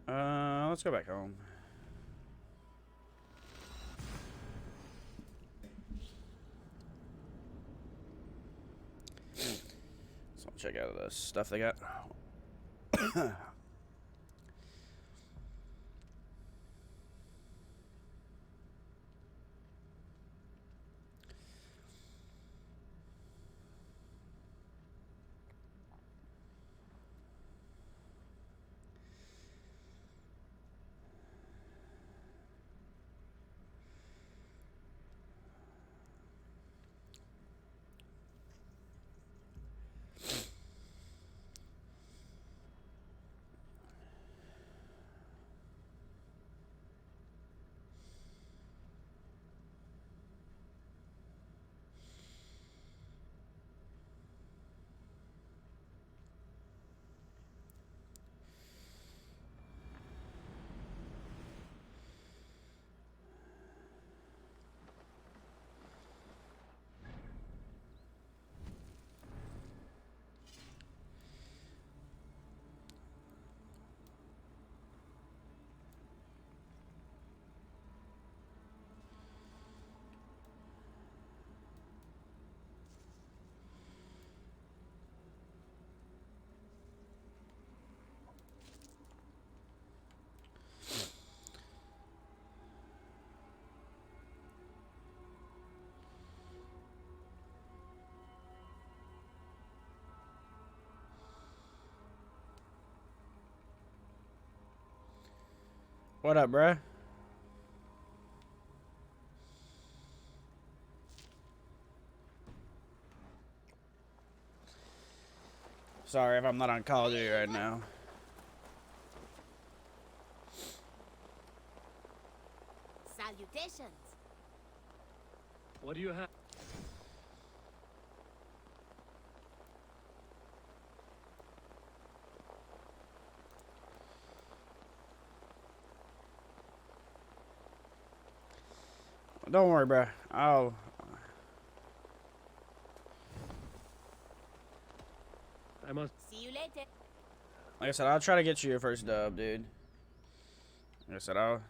Let's go back home. So I'll check out the stuff they got. What up, bruh? Sorry if I'm not on Call of Duty right now. Salutations. What do you have? Don't worry, bruh. I'll... I must. See you later. Like I said, I'll try to get you your first dub, dude. Like I said, I'll...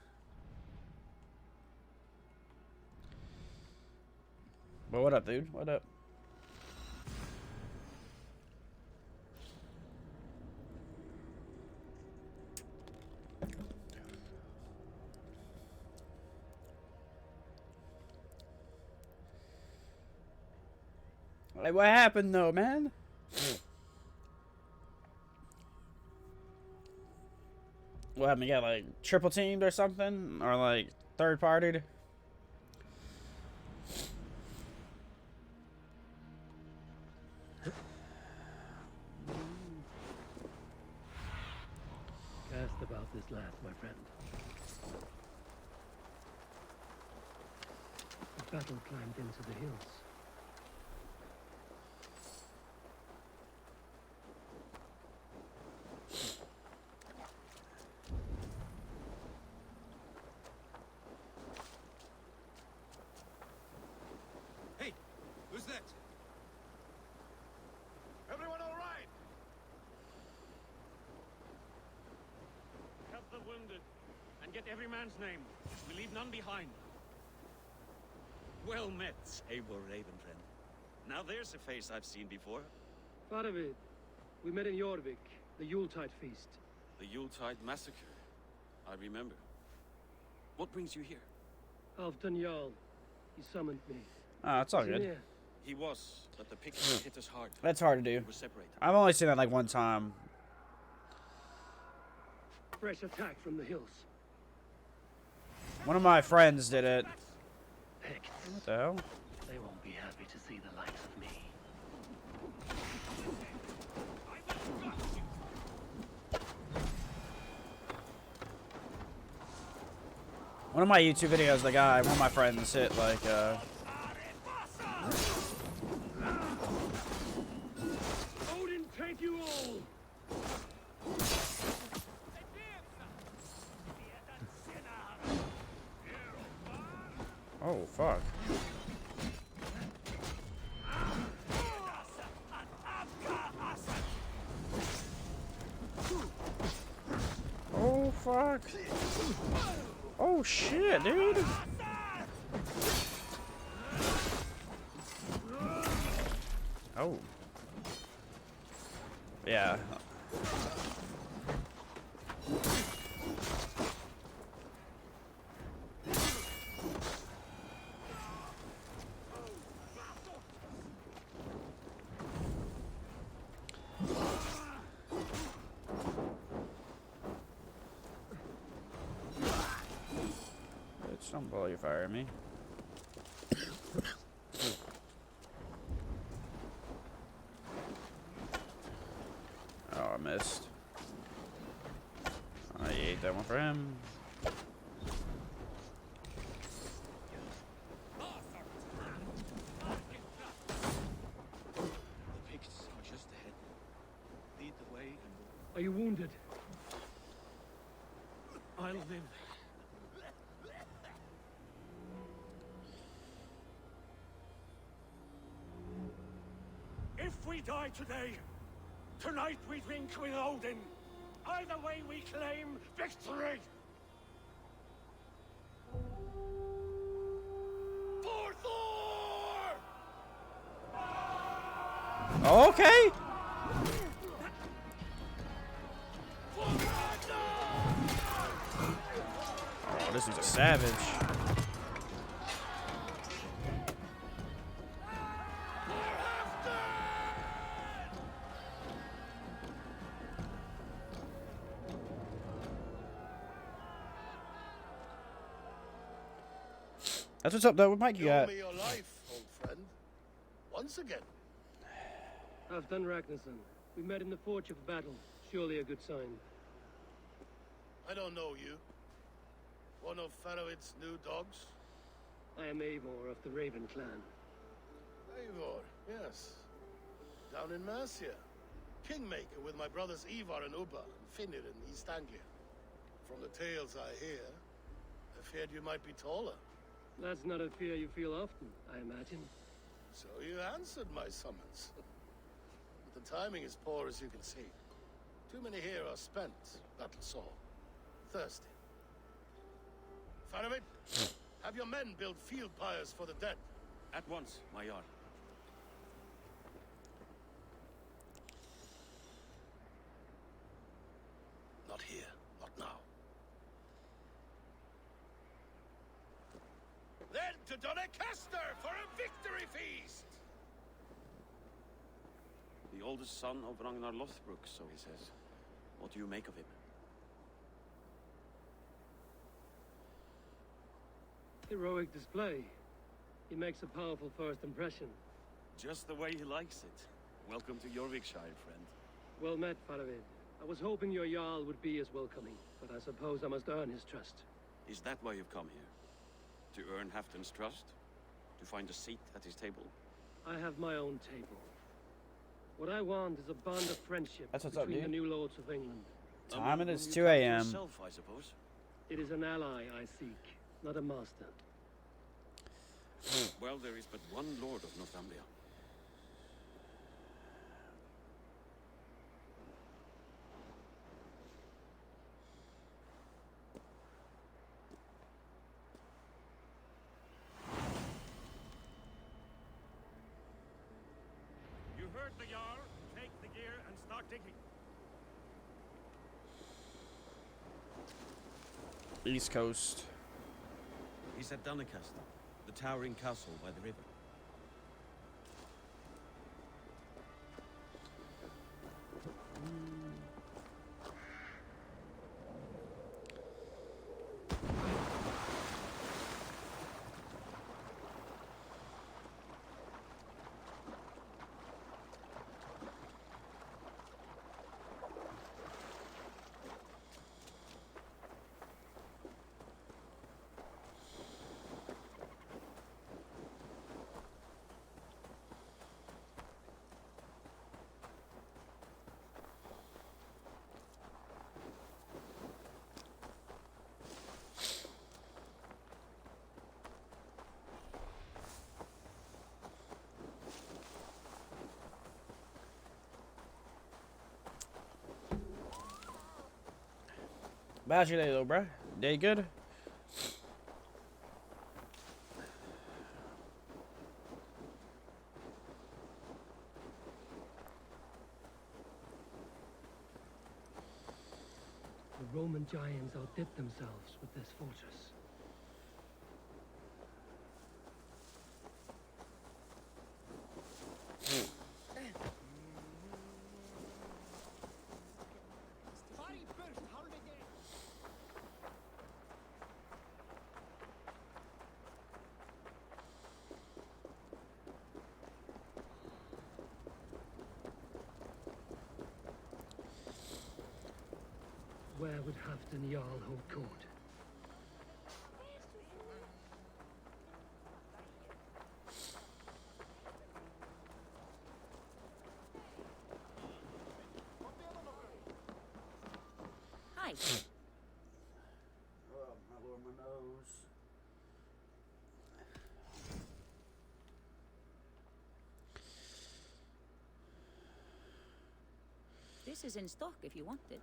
But what up, dude? What up? Like, what happened, though, man? What happened? You got, like, triple teamed or something? Or, like, third partied? Cast about this last, my friend. The battle climbed into the hills. Hey, who's that? Everyone all right? Help the wounded, and get every man's name. We leave none behind. Well met, Eivor Ravenfriend. Now there's a face I've seen before. Faravid, we met in Jorvik, the Yuletide feast. The Yuletide Massacre. I remember. What brings you here? Alfton Jarl, he summoned me. Ah, it's all Is he good. near? He was, but the picture hit us hard. That's hard to We do. were separated. I've only seen that, like, one time. Fresh attack from the hills. One of my friends did it. Heck, What the hell? they won't be happy to see the likes of me. One of my YouTube videos, the guy, one of my friends hit, like, Odin, take you all! oh, fuck. Oh, fuck. fuck? Oh shit, dude. Oh. Yeah. Bitch, don't blow your fire at me. Oh, I missed. I ate that one for him. The pigs are just ahead. Lead the way and Are you wounded? I'll live. If we die today, tonight we drink with Odin. Either way we claim victory. For Thor! Okay. Oh, this is a savage. That's what's up, though. What mic you You owe got? me your life, old friend. Once again. Halfdan Ragnarsson. We met in the Forge of Battle. Surely a good sign. I don't know you. One of Faroid's new dogs? I am Eivor of the Raven clan. Eivor, yes. Down in Mercia. Kingmaker with my brothers Ivar and Ubba and Finnir in East Anglia. From the tales I hear, I feared you might be taller. That's not a fear you feel often, I imagine. So you answered my summons. But the timing is poor, as you can see. Too many here are spent, battle sore, thirsty. Faramir, have your men build field pyres for the dead. at once, my Jarl. Not here, not now. Then to Doncaster for a victory feast! The oldest son of Ragnar Lothbrok, so he says. What do you make of him? Heroic display. He makes a powerful first impression. Just the way he likes it. Welcome to Jorvikshire, friend. Well met, Faramir. I was hoping your Jarl would be as welcoming, but I suppose I must earn his trust. Is that why you've come here? To earn Halfdan's trust? To find a seat at his table? I have my own table. What I want is a bond of friendship That's what's up, between the dude. new lords of England. Time it whom is you 2 cast a.m. Yourself, I suppose. It is an ally I seek, not a master. Well, there is but one lord of Northumbria. You heard the Jarl. Take the gear and start digging. East Coast. He's at Doncaster, the towering castle by the river. How's your day though, bruh? Day good? The Roman giants outdid themselves with this fortress. Where would Halfdan Jarl hold court? Hi. Oh, my lord, my nose. This is in stock if you want it.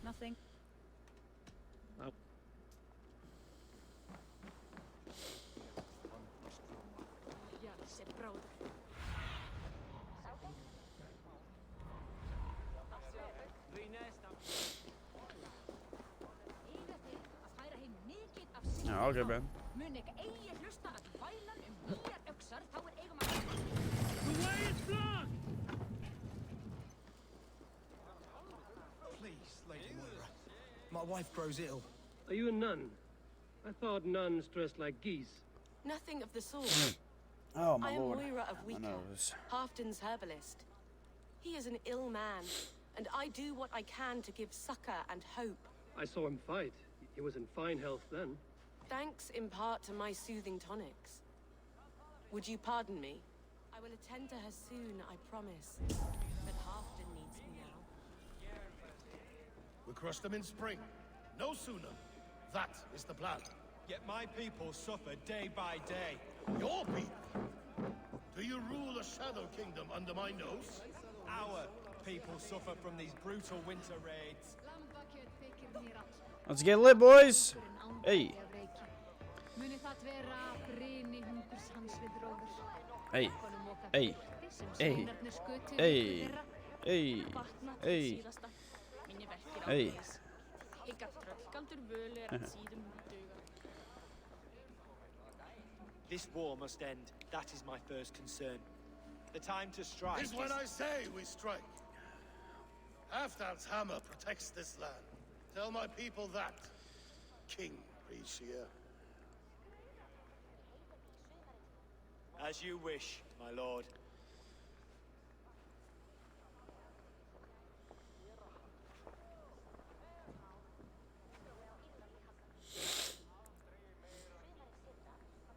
Nothing. Oh. Jarse bróðir. Yeah, all good, man. Mun ekki eigi hlusta að vælan nýjar öxar þá eigum að... The way is blocked! Please, Lady Moira. My wife grows ill. Are you a nun? I thought nuns dressed like geese. Nothing of the sort. Oh, my I am lord. Moira of My Weaker, nose. Halfdan's herbalist. He is an ill man, and I do what I can to give succor and hope. I saw him fight. He was in fine health then. Thanks in part to my soothing tonics. Would you pardon me? I will attend to her soon, I promise. But Halfdan needs me now. We crush them in spring. No sooner. That is the plan. Yet my people suffer day by day. Your people? Do you rule a shadow kingdom under my nose? Our people suffer from these brutal winter raids. Let's get lit, boys. Hey. Hey. Hey. Hey. Hey. Hey. Hey. Hey. This war must end. That is my first concern. The time to strike Is when I say we strike. Halfdan's hammer protects this land. Tell my people that, King Rishia. As you wish, my lord.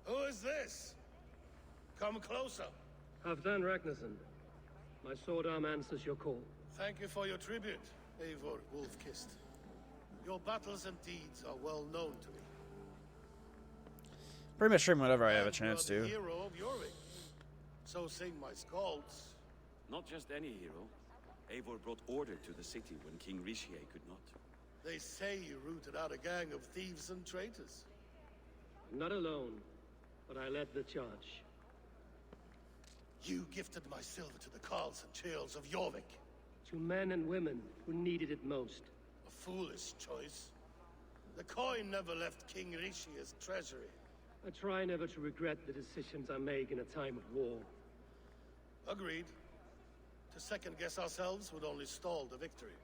Who is this? Come closer. Halfdan Ragnarsson. My sword arm answers your call. Thank you for your tribute, Eivor Wolf-Kissed. Your battles and deeds are well known to me. Pretty much stream whenever I have a And chance you are to. the hero of Jorvik. So sing my skalds. Not just any hero. Eivor brought order to the city when King Rishie could not. They say you rooted out a gang of thieves and traitors. Not alone, but I led the charge. You gifted my silver to the carls and churls of Jorvik. To men and women who needed it most. A foolish choice. The coin never left King Rishia's treasury. I try never to regret the decisions I make in a time of war. Agreed. To second-guess ourselves would only stall the victory.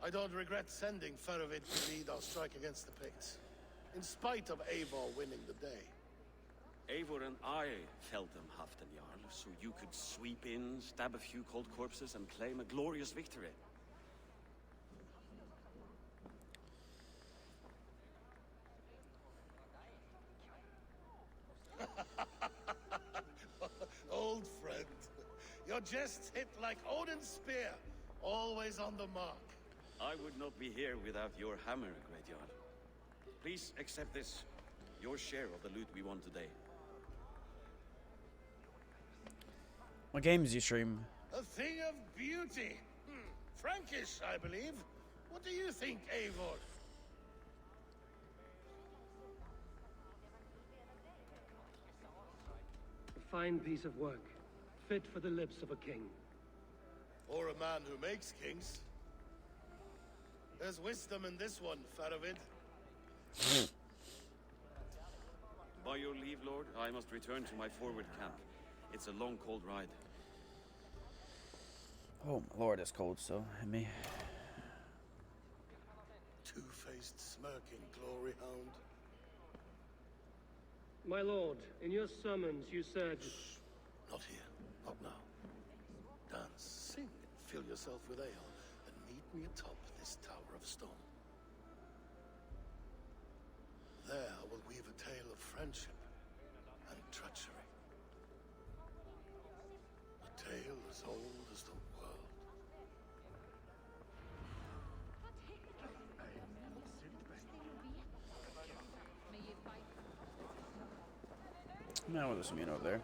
I don't regret sending Faravid to lead our strike against the Picts, in spite of Eivor winning the day. Eivor and I felled them, Halfdan Jarl, so you could sweep in, stab a few cold corpses, and claim a glorious victory. Your jests hit like Odin's spear, always on the mark. I would not be here without your hammer, Great Jarl. Please accept this. Your share of the loot we won today. What games do you stream? A thing of beauty. Frankish, I believe. What do you think, Eivor? A fine piece of work, fit for the lips of a king. Or a man who makes kings. There's wisdom in this one, Faravid. By your leave, Lord, I must return to my forward camp. It's a long, cold ride. Oh my lord, it's cold still. Hit me. Two-faced, smirking glory hound. My lord, in your summons you said... Not here, not now. Dance, sing, and fill yourself with ale, and meet me atop this tower of stone. There I will weave a tale of friendship and treachery. A tale as old as the world. No, there's some over there.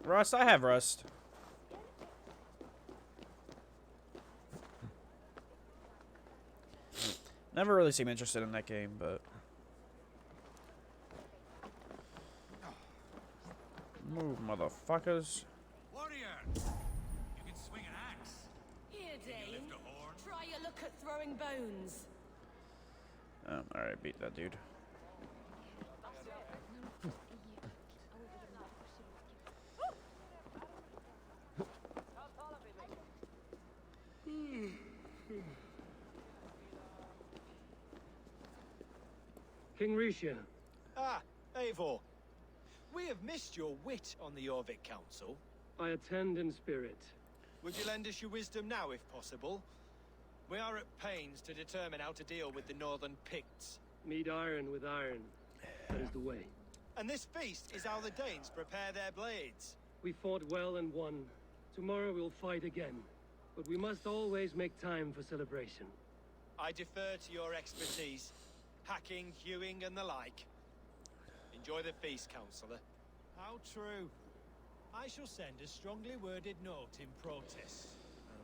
Rust, I have rust. Never really seemed interested in that game, but move, motherfuckers. Warrior! You can swing an axe. Here, Can you Dane. lift a horn? Try your luck at throwing bones. Alright, beat that dude. King Risha, Ah, Eivor. We have missed your wit on the Jorvik Council. I attend in spirit. Would you lend us your wisdom now, if possible? We are at pains to determine how to deal with the Northern Picts. Meet iron with iron. That is the way. And this feast is how the Danes prepare their blades. We fought well and won. Tomorrow we'll fight again. But we must always make time for celebration. I defer to your expertise. Hacking, hewing, and the like. Enjoy the feast, Councillor. How true. I shall send a strongly worded note in protest.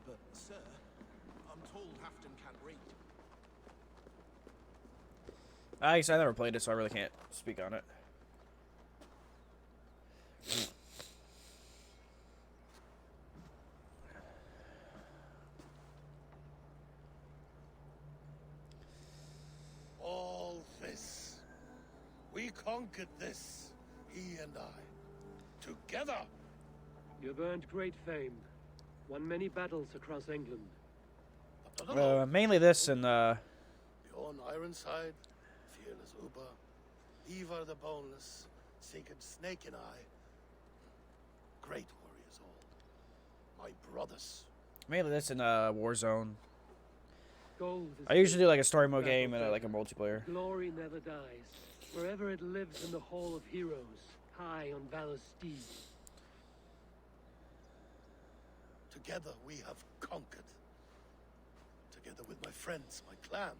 But, sir, I'm told Halfdan can't read. I guess I never played it, so I really can't speak on it. All this. We conquered this, he and I. Together! You've earned great fame. Won many battles across England. Mainly this and Bjorn Ironside, fearless Uber, Ivar the Boneless, Sigurd Snake and I. Great warriors all. My brothers. mainly this and Warzone. Gold is I usually do like a story mode battle game and fed. like a multiplayer. Glory never dies. Wherever it lives in the Hall of Heroes, high on Valor's steed. Together we have conquered. Together with my friends, my clan.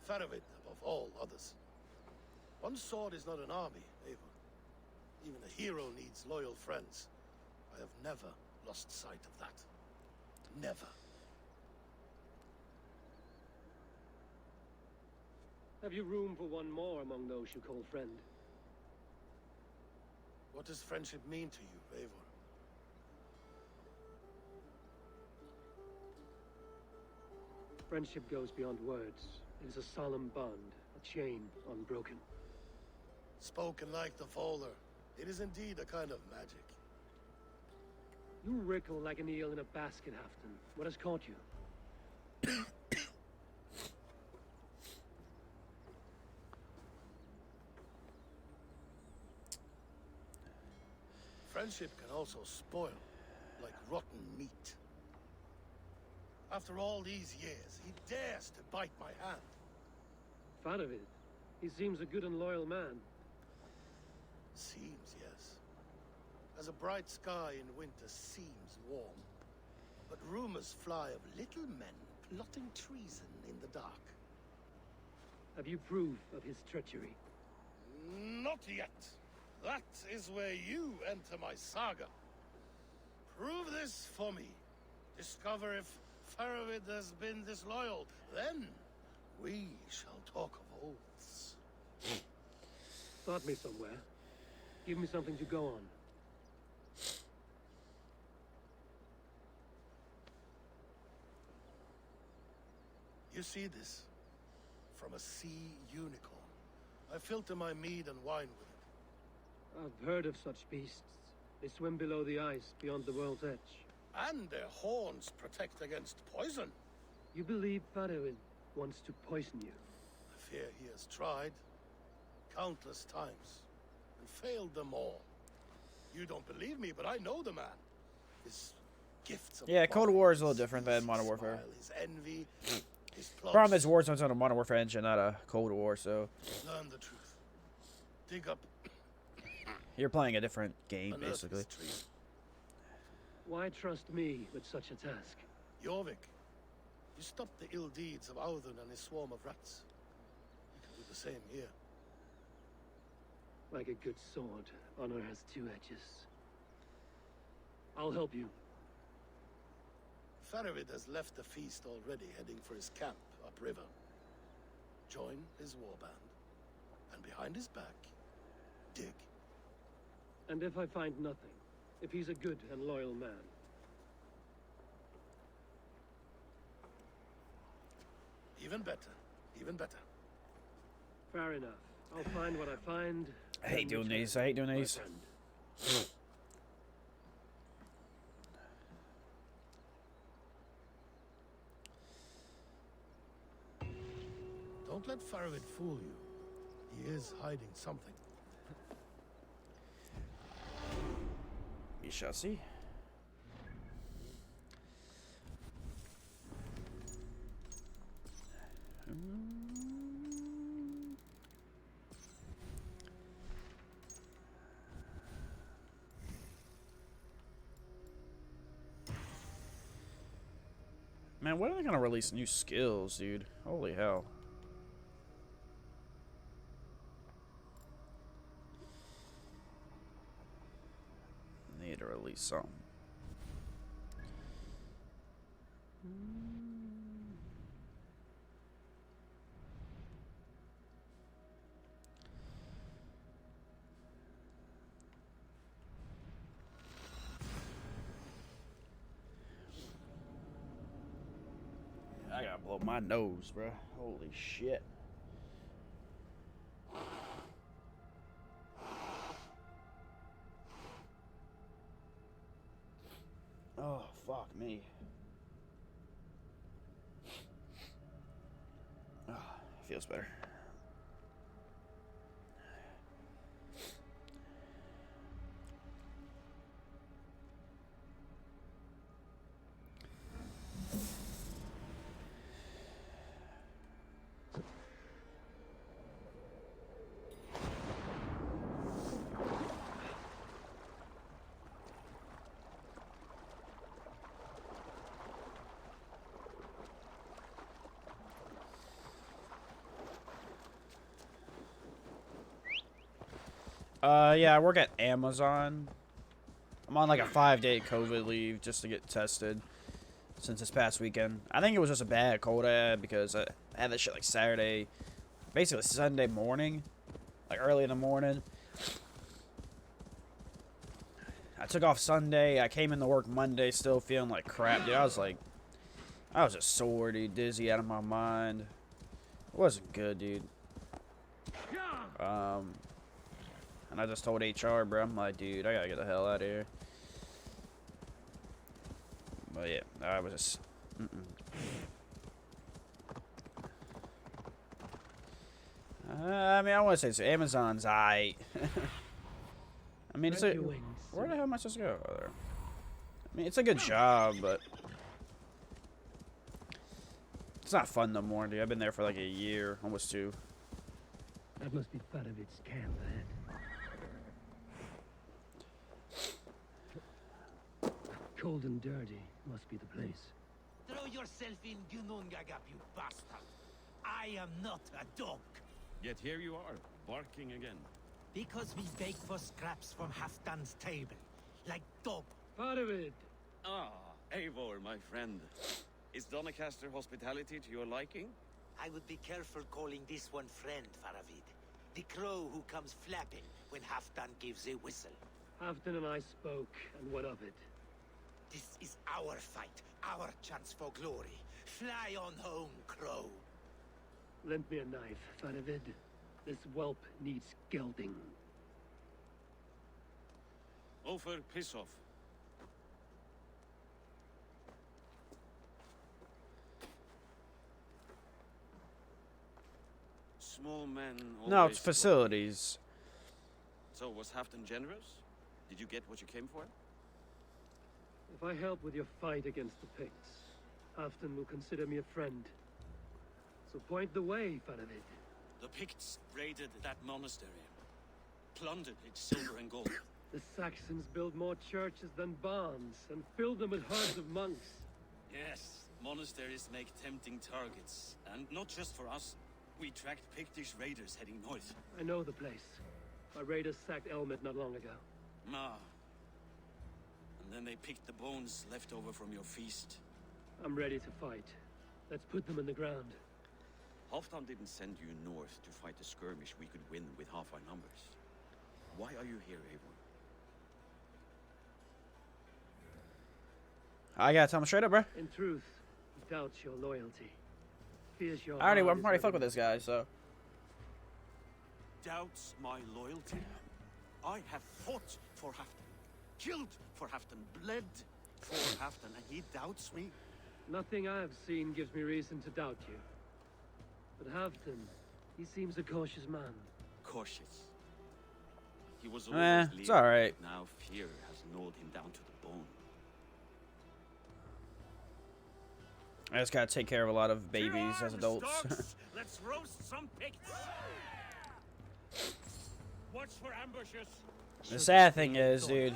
Faravid above all others. One sword is not an army, Eivor. Even a hero needs loyal friends. I have never lost sight of that. Never. Have you room for one more among those you call friend? What does friendship mean to you, Eivor? Friendship goes beyond words. It is a solemn bond, a chain unbroken. Spoken like the Fowler. It is indeed a kind of magic. You wrinkle like an eel in a basket, Halfdan. What has caught you? Friendship can also spoil, like rotten meat. After all these years, he dares to bite my hand. Faravid. He seems a good and loyal man. Seems, yes. as a bright sky in winter seems warm. But rumors fly of little men plotting treason in the dark. Have you proof of his treachery? Not yet. That is where you enter my saga. Prove this for me. Discover if Farovid has been disloyal. Then we shall talk of oaths. Start me somewhere. Give me something to go on. You see this? From a sea unicorn. I filter my mead and wine with it. I've heard of such beasts. They swim below the ice, beyond the world's edge. And their horns protect against poison. You believe Farovid wants to poison you? I fear he has tried countless times and failed them all. You don't believe me, but I know the man. His gifts of Yeah, Cold War is a little violence, different than his Modern Warfare. smile, his envy, his plots. Problem is, Warzone's on a Modern Warfare engine, not a Cold War, so Learn the truth. Dig up you're playing a different game, unearth basically. his treason. Why trust me with such a task? Jorvik, you stopped the ill deeds of Audun and his swarm of rats. You can do the same here. Like a good sword, honor has two edges. I'll help you. Farovid has left the feast already, heading for his camp upriver. Join his warband, and behind his back, dig. And if I find nothing, if he's a good and loyal man, Even better. Even better. fair enough. I'll find what I find. I hate doing these. I hate doing these. Don't let Farovid fool you. He is hiding something. We shall see. Man, when are they gonna release new skills, dude? Holy hell. Need to release something. I gotta blow my nose, bro. Holy shit. Oh, fuck me. Oh, feels better. Yeah, I work at Amazon. I'm on like a 5-day COVID leave just to get tested since this past weekend. I think it was just a bad cold I had because I had that shit like Saturday, basically Sunday morning, like early in the morning. I took off Sunday. I came into work Monday still feeling like crap, dude. I was just sore, dude, dizzy out of my mind. It wasn't good, dude. And I just told HR, bro, I'm like, dude, I gotta get the hell out of here. But yeah, I was just, I mean, I want to say so. Amazon's aight. I mean, it's a, where the hell am I supposed to go? Oh, there. I mean, it's a good job, but it's not fun no more, dude. I've been there for like a year, almost 2. That must be Farovid's camp ahead. Cold and dirty must be the place. Throw yourself in Gunungagap, you bastard. I am not a dog. Yet here you are, barking again. Because we beg for scraps from Halfdan's table. Like dog. Faravid! Ah, Eivor, my friend. Is Doncaster hospitality to your liking? I would be careful calling this one friend, Faravid. The crow who comes flapping when Halfdan gives a whistle. Halfdan and I spoke, and what of it? This is our fight, our chance for glory. Fly on home, crow. Lend me a knife, Faravid. This whelp needs gelding. Ofer, piss off. Small men No, always it's facilities. So, was Halfdan generous? Did you get what you came for? If I help with your fight against the Picts, Halfdan will consider me a friend. So point the way, Faravid. The Picts raided that monastery, plundered its silver and gold. The Saxons built more churches than barns, and filled them with herds of monks. Yes, monasteries make tempting targets. And not just for us. We tracked Pictish raiders heading north. I know the place. My raiders sacked Elmet not long ago. Ah. And then they picked the bones left over from your feast. I'm ready to fight. Let's put them in the ground. Halfdan didn't send you north to fight a skirmish we could win with half our numbers. Why are you here, Eivor? I gotta tell him straight up, bro. In truth, he doubts your loyalty. Fears your I'm heart is already fuck ready. with this guy, so. Doubts my loyalty? I have fought for Halfdan, killed for Halfdan, bled for Halfdan, and he doubts me? Nothing I have seen gives me reason to doubt you. But Halfdan, he seems a cautious man. Cautious. He was always It's leading, alright. but now fear has gnawed him down to the bone. I just gotta take care of a lot of babies as adults. Let's roast some Picts. Watch for ambushes. The sad thing is, dude,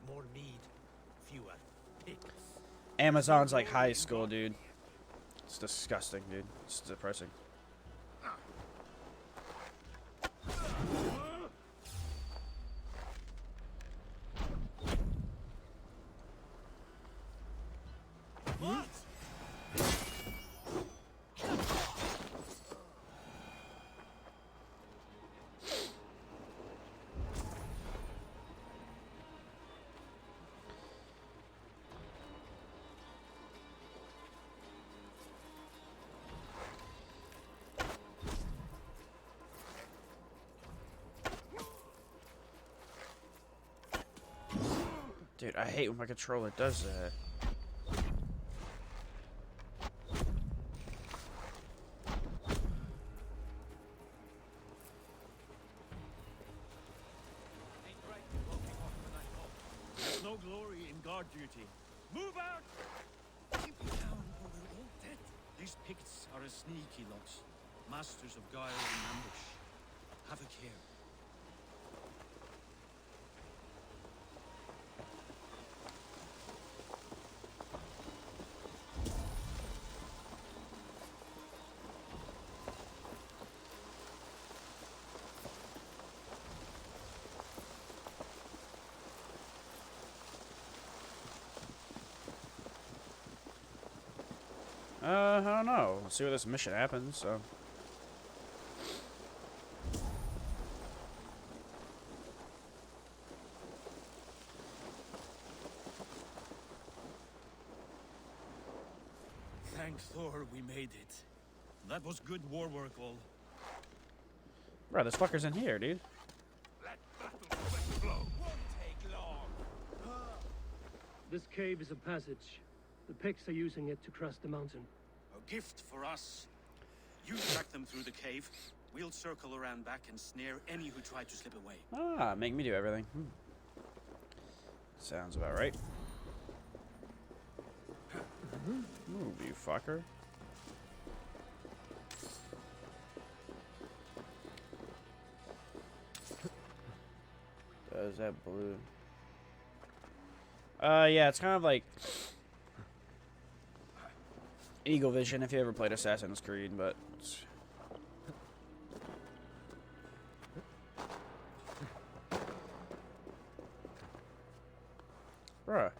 More mead, fewer Picts. Amazon's like high school, dude. It's disgusting, dude. It's depressing. What? Dude, I hate when my controller does that. There's no glory in guard duty. Move out! Keep it down, or we're all dead. These Picts are a sneaky lot. Masters of guile and ambush. Have a care. I don't know. Let's see where this mission happens, so. Thank Thor we made it. That was good war work, all. Bro, this fucker's in here, dude. Let battle sweat blow. Won't take long. This cave is a passage. The Picts are using it to cross the mountain. A gift for us. You track them through the cave. We'll circle around back and snare any who try to slip away. Ah, make me do everything. Sounds about right. Move, you fucker. Does that blue? Yeah, it's kind of like Eagle Vision if you ever played Assassin's Creed, but bruh.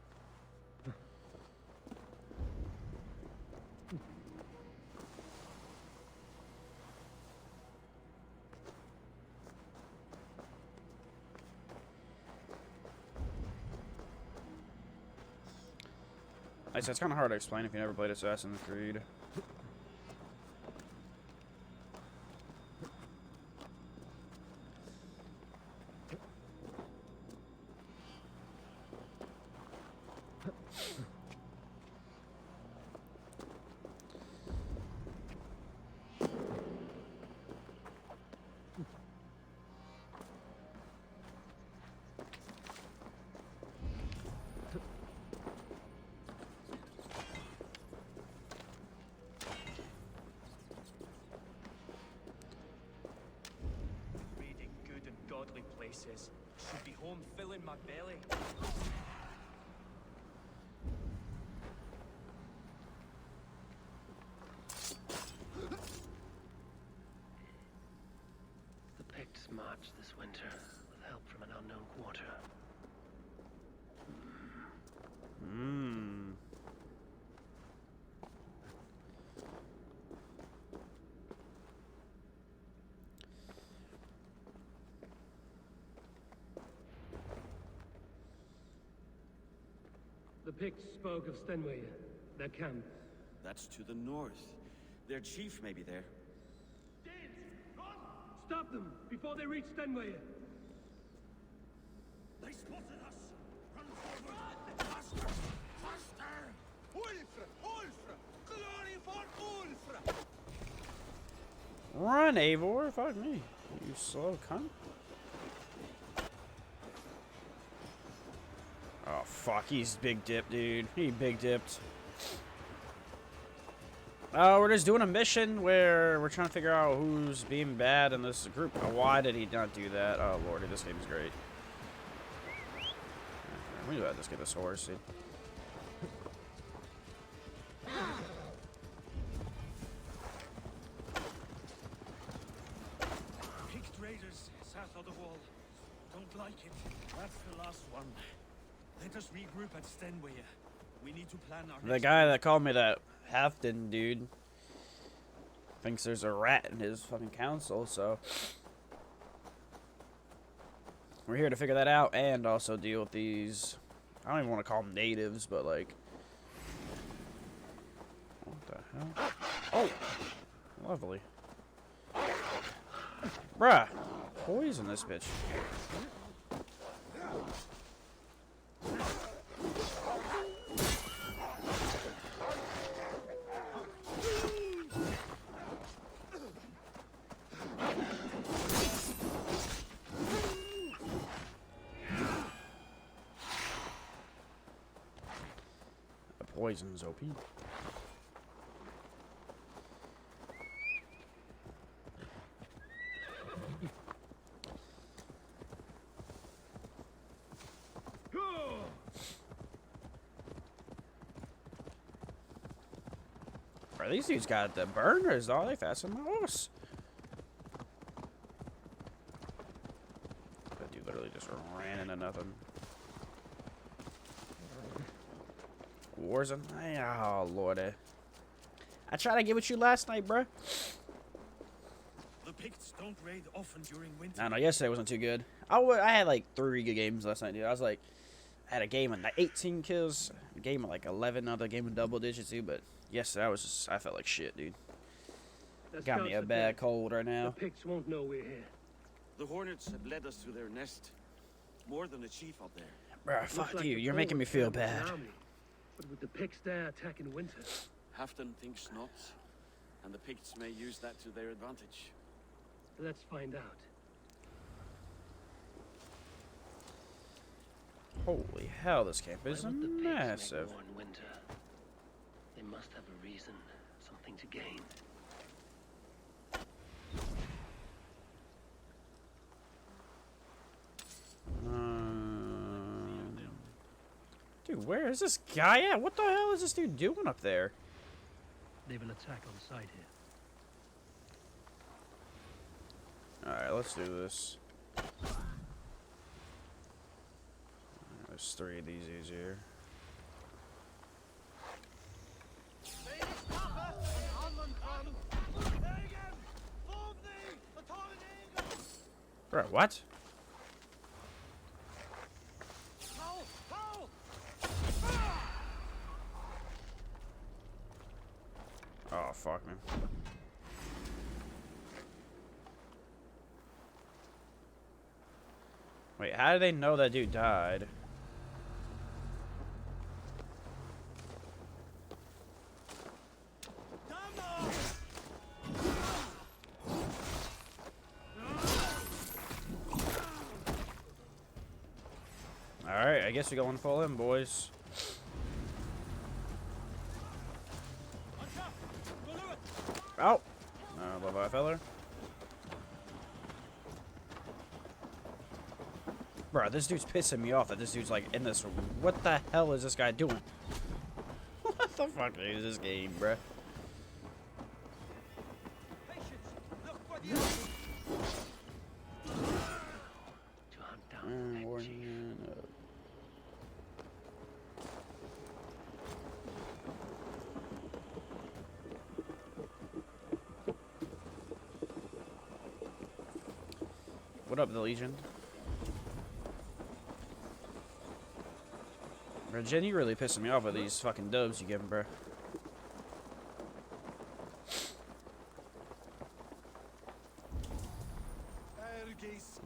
Like I said, it's kind of hard to explain if you never played Assassin's Creed. Raiding good and godly places should be home filling my belly. The Picts march this winter with help from an unknown quarter. Mmm. The Picts spoke of Stenway, their camp. That's to the north. Their chief may be there. Stop them before they reach Stenway. They spotted us! Run forward! Faster! Faster! Ulfra! Ulfra! Glory for Ulfra! Run, Eivor. Fuck me. You slow cunt. Oh, fuck. He's big dip, dude. He big dipped. We're just doing a mission where we're trying to figure out who's being bad in this group. Why did he not do that? Oh, lordy. This game's great. We do have to get this horse, dude. Picked raiders south of the wall. Don't like it. That's the last one. Let us regroup at Stenway. We need to plan our The next guy move. that called me that Halfton dude thinks there's a rat in his fucking council, so we're here to figure that out and also deal with these. I don't even want to call them natives, but like, what the hell? Oh, lovely, bruh, poison this bitch. Poison's OP. Bro, these dudes got the burners, all they fasten my horse. That dude literally just ran into nothing. Warzone. Oh, lordy. I tried to get with you last night, bruh. The Picts don't raid often during winter. I don't know, yesterday wasn't too good. I had like 3 good games last night, dude. I was like, I had a game with 18 kills, a game with like 11, another game with double digits, too. But yesterday, I felt like shit, dude. Got me a bad cold right now. The Picts won't know we're here. The Hornets have led us to their nest. More than a chief up there. Bruh, fuck you. You're making me feel bad. But with the Picts there attack in winter. Halfton thinks not, and the Picts may use that to their advantage. Let's find out. Holy hell, this camp is Why would the Picts massive. make war in winter? They must have a reason, something to gain. Dude, Dude, where is this guy at? What the hell is this dude doing up there? They will attack on sight here. Alright, let's do this. There's 3 of these easier. Bro, what? Oh, fuck, man. Wait, how did they know that dude died? Alright, I guess we going full in, boys. Oh! Bye-bye, feller. Bro, this dude's pissing me off that this dude's like in this room. What the hell is this guy doing? What the fuck is this game, bro? What up, the Legion? Bro, Jen, you really pissing me off with these fucking dubs you give him, bro.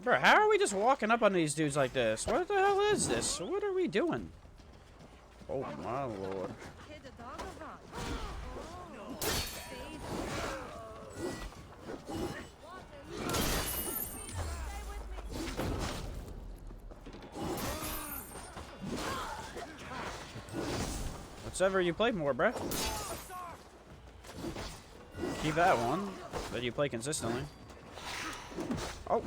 Bro, how are we just walking up on these dudes like this? What the hell is this? What are we doing? Oh my lord. Whatever you play more, bruh. Keep that one that you play consistently. Oh.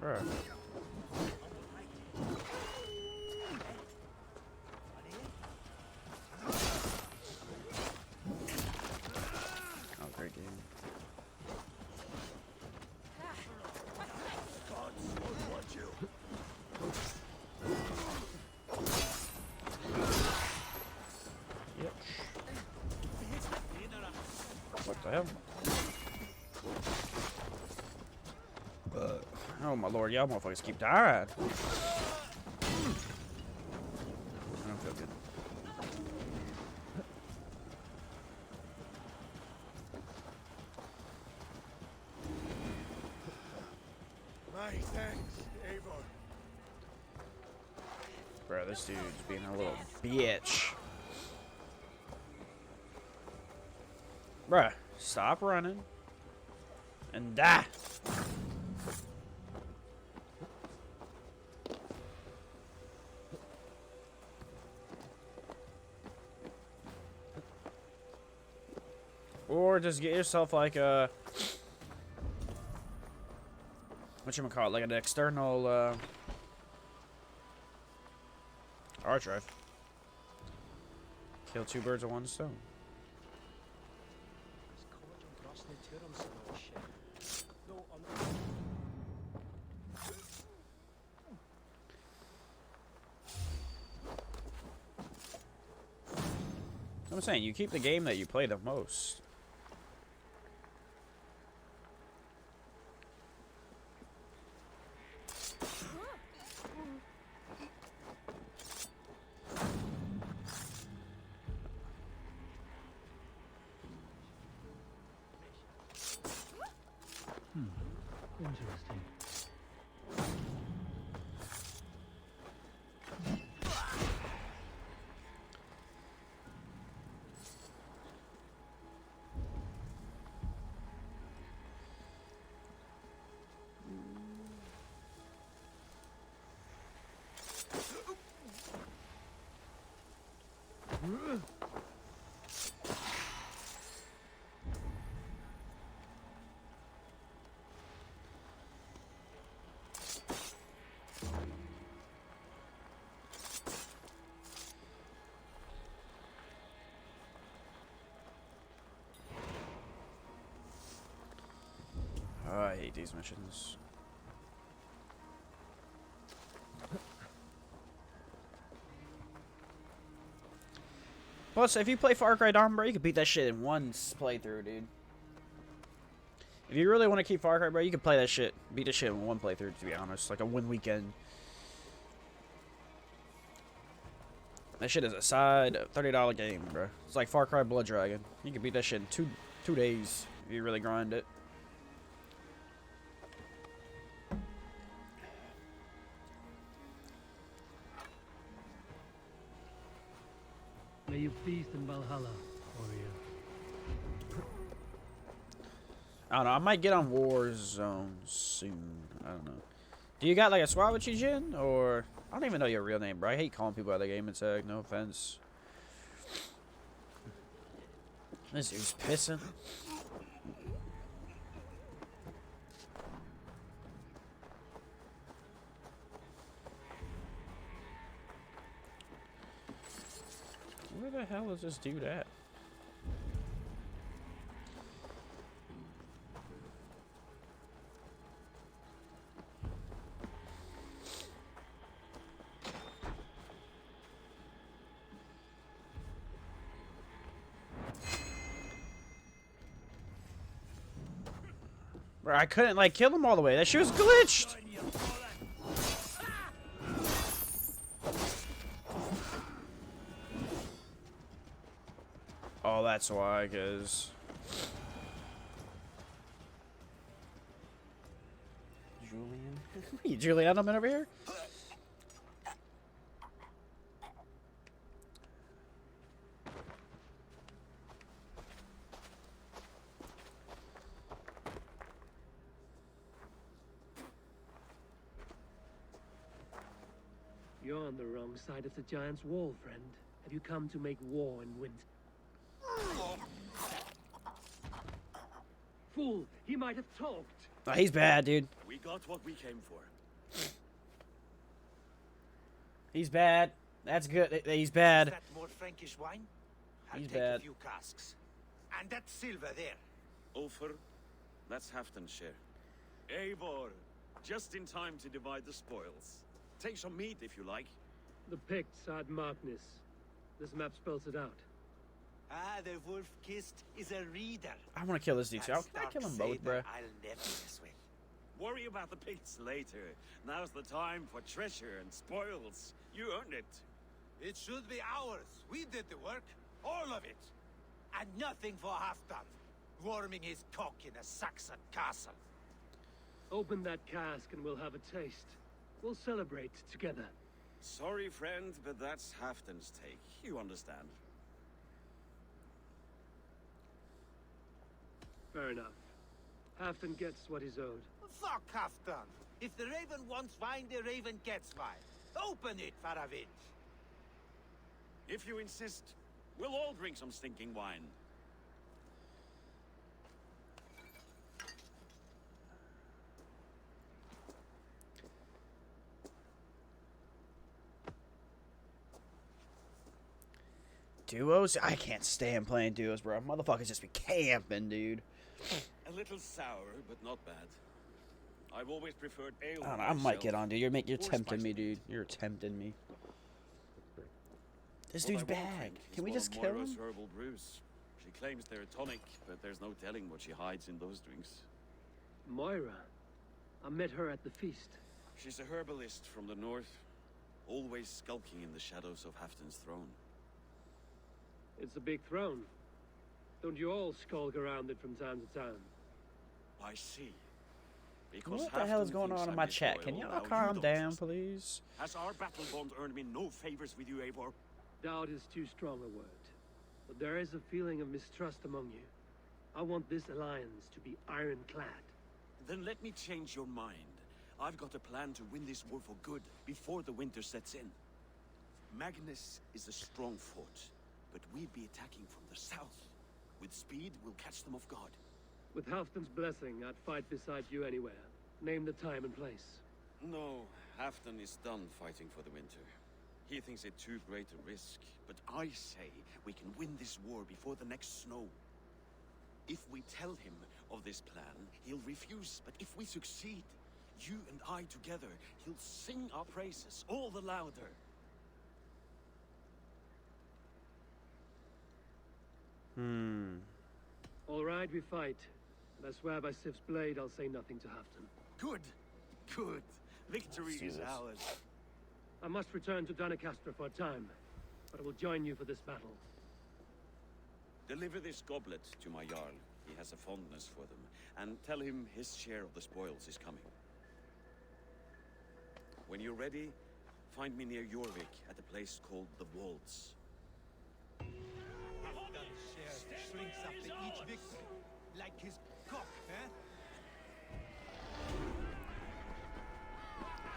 Bruh. Oh, great game. What the hell? Oh my lord, y'all motherfuckers keep dying. I don't feel good. My thanks, Eivor. Bro, this dude's being a little bitch. Bruh, stop running and die. Or just get yourself like a whatchamacallit, like an external hard drive. Kill 2 birds with 1 stone. I'm saying, you keep the game that you play the most. Interesting. hate these missions. Plus, if you play Far Cry Dawn, bro, you can beat that shit in one playthrough, dude. If you really want to keep Far Cry, bro, you can play that shit, beat that shit in one playthrough, to be honest. Like a one weekend. That shit is a side $30 game, bro. It's like Far Cry Blood Dragon. You can beat that shit in two days if you really grind it. May you feast in Valhalla, warrior. I don't know. I might get on Warzone soon. I don't know. Do you got like a squad with you, Jin? Or I don't even know your real name, bro. I hate calling people out of the game tag. No offense. This dude's pissing. Where the hell is this dude at? Bro, I couldn't like kill him all the way. That shit was glitched. Oh, that's why, cause Julian. You Julian Edelman over here? You're on the wrong side of the giant's wall, friend. Have you come to make war and win? Fool! He might have talked! Oh, he's bad, dude. We got what we came for. He's bad. That's good. He's bad. Is that more Frankish wine? I'll He's take bad. a few casks. And that silver there. Ulfr, that's Halfdan's share. Eivor, just in time to divide the spoils. Take some meat if you like. The Picts had Magnus. This map spells it out. Ah, the wolf-kissed is a reader. I want to kill this dude. Can I kill them both, bruh? I'll never mess with. Worry about the Picts later. Now's the time for treasure and spoils. You earned it. It should be ours. We did the work. All of it. And nothing for Halfdan, warming his cock in a Saxon castle. Open that cask and we'll have a taste. We'll celebrate together. Sorry, friend, but that's Halfdan's take. You understand. Fair enough. Halfdan gets what he's owed. Fuck Halfdan. If the raven wants wine, the raven gets wine. Open it, Faravit. If you insist, we'll all drink some stinking wine. Duos? I can't stand playing duos, bro. Motherfuckers just be camping, dude. A little sour, but not bad. I've always preferred ale. I don't know. I might get on, dude. You're Or tempting me, spiced dude. You're tempting me. This What dude's I won't bad. drink is Can we one just of kill Moira's him? herbal brews. She claims they're a tonic, but there's no telling what she hides in those drinks. Moira. I met her at the feast. She's a herbalist from the north, always skulking in the shadows of Halfdan's throne. It's a big throne. Don't you all skulk around it from time to time? I see. Because What the hell is Halfdan going thinks on in I'm my chat? disloyal, Can y'all now you calm don't down, trust me. please? Has our battle bond earned me no favors with you, Eivor? Doubt is too strong a word. But there is a feeling of mistrust among you. I want this alliance to be ironclad. Then let me change your mind. I've got a plan to win this war for good before the winter sets in. Magnus is a strong fort, but we'd be attacking from the south. With speed, we'll catch them off guard. With Halfdan's blessing, I'd fight beside you anywhere. Name the time and place. No, Halfdan is done fighting for the winter. He thinks it too great a risk, but I say we can win this war before the next snow. If we tell him of this plan, he'll refuse. But if we succeed, you and I together, he'll sing our praises all the louder. All right, we fight. And I swear by Sif's blade, I'll say nothing to Halfdan. Good. Good. Victory is ours. I must return to Doncaster for a time, but I will join you for this battle. Deliver this goblet to my Jarl. He has a fondness for them. And tell him his share of the spoils is coming. When you're ready, find me near Jorvik at a place called the Waltz. Halfdan's share shrinks after each victory, like his cock, eh?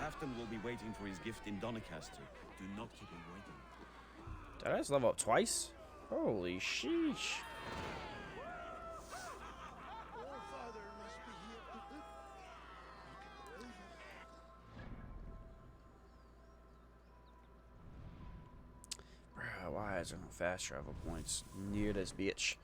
Halfdan will be waiting for his gift in Doncaster. Do not keep him waiting. Did I just level up twice? Holy sheesh. All father must be here. Bruh, why is there no fast travel points near this bitch?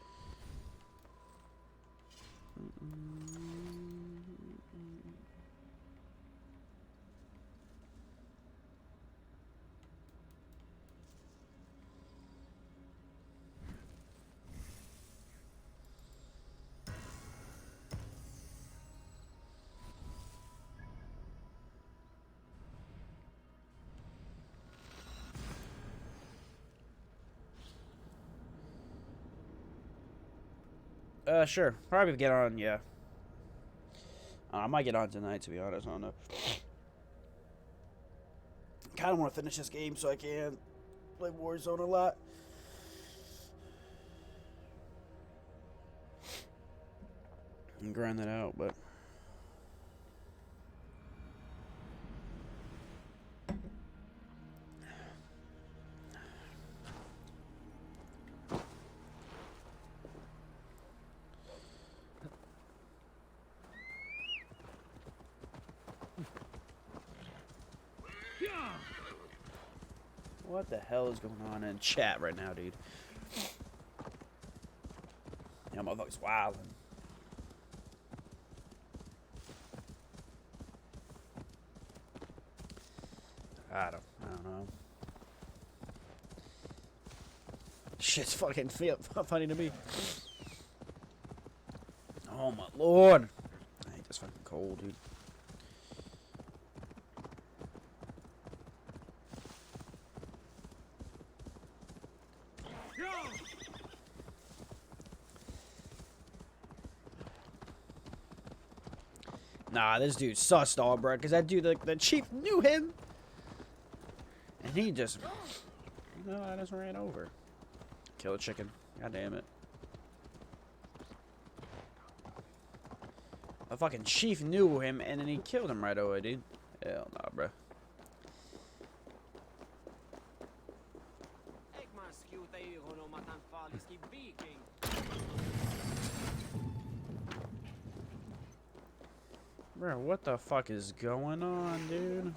Sure. Probably get on, yeah. I might get on tonight, to be honest. I don't know. Kind of want to finish this game so I can play Warzone a lot. And grind that out, but... What the hell is going on in chat right now, dude? Yeah, motherfucker's wildin'. I don't know. Shit's fucking funny to me. Oh my lord. I hate this fucking cold, dude. Nah, this dude's sus, dog, bro. Because that dude, the chief knew him. And he just... No, I just ran over. Kill a chicken. God damn it. The fucking chief knew him, and then he killed him right away, dude. Hell nah, bro. Bro, what the fuck is going on, dude?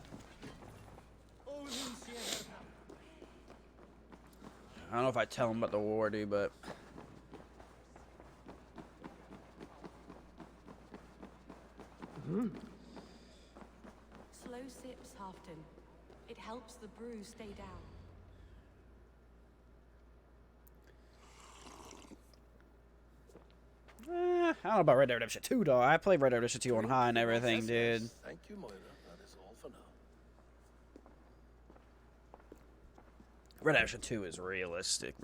I don't know if I tell him about the war, dude, but... Slow sips, Halfdan. It helps the brew stay down. I don't know about Red Dead Redemption 2, though. I played Red Dead Redemption 2 on high and everything, dude. Thank you, Moira. That is all for now. Red Dead Redemption 2 is realistic.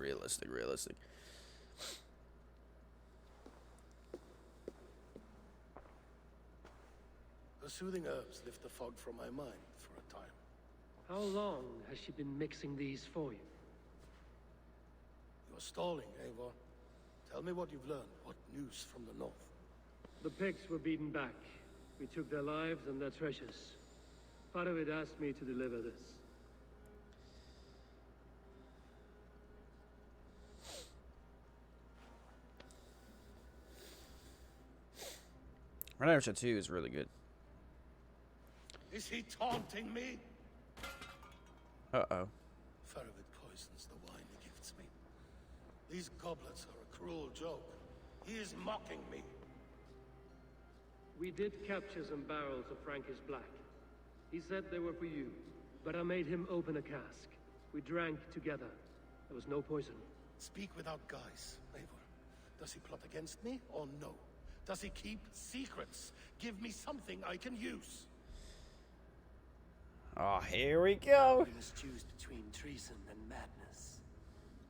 The soothing herbs lift the fog from my mind for a time. How long has she been mixing these for you? You're stalling, Eivor. Tell me what you've learned. What news from the north? The Picts were beaten back. We took their lives and their treasures. Faravid asked me to deliver this. Red Dead Redemption 2 is really good. Is he taunting me? Uh-oh. Faravid poisons the wine he gifts me. These goblets are a cruel joke. He is mocking me. We did capture some barrels of Frankish Black. He said they were for you, but I made him open a cask. We drank together. There was no poison. Speak without guise, Eivor. Does he plot against me or no? Does he keep secrets? Give me something I can use. Oh, here we go. You must choose between treason and madness.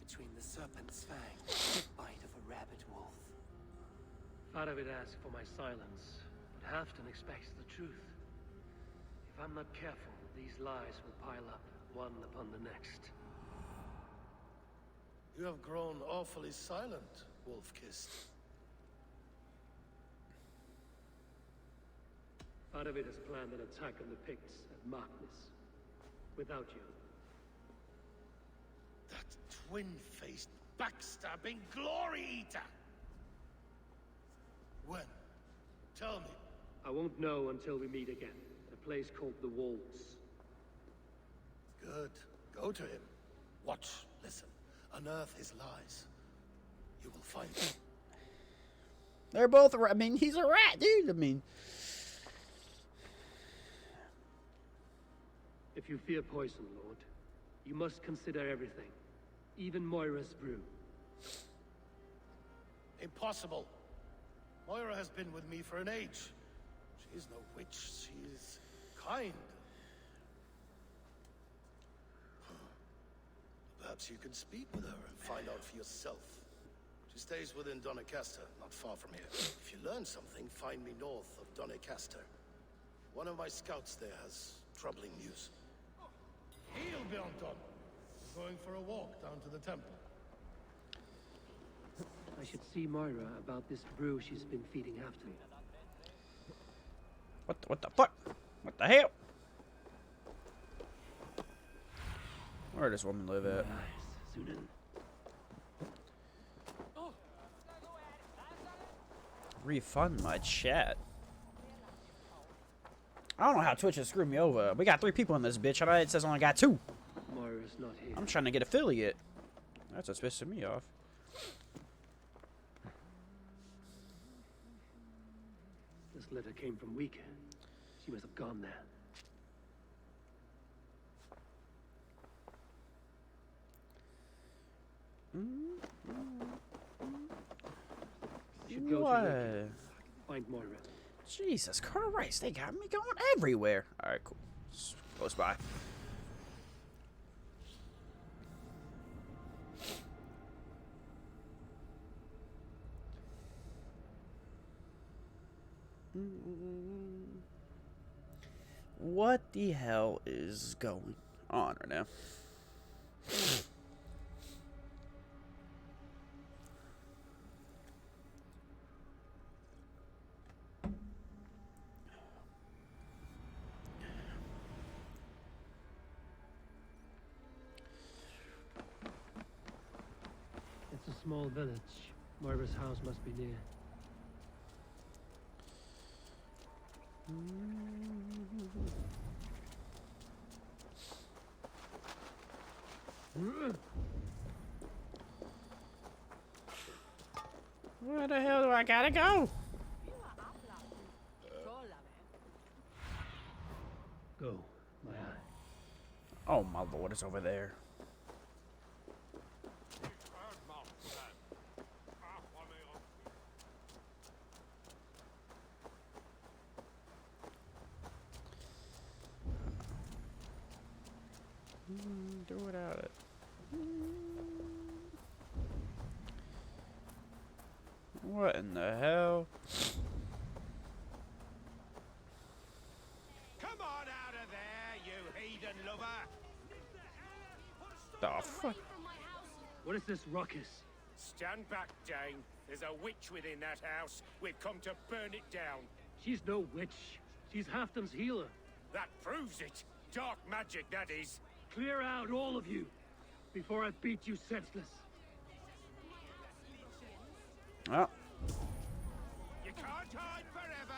Between the serpent's fang and the bite of a rabid wolf. Faravid asked for my silence, but Halfdan expects the truth. If I'm not careful, these lies will pile up, one upon the next. You have grown awfully silent, Wolf-Kissed. Faravid has planned an attack on the Picts at Magnus. Without you. That twin-faced, backstabbing glory eater! When? Tell me. I won't know until we meet again. A place called the Walls. Good. Go to him. Watch, listen. Unearth his lies. You will find him. They're both, I mean, he's a rat, dude. I mean... If you fear poison, Lord, you must consider everything. Even Moira's brew. Impossible. Moira has been with me for an age. She is no witch. She is kind. Perhaps you can speak with her and find out for yourself. She stays within Doncaster, not far from here. If you learn something, find me north of Doncaster. One of my scouts there has troubling news. Heal, Bjornton. We're going for a walk down to the temple. I should see Moira about this brew she's been feeding Halfdan. What the fuck? What the hell? Where does this woman live at? Refund my chat. I don't know how Twitch has screwed me over. We got 3 people in this bitch, and it says I only got 2. Moira's not here. I'm trying to get affiliate. That's what's pissing me off. This letter came from Weaker. She must have gone there. Should go What? to find Moira. Jesus Christ, they got me going everywhere. Alright, cool. It's close by. What the hell is going on right now? It's a small village. Moira's house must be near. Where the hell do I gotta go? Go, my eye. Oh my lord, it's over there. Do without it. What in the hell? Come on out of there, you heathen lover! The fuck? What is this ruckus? Stand back, Dane. There's a witch within that house. We've come to burn it down. She's no witch. She's Halfdan's healer. That proves it. Dark magic, that is. Clear out, all of you, before I beat you senseless. Oh. You can't hide forever.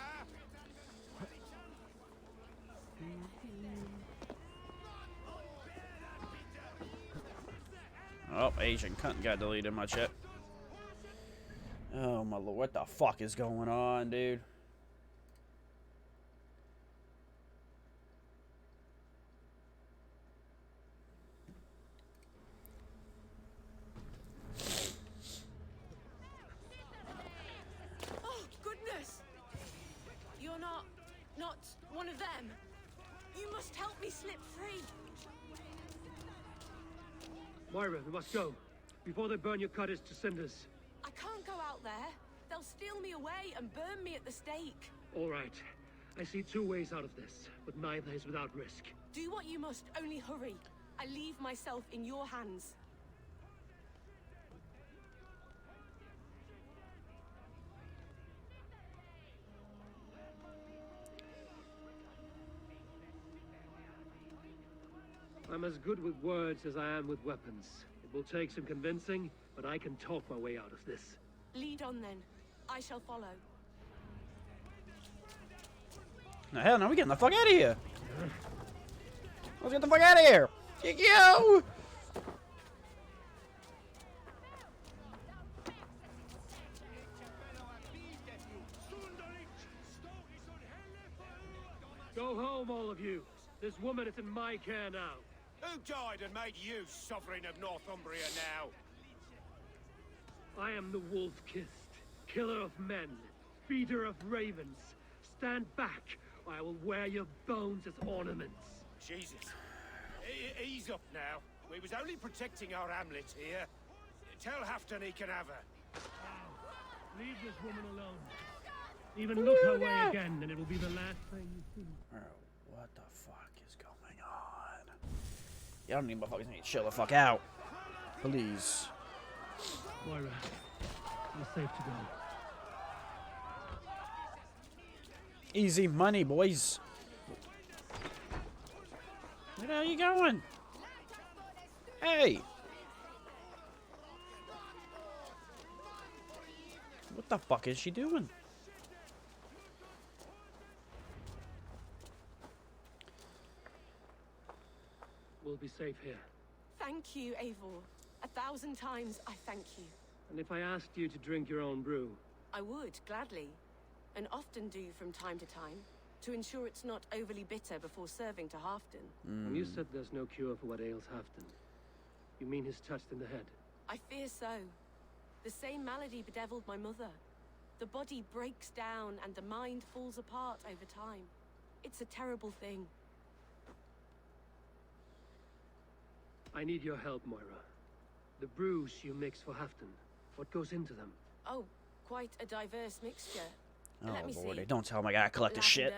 Oh, Asian cunt got deleted in my chat. Oh my lord, what the fuck is going on, dude? Moira, we must go. Before they burn your cottage to cinders. I can't go out there. They'll steal me away and burn me at the stake. All right. I see two ways out of this, but neither is without risk. Do what you must, only hurry. I leave myself in your hands. I'm as good with words as I am with weapons. It will take some convincing, but I can talk my way out of this. Lead on then. I shall follow. No, hell no, we getting the fuck out of here. Let's get the fuck out of here. Yo! Go home, all of you. This woman is in my care now. Who died and made you sovereign of Northumbria now? I am the wolf-kissed, killer of men, feeder of ravens. Stand back, or I will wear your bones as ornaments. Jesus. Ease up now. We was only protecting our hamlet here. Tell Hafton he can have her. Leave this woman alone. Even look her way again, and it will be the last thing you see. Bro, what the fuck is going on? Y'all need motherfuckers need to chill the fuck out. Please. Moira, you're safe to go. Easy money, boys. Where the hell are you going? Hey! What the fuck is she doing? We'll be safe here. Thank you, Eivor. 1,000 times I thank you. And if I asked you to drink your own brew? I would, gladly. And often do from time to time, to ensure it's not overly bitter before serving to Halfdan. When you said there's no cure for what ails Halfdan, you mean he's touched in the head? I fear so. The same malady bedeviled my mother. The body breaks down and the mind falls apart over time. It's a terrible thing. I need your help, Moira. The brews you mix for Halfdan, what goes into them? Oh, quite a diverse mixture. Oh Let me lordy, see. don't tell me I gotta collect this shit.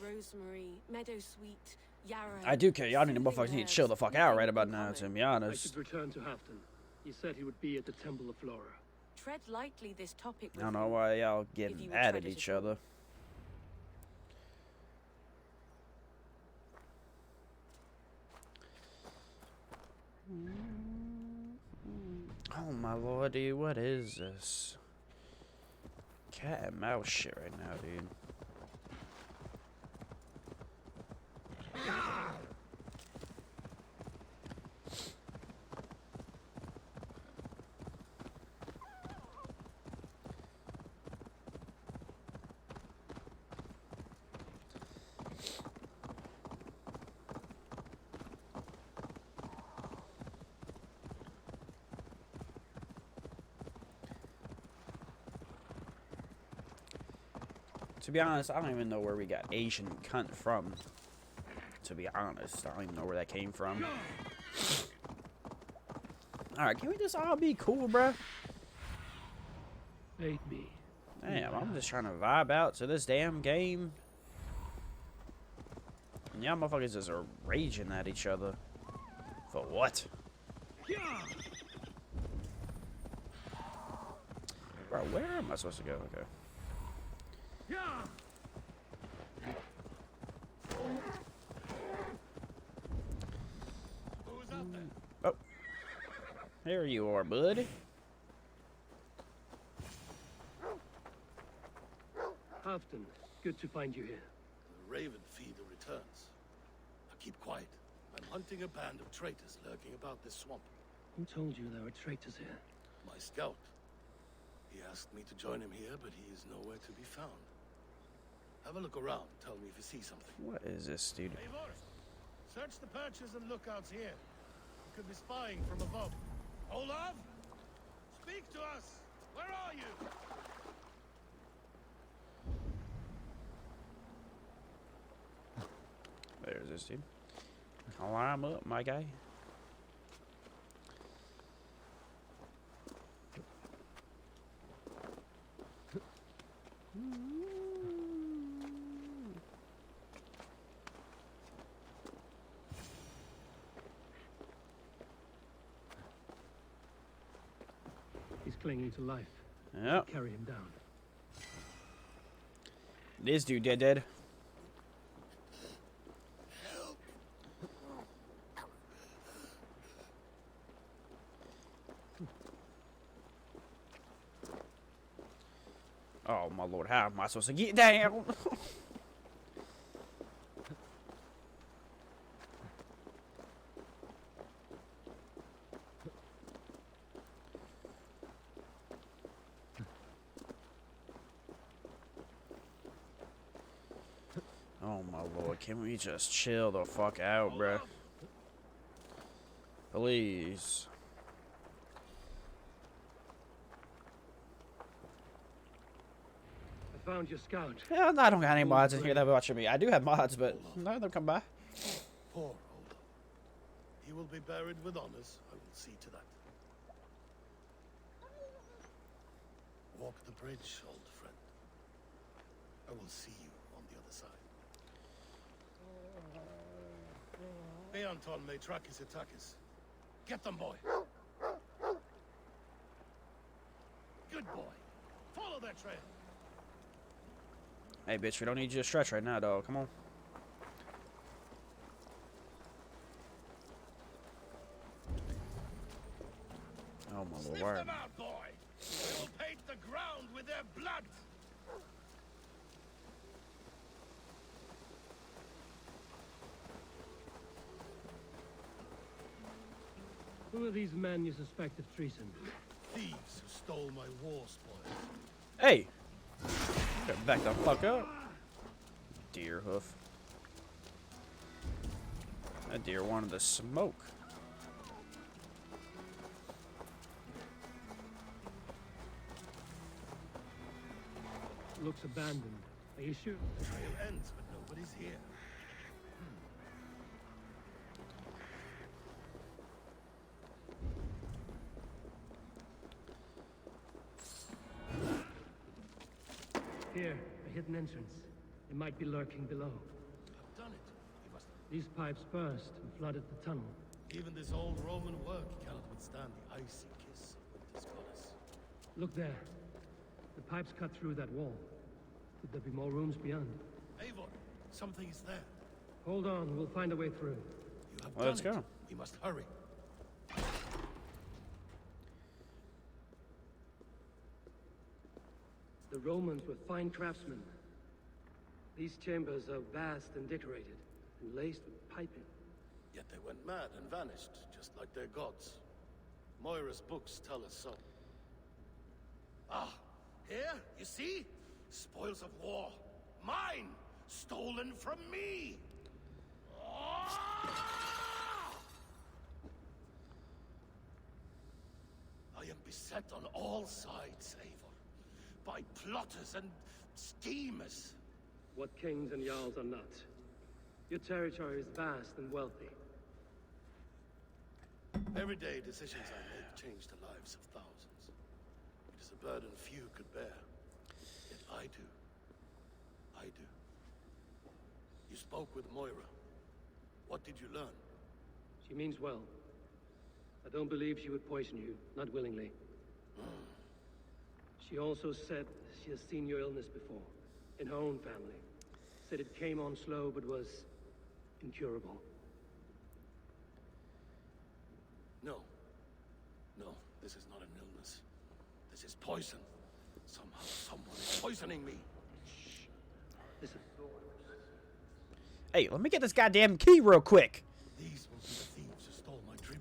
Lavender, rosemary, meadowsweet, yarrow. I do care, y'all need to soothing motherfuckers need to herbs, chill the fuck out nothing right about in now, common. to be I honest. should return to Halfdan. He said he would be at the Temple of Flora. Tread lightly this topic I with don't know him, why y'all if getting you would mad tread at it each at all. other. Oh my lordy, what is this? Cat and mouse shit right now, dude. To be honest, I don't even know where we got Asian cunt from. To be honest, I don't even know where that came from. Alright, can we just all be cool, bruh? Aid me. Damn, I'm just trying to vibe out to this damn game. And y'all motherfuckers just are raging at each other. For what? Bro, where am I supposed to go? Okay. Oh. There you are, bud. Halfdan, good to find you here. The raven feeder returns. Now keep quiet. I'm hunting a band of traitors lurking about this swamp. Who told you there were traitors here? My scout. He asked me to join him here, but he is nowhere to be found. Have a look around. Tell me if you see something. What is this, dude? Eivor, search the perches and lookouts here. You could be spying from above. Olav? Speak to us! Where are you? There's this dude. Climb up, my guy. He's clinging to life. Yep. Carry him down. This dude dead. Oh my lord, how am I supposed to get down? Oh my lord, can we just chill the fuck out, bruh? Please. I found your scout. Yeah, I don't got any mods in here that are watching me. I do have mods, but none of them come by. Poor Olaf. He will be buried with honors. I will see to that. Walk the bridge, old friend. I will see you on the other side. Beanton may track his attackers. Get them, boy. Good boy. Follow their trail. Hey, bitch, we don't need you to stretch right now, dog. Come on. Oh my Sniff lord. them out, boy. We will paint the ground with their blood. Who are these men you suspect of treason? Thieves who stole my war spoils. Hey! Better back the fuck up. Deer hoof. That deer wanted the smoke. Looks abandoned. Are you sure? The trail ends, but nobody's here. Here, a hidden entrance. It might be lurking below. I've done it. We must. These pipes burst and flooded the tunnel. Even this old Roman work cannot withstand the icy kiss of winter's goddess. Look there. The pipes cut through that wall. Could there be more rooms beyond? Eivor, something is there. Hold on, we'll find a way through. You have Well, let's done it. go. We must hurry. The Romans were fine craftsmen. These chambers are vast and decorated, and laced with piping. Yet they went mad and vanished, just like their gods. Moira's books tell us so. Ah, here, you see? Spoils of war. Mine! Stolen from me! Ah! I am beset on all sides, Eivor, by plotters and schemers. What kings and jarls are not? Your territory is vast and wealthy. Everyday decisions I make change the lives of thousands. It is a burden few could bear. Yet I do. I do. You spoke with Moira. What did you learn? She means well. I don't believe she would poison you, not willingly. She also said she has seen your illness before, in her own family. Said it came on slow, but was incurable. No. No, this is not an illness. This is poison. Somehow someone is poisoning me. Listen. Hey, let me get this goddamn key real quick. These will be the thieves who stole my tribute.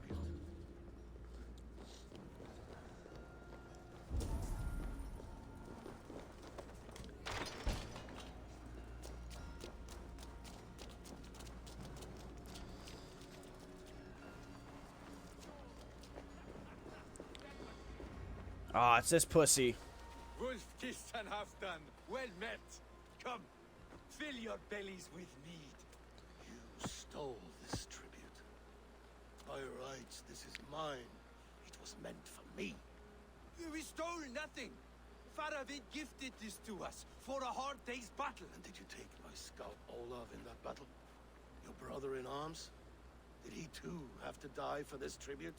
Ah, it's this pussy. Wolf kissed and half done. Well met. Come, fill your bellies with mead. You stole this tribute. By rights, this is mine. It was meant for me. We stole nothing. Faravid gifted this to us for a hard day's battle. And did you take my scout Olav in that battle? Your brother in arms? Did he too have to die for this tribute?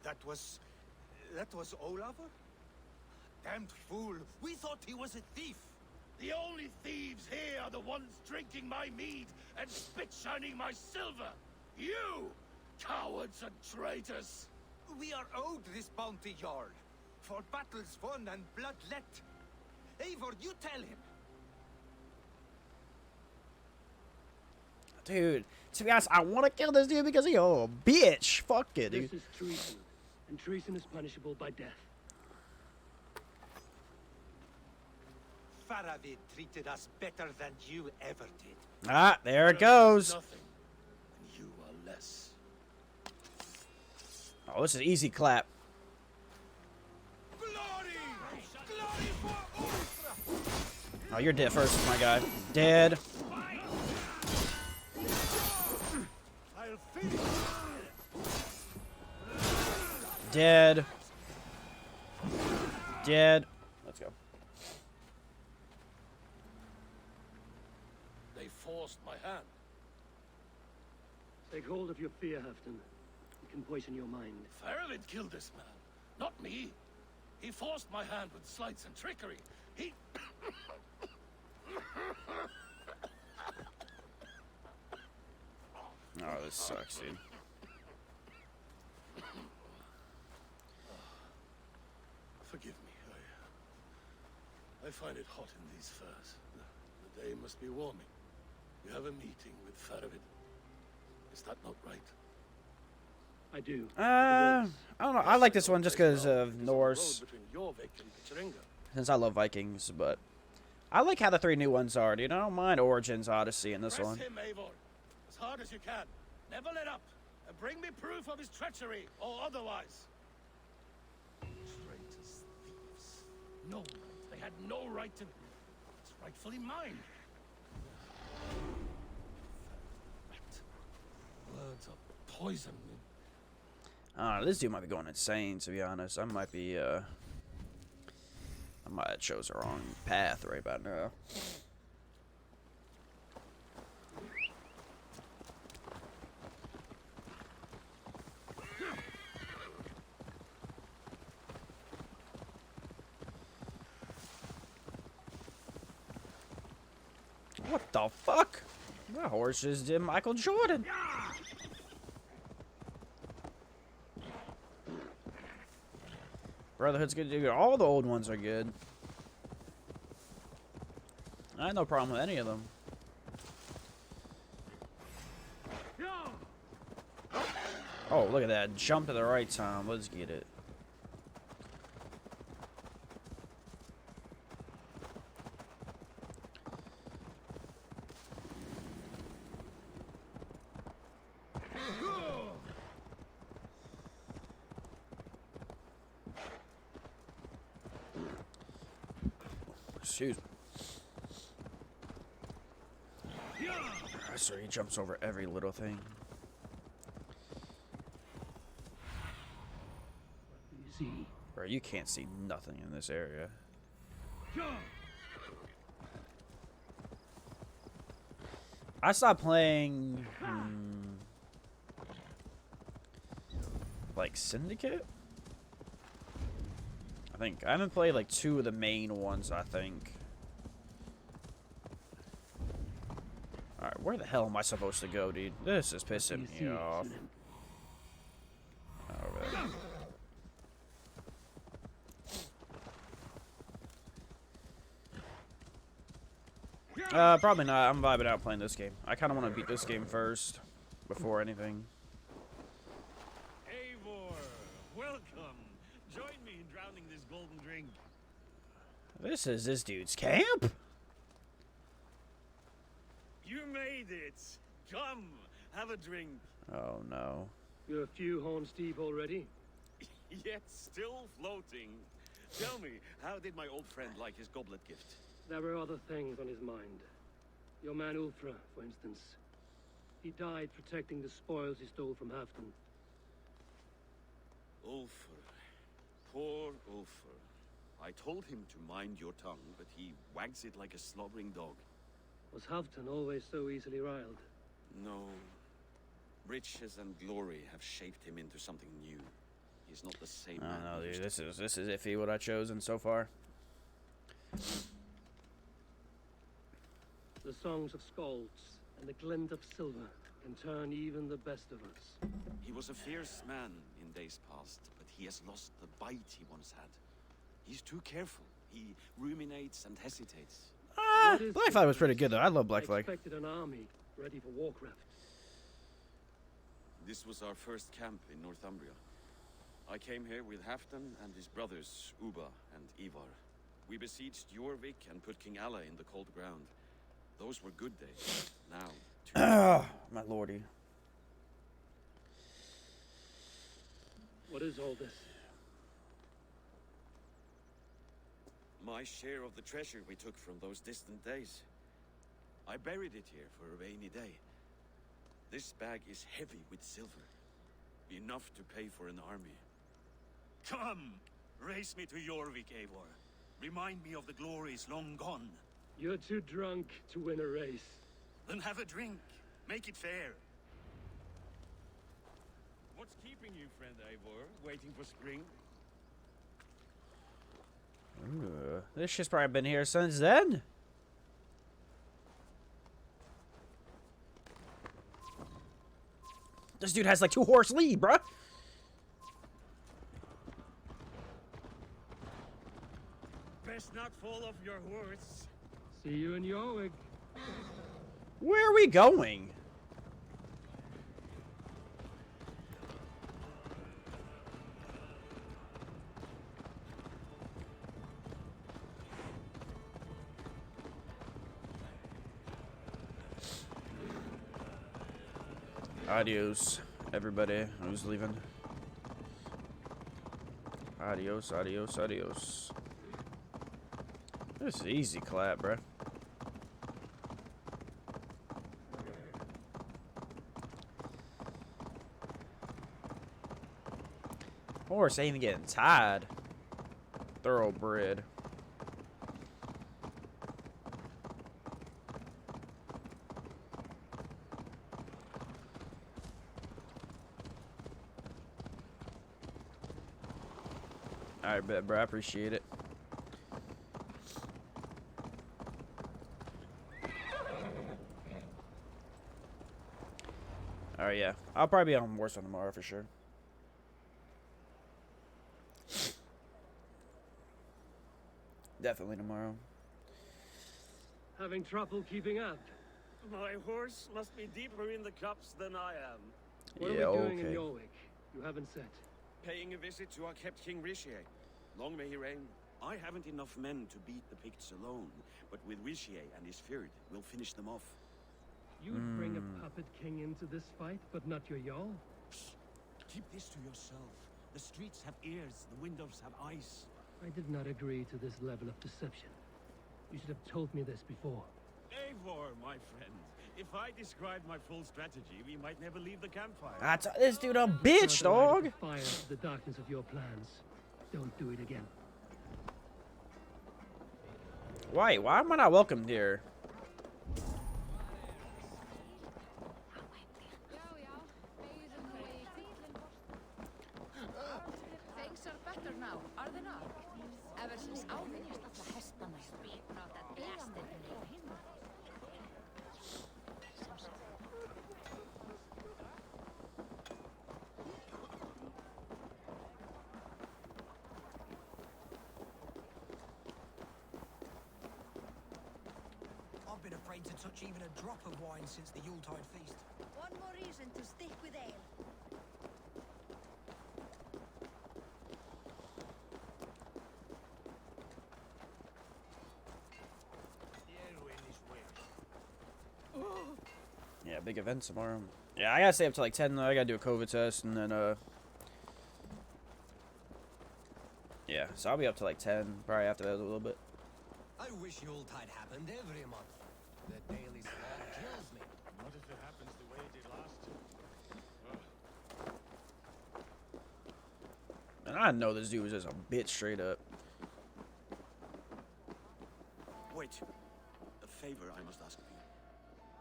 That was Olafur? Damned fool! We thought he was a thief! The only thieves here are the ones drinking my mead and spit-shining my silver! You! Cowards and traitors! We are owed this bounty, Jarl. For battles won and blood let. Eivor, you tell him! Dude, to be honest, I want to kill this dude because he a bitch. Fuck it, dude. This is treason, and treason is punishable by death. Faravid treated us better than you ever did. Ah, there it goes. Nothing, and you are less. Oh, this is easy clap. Glory! Glory for Ulfra! Oh, you're dead first, my guy. Dead. I'll finish. Dead. Dead. Let's go. They forced my hand. Take hold of your fear, Halfdan. It can poison your mind. Faravid killed this man, not me. He forced my hand with sleights and trickery. He... Oh, this sucks, dude. Forgive me. I find it hot in these furs. The day must be warming. You have a meeting with Faravid. Is that not right? I do. I don't know. I like this one just because of Norse. Since I love Vikings, but I like how the three new ones are, dude. I don't mind Origins, Odyssey, and this Press one. him, Eivor, as hard as you can. Never let up, and bring me proof of his treachery, or otherwise. Traitors, thieves. No right. They had no right to... It's rightfully mine. Words are poison. This dude might be going insane, to be honest. I might have chose the wrong path right about now. What the fuck? That horse just did Michael Jordan. Brotherhood's good. Dude. All the old ones are good. I had no problem with any of them. Oh, look at that. Jump at the right time. Let's get it. Excuse me. I swear he jumps over every little thing. You see? Bro, you can't see nothing in this area. I stopped playing... like Syndicate? I think. I haven't played like 2 of the main ones, I think. Alright, where the hell am I supposed to go, dude? This is pissing me off. Over there. Probably not. I'm vibing out playing this game. I kind of want to beat this game first, before anything. Eivor, welcome. Join me in drowning this golden drink. This is this dude's camp? You made it. Come, have a drink. Oh no. You're a few horns deep already. Yet still floating. Tell me, how did my old friend like his goblet gift? There were other things on his mind. Your man Ulfra, for instance. He died protecting the spoils he stole from Halfdan. Ulfr. Poor Ulfr. I told him to mind your tongue, but he wags it like a slobbering dog. Was Halfton always so easily riled? No. Riches and glory have shaped him into something new. He's not the same I man. don't know, he dude. used to This is iffy what I chosen so far. The songs of skalds and the glint of silver can turn even the best of us. He was a fierce man in days past, but he has lost the bite he once had. He's too careful. He ruminates and hesitates. Black Flag was pretty good though. I love Black Flag. Expected an army ready for warcraft. This was our first camp in Northumbria. I came here with Halfdan and his brothers, Uba and Ivar. We besieged Jorvik and put King Alla in the cold ground. Those were good days. Now, my lordy. What is all this? my share of the treasure we took from those distant days. I buried it here for a rainy day. This bag is heavy with silver. Enough to pay for an army. Come! Race me to Jorvik, Eivor. Remind me of the glories long gone. You're too drunk to win a race. Then have a drink. Make it fair. What's keeping you, friend Eivor? Waiting for spring? This shit's probably been here since then. This dude has like 2 horse lead, bruh. Best not fall off your horse. See you in Jorvik. Where are we going? Adios, everybody who's leaving. Adios, adios, adios. This is easy clap, bruh. Horse ain't even getting tired. Thoroughbred. Alright, bet, bro. I appreciate it. Alright, yeah. I'll probably be on Warzone tomorrow for sure. Definitely tomorrow. Having trouble keeping up? My horse must be deeper in the cups than I am. What are we doing in Jorvik? You haven't said. Paying a visit to our kept King Richier. Long may he reign. I haven't enough men to beat the Picts alone, but with Richier and his Fyrd, we'll finish them off. You would bring a puppet king into this fight, but not your Jarl? Keep this to yourself. The streets have ears, the windows have eyes. I did not agree to this level of deception. You should have told me this before. Eivor, my friend. If I described my full strategy, we might never leave the campfire. That's this dude a bitch, dog. Fire the darkness of your plans. Don't do it again. Why am I not welcomed here? Things are better now, are they not? Ever since ávinnist alla hestana spýtna á það blasted me. I've been afraid to touch even a drop of wine since the Yuletide feast. One more reason to stick with ale. Yeah, big event tomorrow. Yeah, I gotta stay up to like 10 though. I gotta do a COVID test and then yeah, so I'll be up to like 10, probably after that a little bit. I wish Yuletide happened every month. The daily slog kills me. Not if it happens the way it did last. And I know this dude was just a bitch straight up. Right. A favor I must ask of you.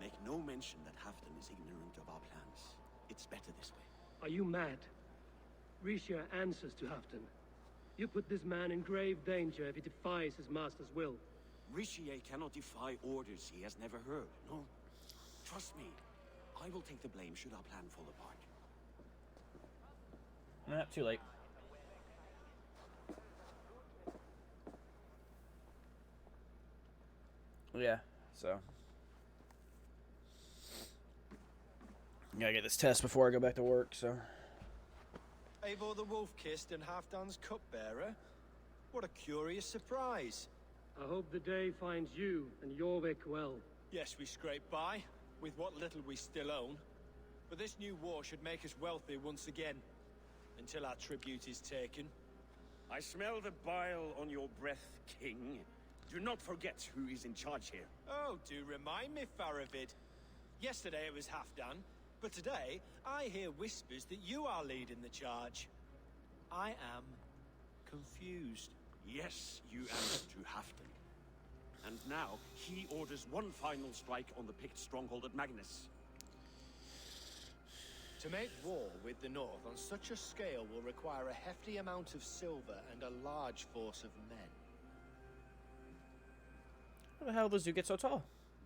Make no mention that Halfdan is ignorant of our plans. It's better this way. Are you mad? Risha answers to Halfdan. You put this man in grave danger if he defies his master's will. Rishi cannot defy orders he has never heard. No. Trust me. I will take the blame should our plan fall apart. Nah, too late. Yeah, so. Gotta get this test before I go back to work, so. Eivor the Wolf-Kissed and Halfdan's cupbearer? What a curious surprise. I hope the day finds you and Jorvik well. Yes, we scrape by, with what little we still own. But this new war should make us wealthy once again. Until our tribute is taken. I smell the bile on your breath, King. Do not forget who is in charge here. Oh, do remind me, Faravid. Yesterday it was Halfdan, but today I hear whispers that you are leading the charge. I am confused. Yes, you answer to Halfdan. And now, he orders one final strike on the Pict stronghold at Magnus. To make war with the North on such a scale will require a hefty amount of silver and a large force of men. How the hell does you get so tall?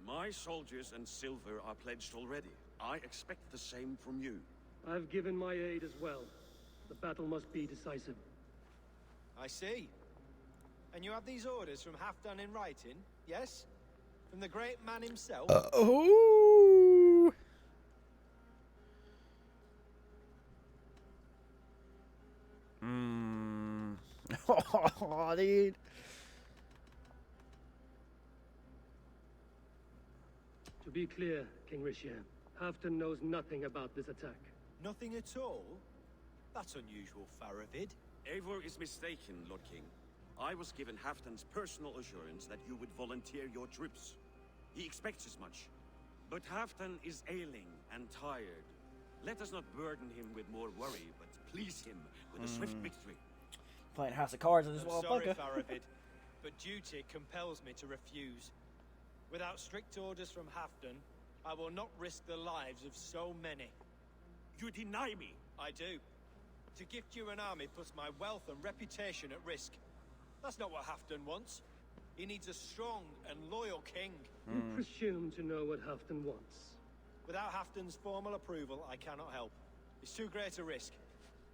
My soldiers and silver are pledged already. I expect the same from you. I've given my aid as well. The battle must be decisive. I see. And you have these orders from Halfdan in writing, yes? From the great man himself? Oh. Oh, dude. To be clear, King Rishier, Halfdan knows nothing about this attack. Nothing at all? That's unusual, Faravid. Eivor is mistaken, Lord King. I was given Halfdan's personal assurance that you would volunteer your troops. He expects as much. But Halfdan is ailing and tired. Let us not burden him with more worry, but please him with a swift victory. Playing House of Cards in this I'm sorry, motherfucker. Faravid, but duty compels me to refuse. Without strict orders from Halfdan, I will not risk the lives of so many. You deny me? I do. To gift you an army puts my wealth and reputation at risk. That's not what Halfdan wants. He needs a strong and loyal king. You presume to know what Halfdan wants. Without Halfdan's formal approval, I cannot help. It's too great a risk.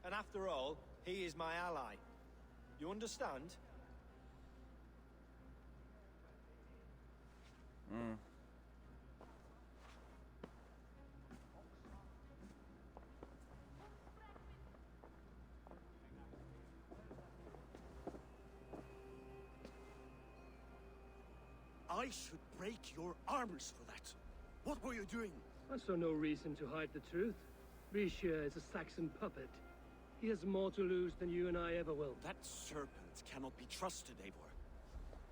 And after all, he is my ally. You understand? I should break your arms for that. What were you doing? I saw no reason to hide the truth. Rishier is a Saxon puppet. He has more to lose than you and I ever will. That serpent cannot be trusted, Eivor.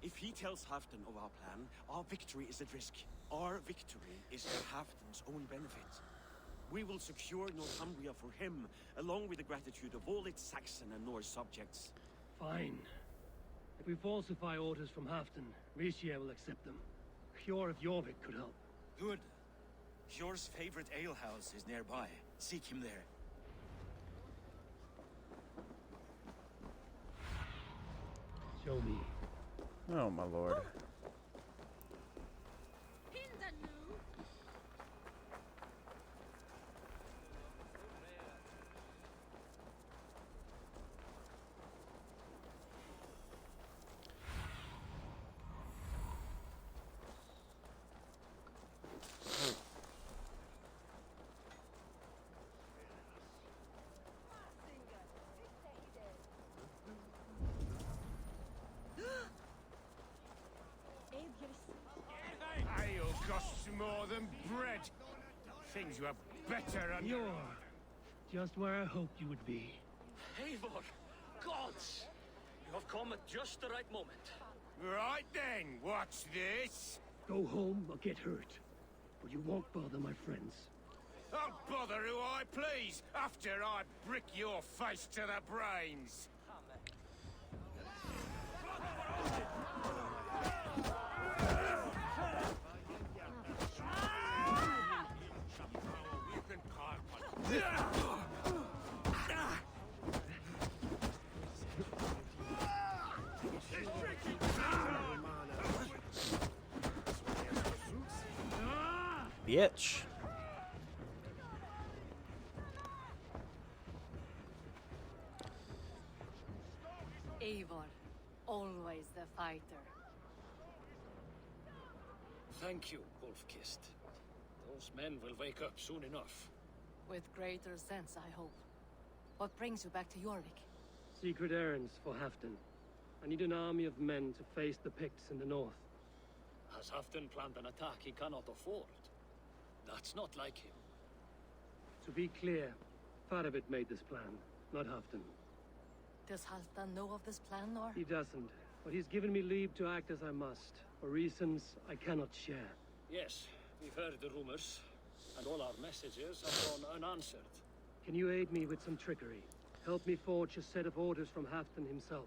If he tells Halfdan of our plan, our victory is at risk. Our victory is for Halfdan's own benefit. We will secure Northumbria for him, along with the gratitude of all its Saxon and Norse subjects. Fine. If we falsify orders from Halfdan, Rishier will accept them. Hjor of Jorvik could help. Good. Hjor's favorite alehouse is nearby. Seek him there. Show me. Oh, my lord. Ale costs more than bread. Things were better under... You're just where I hoped you would be. Eivor! Gods! You have come at just the right moment. Right then, what's this? Go home or get hurt. But you won't bother my friends. I'll bother who I please after I brick your face to the brains. bitch. Eivor, always the fighter. Thank you, Wolf-Kissed. Those men will wake up soon enough. With greater sense, I hope. What brings you back to Jorvik? Secret errands for Halfdan. I need an army of men to face the Picts in the north. Has Halfdan planned an attack he cannot afford? That's not like him. To be clear, Faravid made this plan, not Halfdan. Does Halfdan know of this plan, or? He doesn't, but he's given me leave to act as I must, for reasons I cannot share. Yes, we've heard the rumors, and all our messages have gone unanswered. Can you aid me with some trickery? Help me forge a set of orders from Halfdan himself.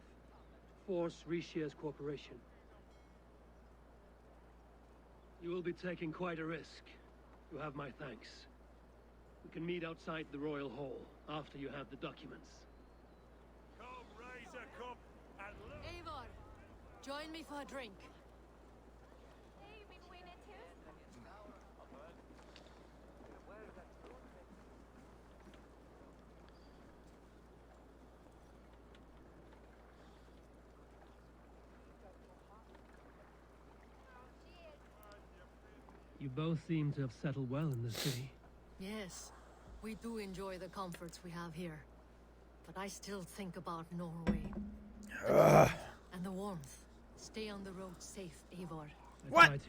Force Rishia's cooperation. You will be taking quite a risk. You have my thanks. We can meet outside the Royal Hall after you have the documents. Come, raise a cup and look. Eivor, join me for a drink. You both seem to have settled well in the city. Yes, we do enjoy the comforts we have here. But I still think about Norway. And the warmth. Stay on the road safe, Eivor. I try to.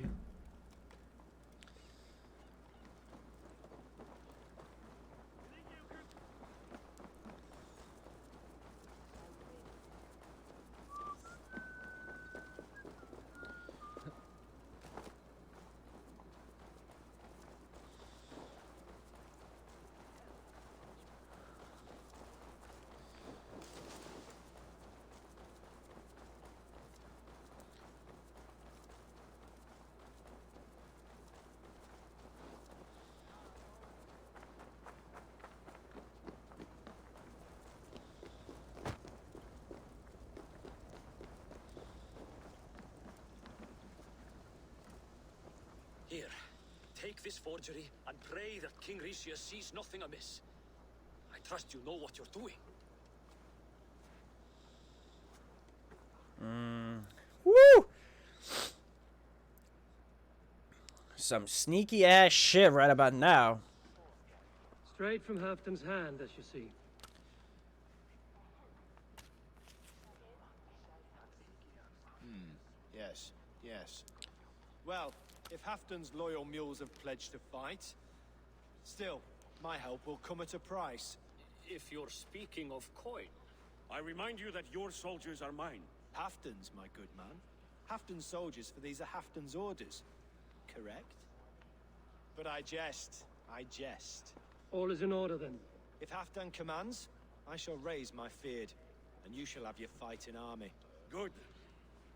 Here, take this forgery and pray that King Rishia sees nothing amiss. I trust you know what you're doing. Woo! Some sneaky ass shit right about now. Straight from Halfdan's hand, as you see. Yes, yes. Well, if Halfdan's loyal mules have pledged to fight, still, my help will come at a price. If you're speaking of coin. I remind you that your soldiers are mine. Halfdan's, my good man. Halfdan's soldiers, for these are Halfdan's orders. Correct? But I jest. I jest. All is in order, then. If Halfdan commands, I shall raise my feared, and you shall have your fighting army. Good.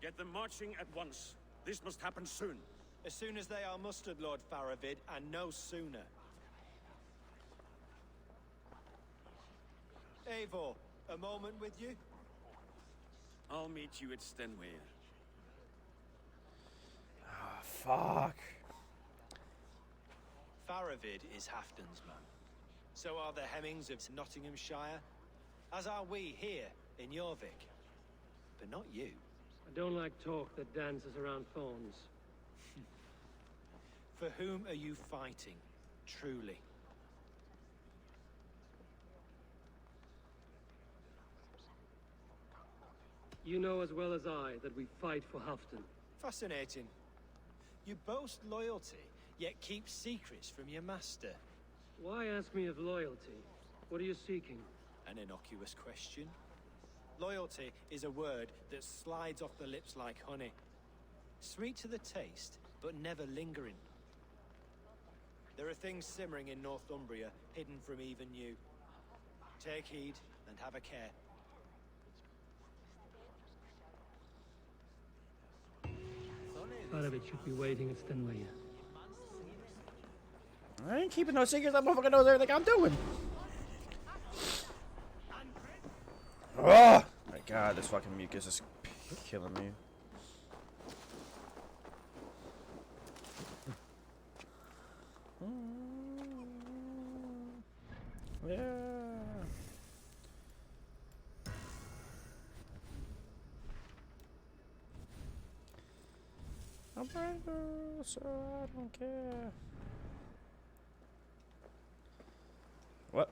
Get them marching at once. This must happen soon. As soon as they are mustered, Lord Faravid, and no sooner. Eivor, a moment with you? I'll meet you at Stenweir. Oh, fuck. Faravid is Halfdan's man. So are the Hemmings of Nottinghamshire, as are we here in Jorvik. But not you. I don't like talk that dances around thorns. For whom are you fighting, truly? You know as well as I that we fight for Halfdan. Fascinating. You boast loyalty, yet keep secrets from your master. Why ask me of loyalty? What are you seeking? An innocuous question. Loyalty is a word that slides off the lips like honey. Sweet to the taste, but never lingering. There are things simmering in Northumbria, hidden from even you. Take heed, and have a care. Faravid should be waiting at Stenweir. I ain't keeping no secrets. That motherfucker knows everything I'm doing. Oh my god, this fucking mucus is killing me. I know, so I don't care. What?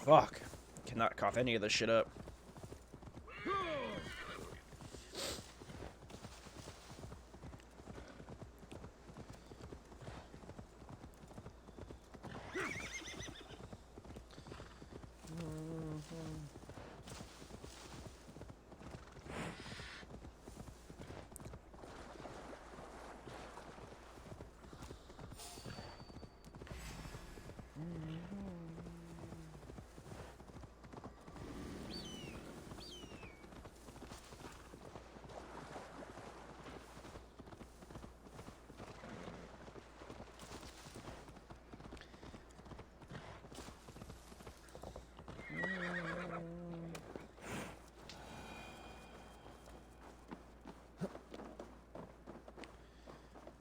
Fuck. Cannot cough any of this shit up.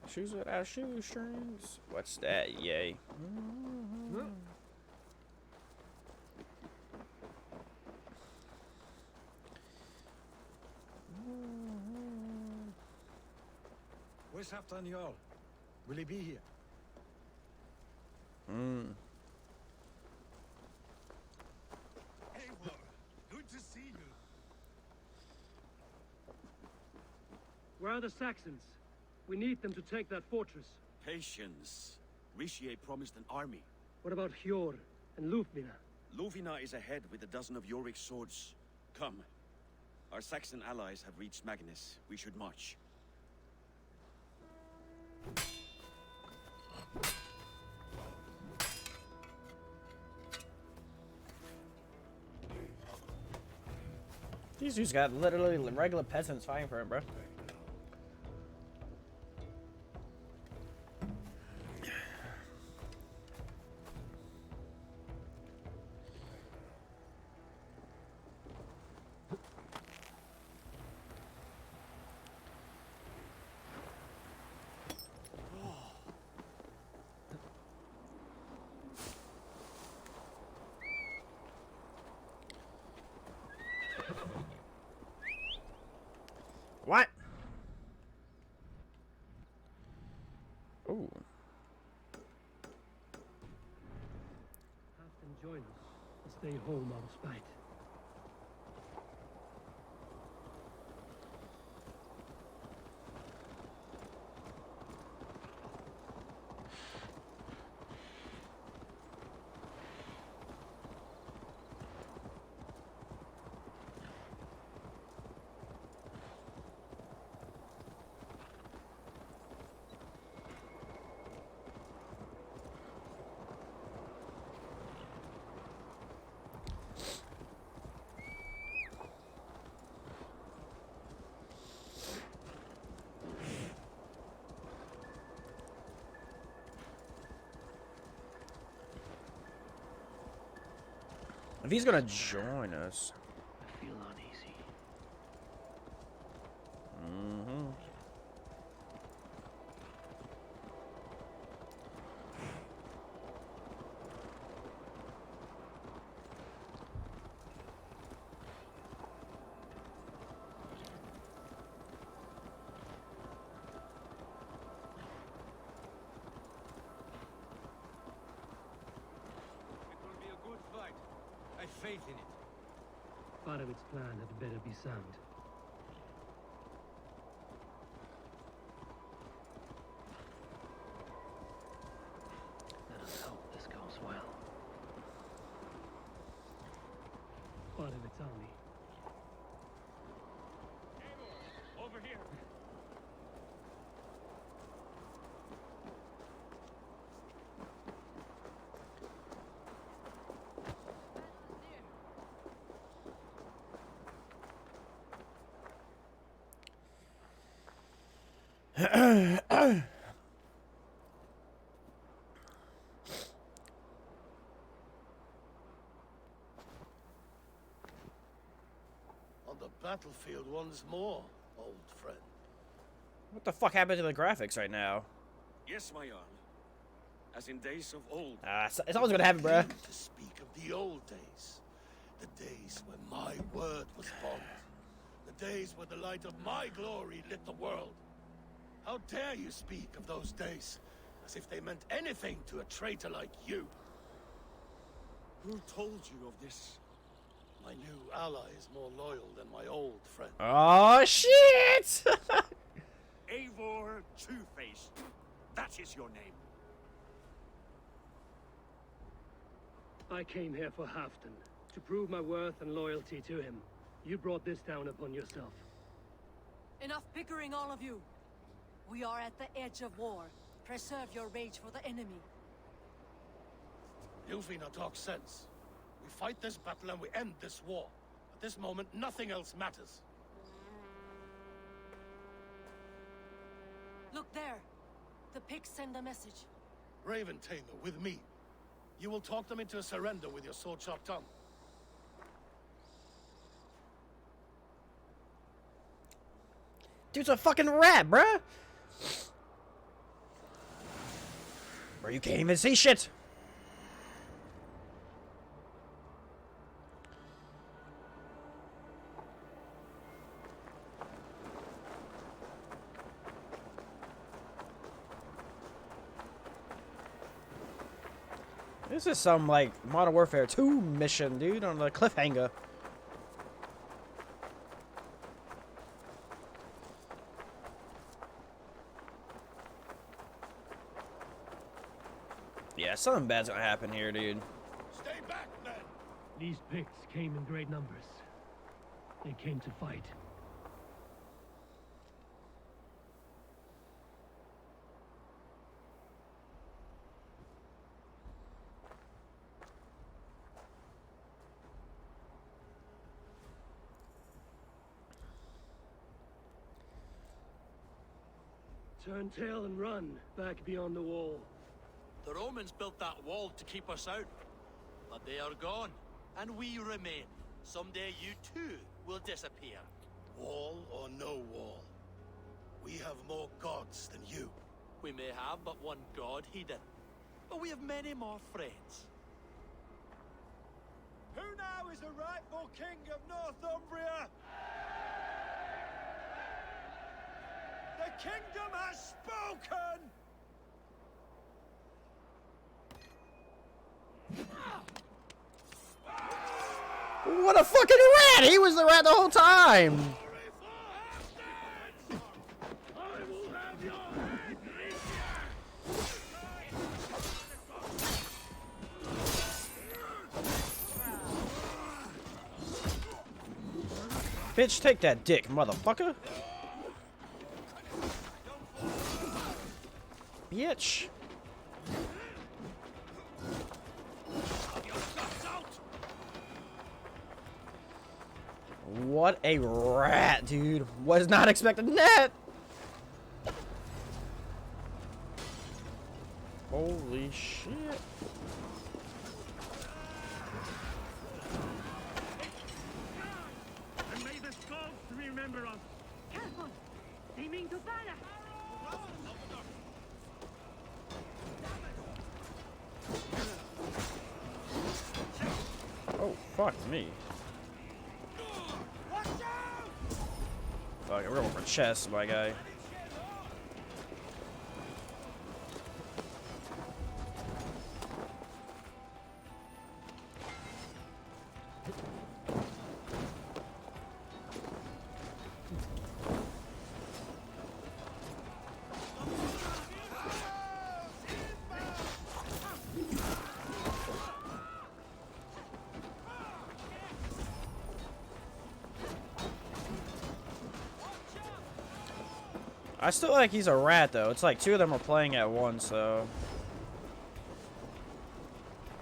Shoes without shoestrings. What's that? Yay. Where's Halfdan Jarl? Will he be here? Eivor, good to see you. Where are the Saxons? We need them to take that fortress. Patience. Richier promised an army. What about Hjor and Lufvina? Luvina is ahead with a dozen of Yorick's swords. Come. Our Saxon allies have reached Magnus. We should march. These dudes got literally regular peasants fighting for him, bro. What? Ooh. Halfdan join us and stay home out of spite. If he's gonna join us. I feel uneasy. It will be a good fight. I have faith in it. Part of its plan had better be sound. Let us hope this goes well. Part of its army. Over here. once more, old friend. What the fuck happened to the graphics right now? Yes, my Jarl. As in days of old. It's always gonna happen, bruh. To speak of the old days. The days when my word was bond. The days when the light of my glory lit the world. How dare you speak of those days as if they meant anything to a traitor like you? Who told you of this? My new ally is more loyal than my old friend. Oh, shit! Eivor Two-Face. That is your name. I came here for Halfdan, to prove my worth and loyalty to him. You brought this down upon yourself. Enough bickering, all of you. We are at the edge of war. Preserve your rage for the enemy. Ilfina talks sense. We fight this battle and we end this war. At this moment, nothing else matters. Look there. The pigs send a message. Raven Tamer, with me. You will talk them into a surrender with your sword-sharp tongue. Dude's a fucking rat, bruh! Bro, you can't even see shit! This is some, like, Modern Warfare 2 mission, dude, on the cliffhanger. Yeah, something bad's gonna happen here, dude. Stay back, men! These Picts came in great numbers. They came to fight. Turn tail and run, back beyond the wall. The Romans built that wall to keep us out. But they are gone, and we remain. Someday you too will disappear. Wall or no wall, we have more gods than you. We may have but one god, Hedon. But we have many more friends. Who now is the rightful king of Northumbria? The kingdom has spoken! What a fucking rat! He was the rat the whole time! Bitch, take that dick, motherfucker! Bitch! What a rat, dude. Was not expecting that. Holy shit. And may the gods remember us. Careful! They mean to ban us. Oh, fuck me. Okay, we're going for chest, my guy. I still like he's a rat though. It's like two of them are playing at once, so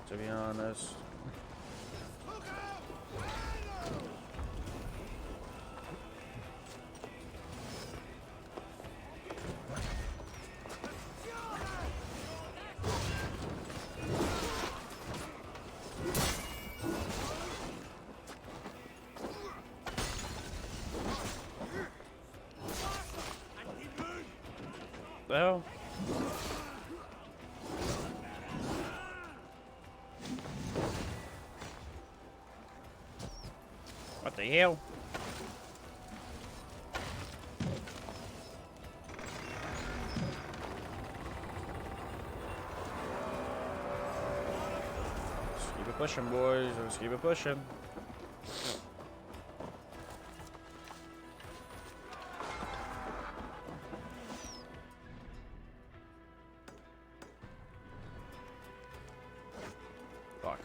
to be honest. The hell? What the hell? Just keep it pushing, boys. Just keep it pushing. Fuck.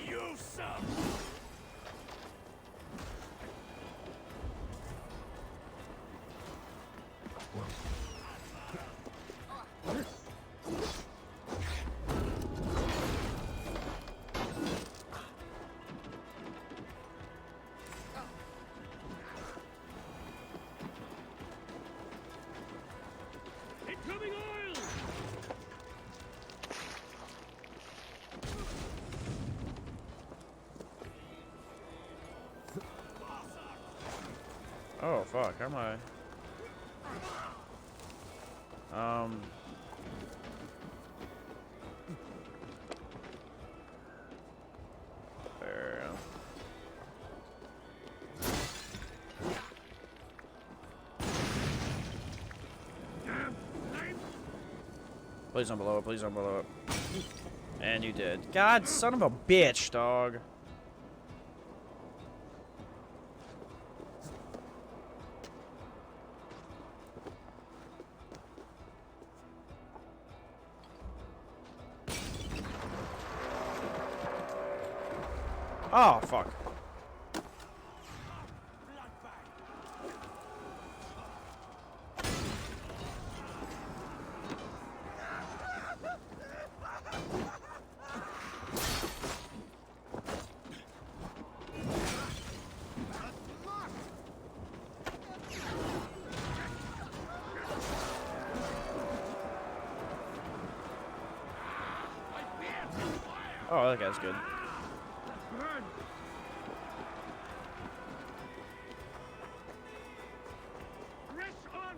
You suck! Incoming oil! Oh fuck, how am I? There. Please don't blow it, please don't blow it. And you did. God, son of a bitch, dog. Oh, fuck. Oh, that guy's good. Press on!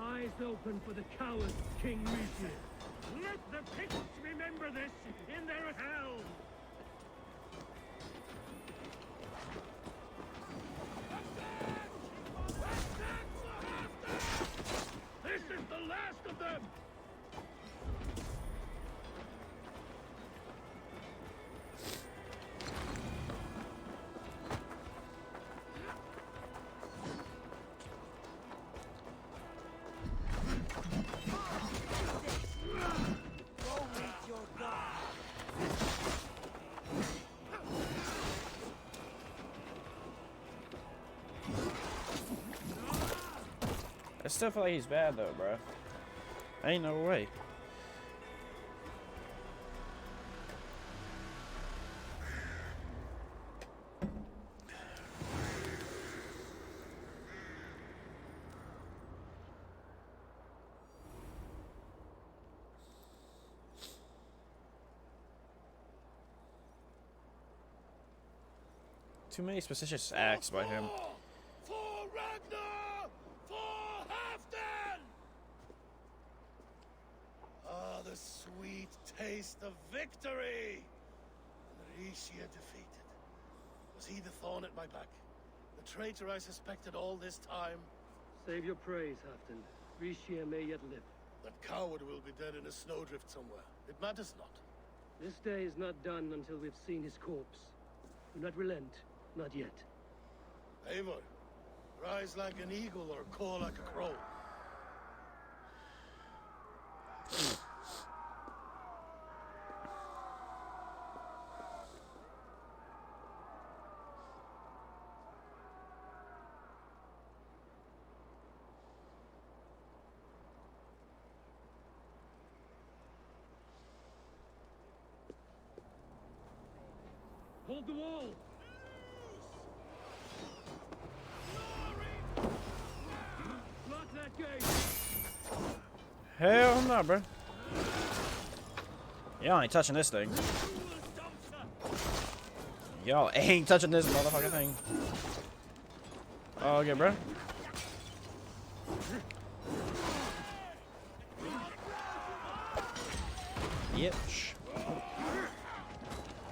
Eyes open for the coward, King Regis. Let the Picts remember this in their hell! This is the last of them! I still feel like he's bad though, bro. Ain't no way. Too many suspicious acts by him. For Ragnar! For Halfdan! Ah, the sweet taste of victory! Rishia defeated. Was he the thorn at my back? The traitor I suspected all this time? Save your praise, Halfdan. Rishia may yet live. That coward will be dead in a snowdrift somewhere. It matters not. This day is not done until we've seen his corpse. Do not relent. Not yet. Eivor, rise like an eagle or caw like a crow. Hold the wall! Lock that gate! Hell no, bro. You ain't touching this thing. Y'all ain't touching this motherfucking thing. Oh, okay, bro. Yep.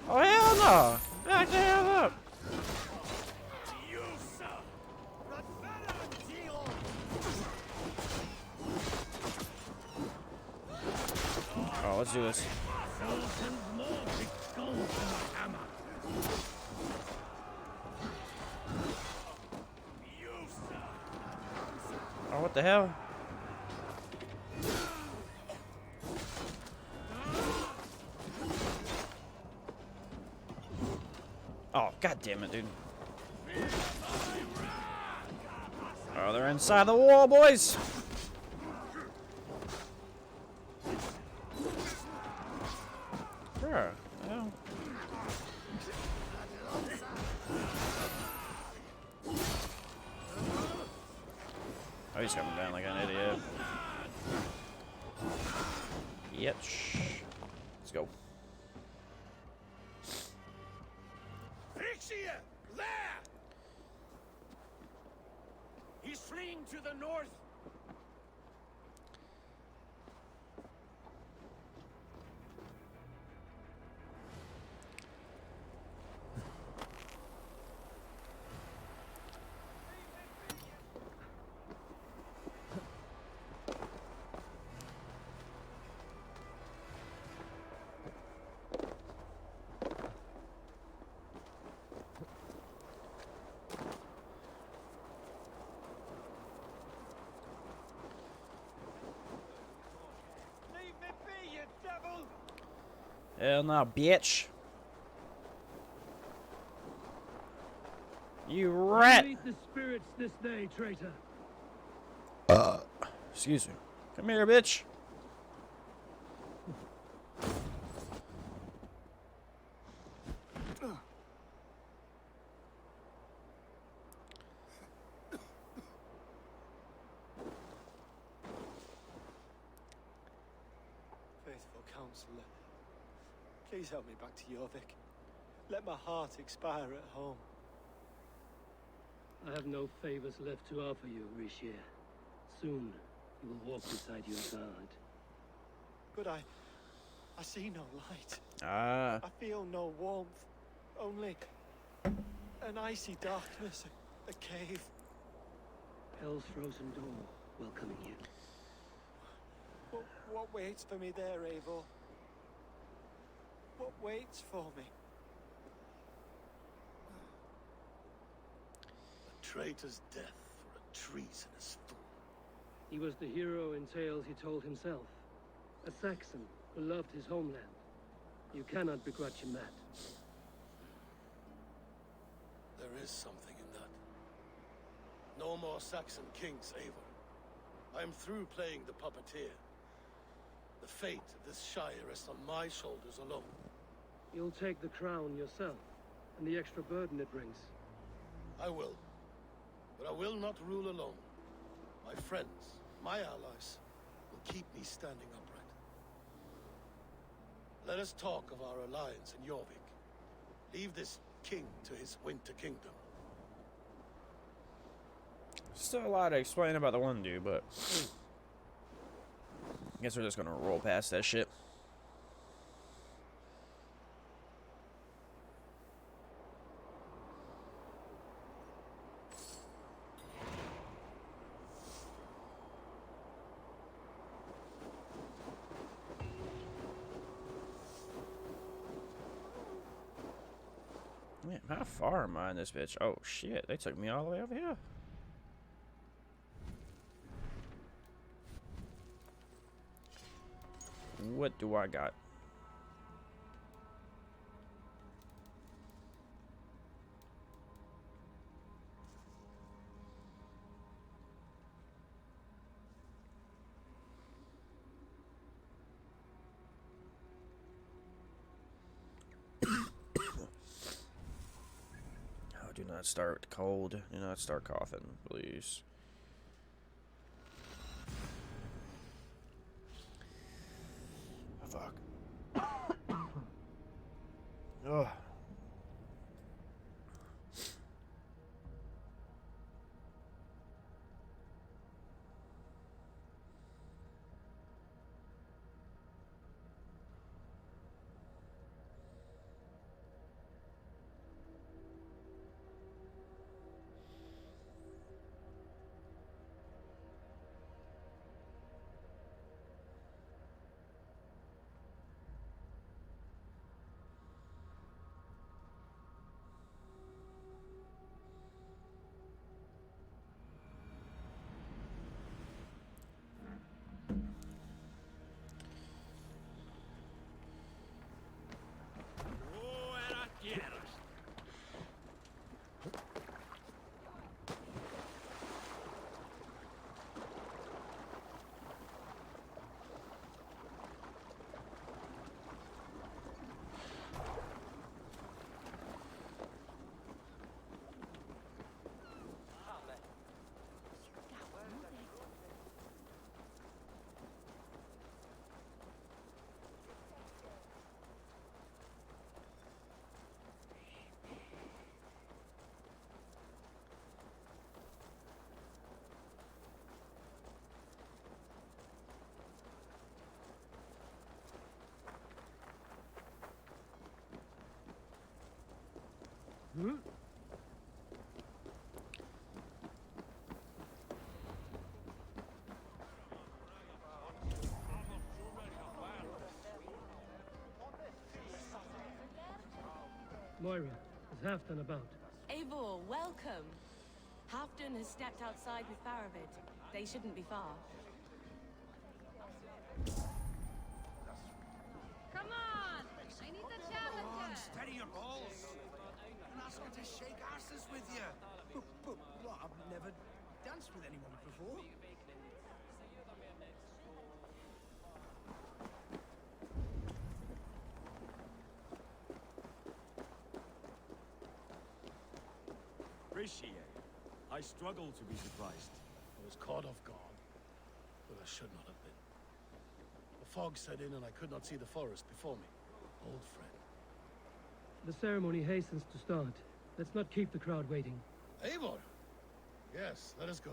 Oh, hell no. Back the hell up. Oh, let's do this. Oh, what the hell? Oh, god damn it, dude. Oh, they're inside the wall, boys. Bruh, hell. Oh, he's coming down like an idiot. Yep. Let's go. Frixia! There! He's fleeing to the north. Hell no, bitch. You rat. Meet the spirits this day, traitor. Excuse me. Come here, bitch. Faithful counselor, please help me back to Jorvik. Let my heart expire at home. I have no favors left to offer you, Rishir. Soon, you will walk beside your guard. But I see no light. Ah. I feel no warmth. Only an icy darkness, a cave. Hell's frozen door welcoming you. What waits for me there, Eivor? What waits for me? A traitor's death for a treasonous fool. He was the hero in tales he told himself. A Saxon who loved his homeland. You cannot begrudge him that. There is something in that. No more Saxon kings, Eivor. I'm through playing the puppeteer. The fate of this shire rests on my shoulders alone. You'll take the crown yourself, and the extra burden it brings. I will. But I will not rule alone. My friends, my allies, will keep me standing upright. Let us talk of our alliance in Jorvik. Leave this king to his winter kingdom. Still a lot to explain about the one dude, but I guess we're just gonna roll past that shit. Man, how far am I in this bitch? Oh shit, they took me all the way over here. What do I got? Oh, do not start cold. Do not start coughing, please. Fuck. Ugh. Hmm? Moira, is Halfdan about? Eivor, welcome. Halfdan has stepped outside with Faravid. They shouldn't be far. Come on! I need a challenger! Steady your balls. And ask her to shake asses with you. But what? I've never danced with anyone before. Appreciate. I struggle to be surprised. I was caught off guard, but I should not have been. The fog set in and I could not see the forest before me. Old friend. The ceremony hastens to start. Let's not keep the crowd waiting. Eivor! Yes, let us go.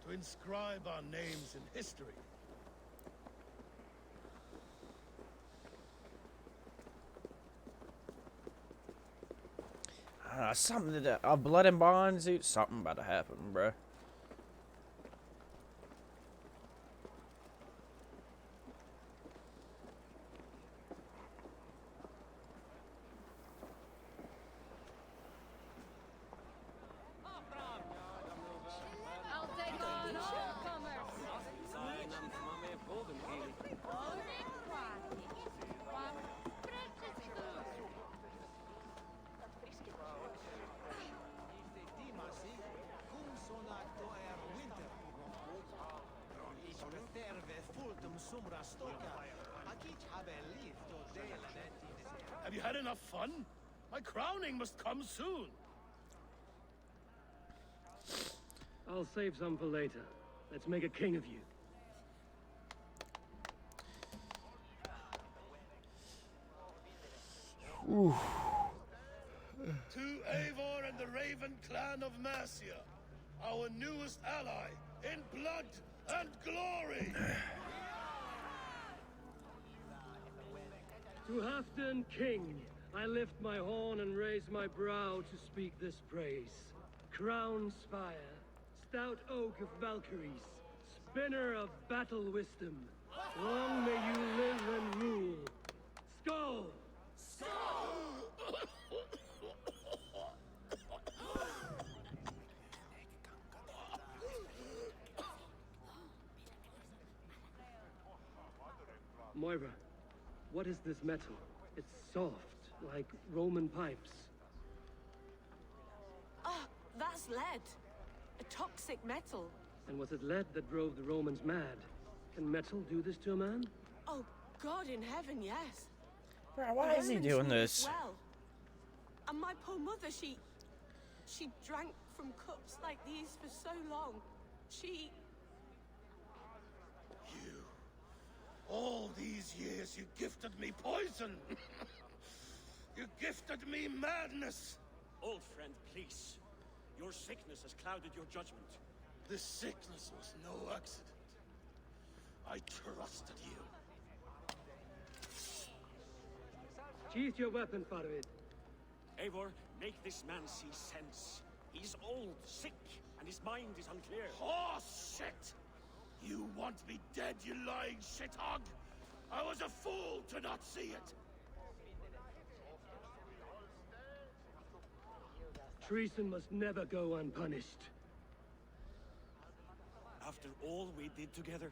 To inscribe our names in history. Something that a blood and bonds, dude. Something about to happen, bruh. I'll take on all comers! Have you had enough fun? My crowning must come soon. I'll save some for later. Let's make a king of you. Ooh. To Eivor and the Raven clan of Mercia, our newest ally in blood and glory. To Halfdan, king, I lift my horn and raise my brow to speak this praise. Crown spire, stout oak of Valkyries, spinner of battle wisdom, long may you live and rule. Skull! Moira, what is this metal? It's soft, like Roman pipes. Ah, that's lead. A toxic metal. And was it lead that drove the Romans mad? Can metal do this to a man? Oh, God in heaven, yes. Bro, why is he Romans doing knew it this? Well. And my poor mother, she drank from cups like these for so long. She... All these years you gifted me poison. You gifted me madness. Old friend, please. Your sickness has clouded your judgment. This sickness was no accident. I trusted you. Sheath your weapon, Faravid. Eivor, make this man see sense. He's old, sick, and his mind is unclear. Horse shit! You want me dead, you lying shithog? I was a fool to not see it. Treason must never go unpunished. After all we did together,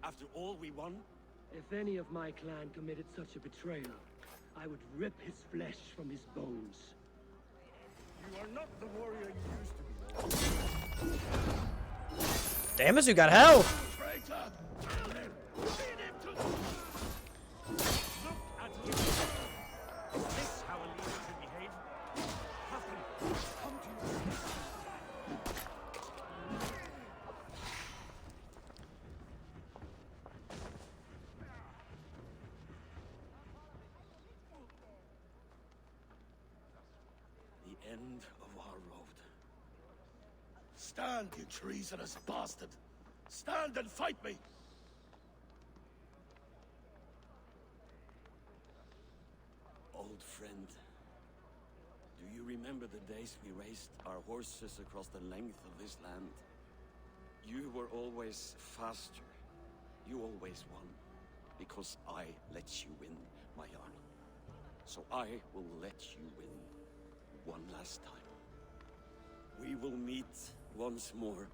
after all we won, If any of my clan committed such a betrayal, I would rip his flesh from his bones. You are not the warrior you used to be. Damn it, you got hell. Traitor! look at him. Is this how a leader should behave? Halfdan, come to your senses. The end of our road. Stand, you treasonous bastard! Stand and fight me! Old friend, do you remember remember the days we raced our horses across the length of this land. You were always faster. You always won. Because I let you win, my Jarl. So I will let you win one last time. We will meet once more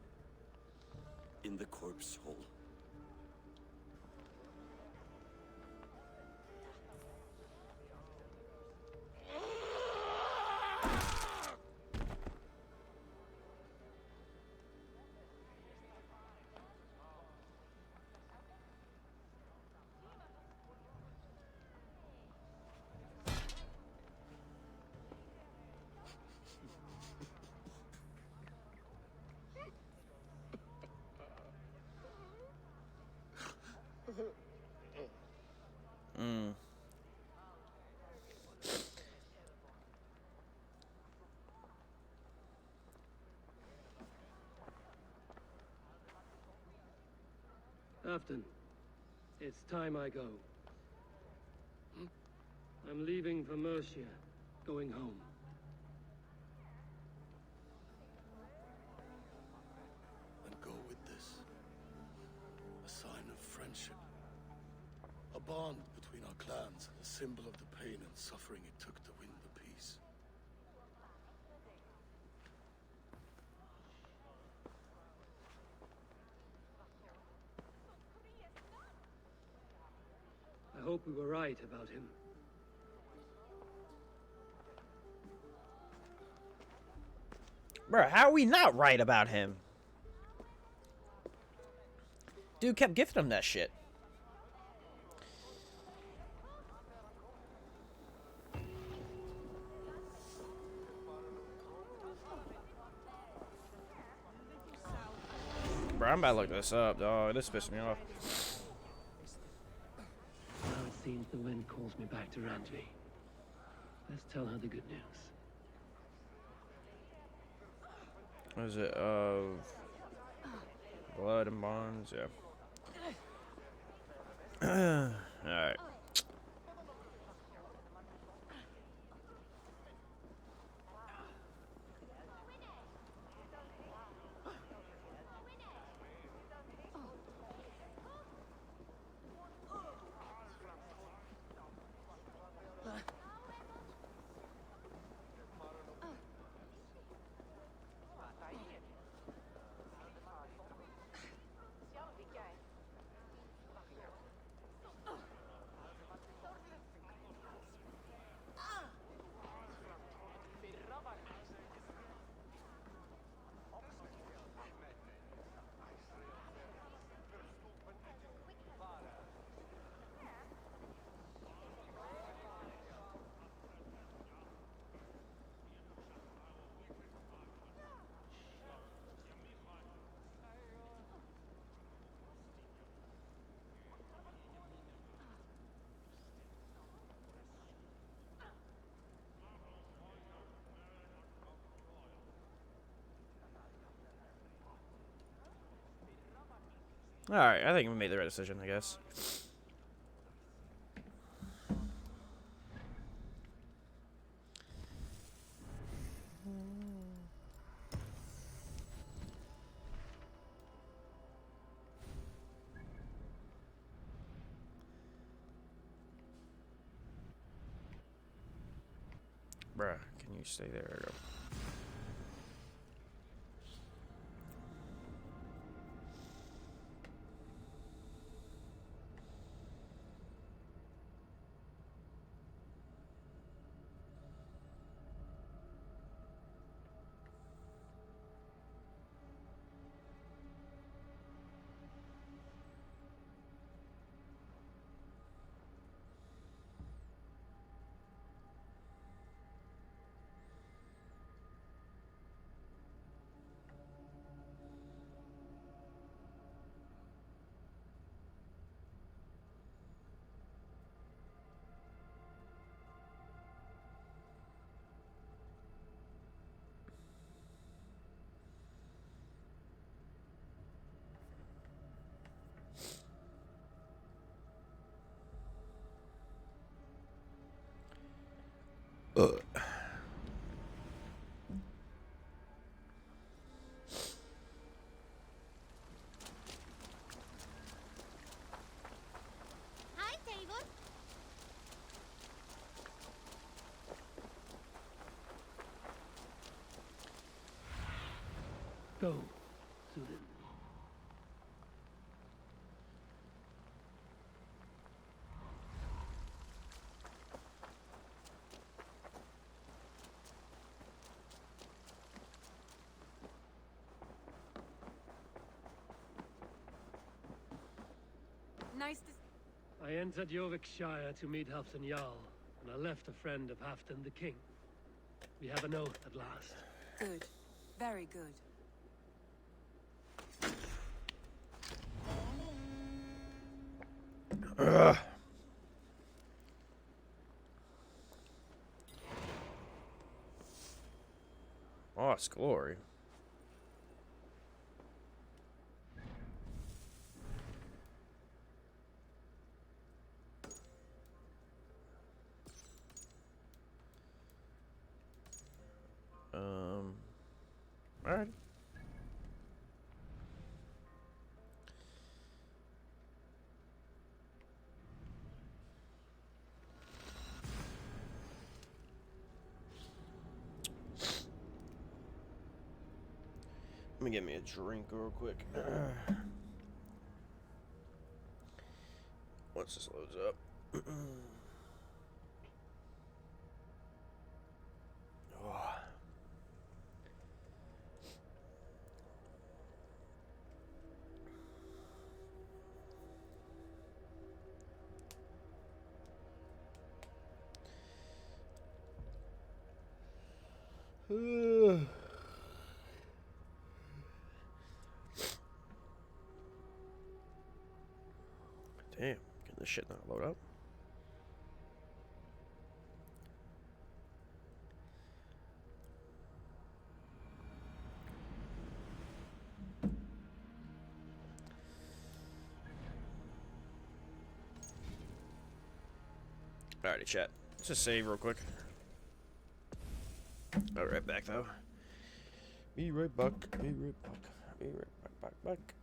in the corpse hall. Mm. Afton, it's time I go. I'm leaving for Mercia, going home. And go with this. A sign of friendship. A bond between our clans, a symbol of the pain and suffering it took to win the peace. I hope we were right about him. Bro, how are we not right about him? Dude kept gifting him that shit. Bro, I'm about to look this up, dog. This pissed me off. Now it seems the wind calls me back to Randvi. Let's tell her the good news. What is it? Blood and bonds, yeah. Alright. Alright, I think we made the right decision, I guess. Bruh, can you stay there? Go, Sudin. Nice to... I entered Jorvikshire to meet Halfdan Jarl, and I left a friend of Halfdan the King. We have an oath at last. Good. Very good. Ugh. Lost glory. All right. Let me get me a drink real quick. Once this loads up. Oh. Damn, can this shit not load up? Alrighty, chat. Let's just save real quick. I'll be right back, though. Be right back. Be right back. Be right back.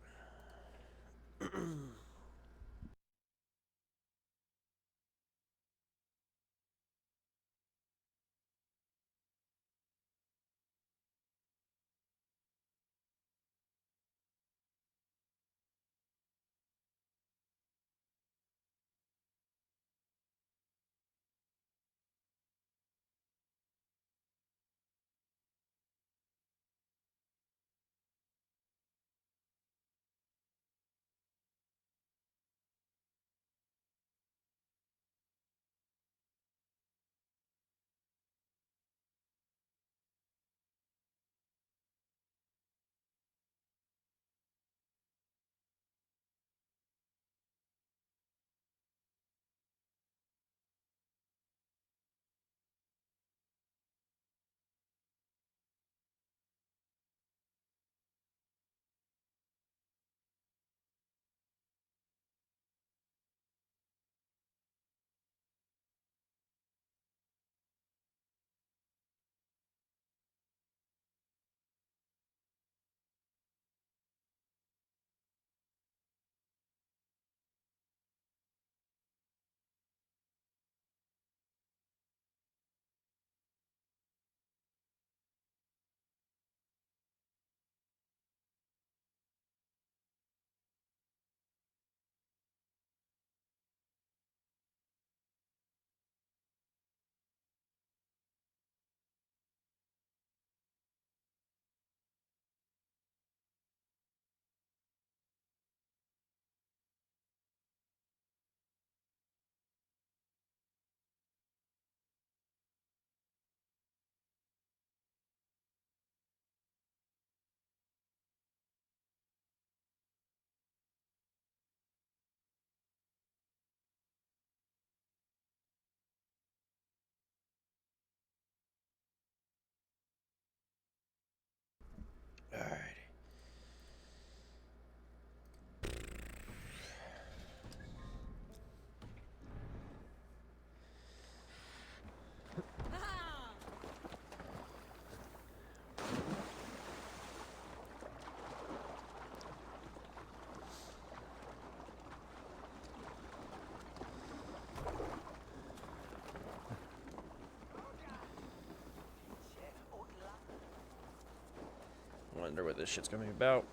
wonder what this shit's gonna be about.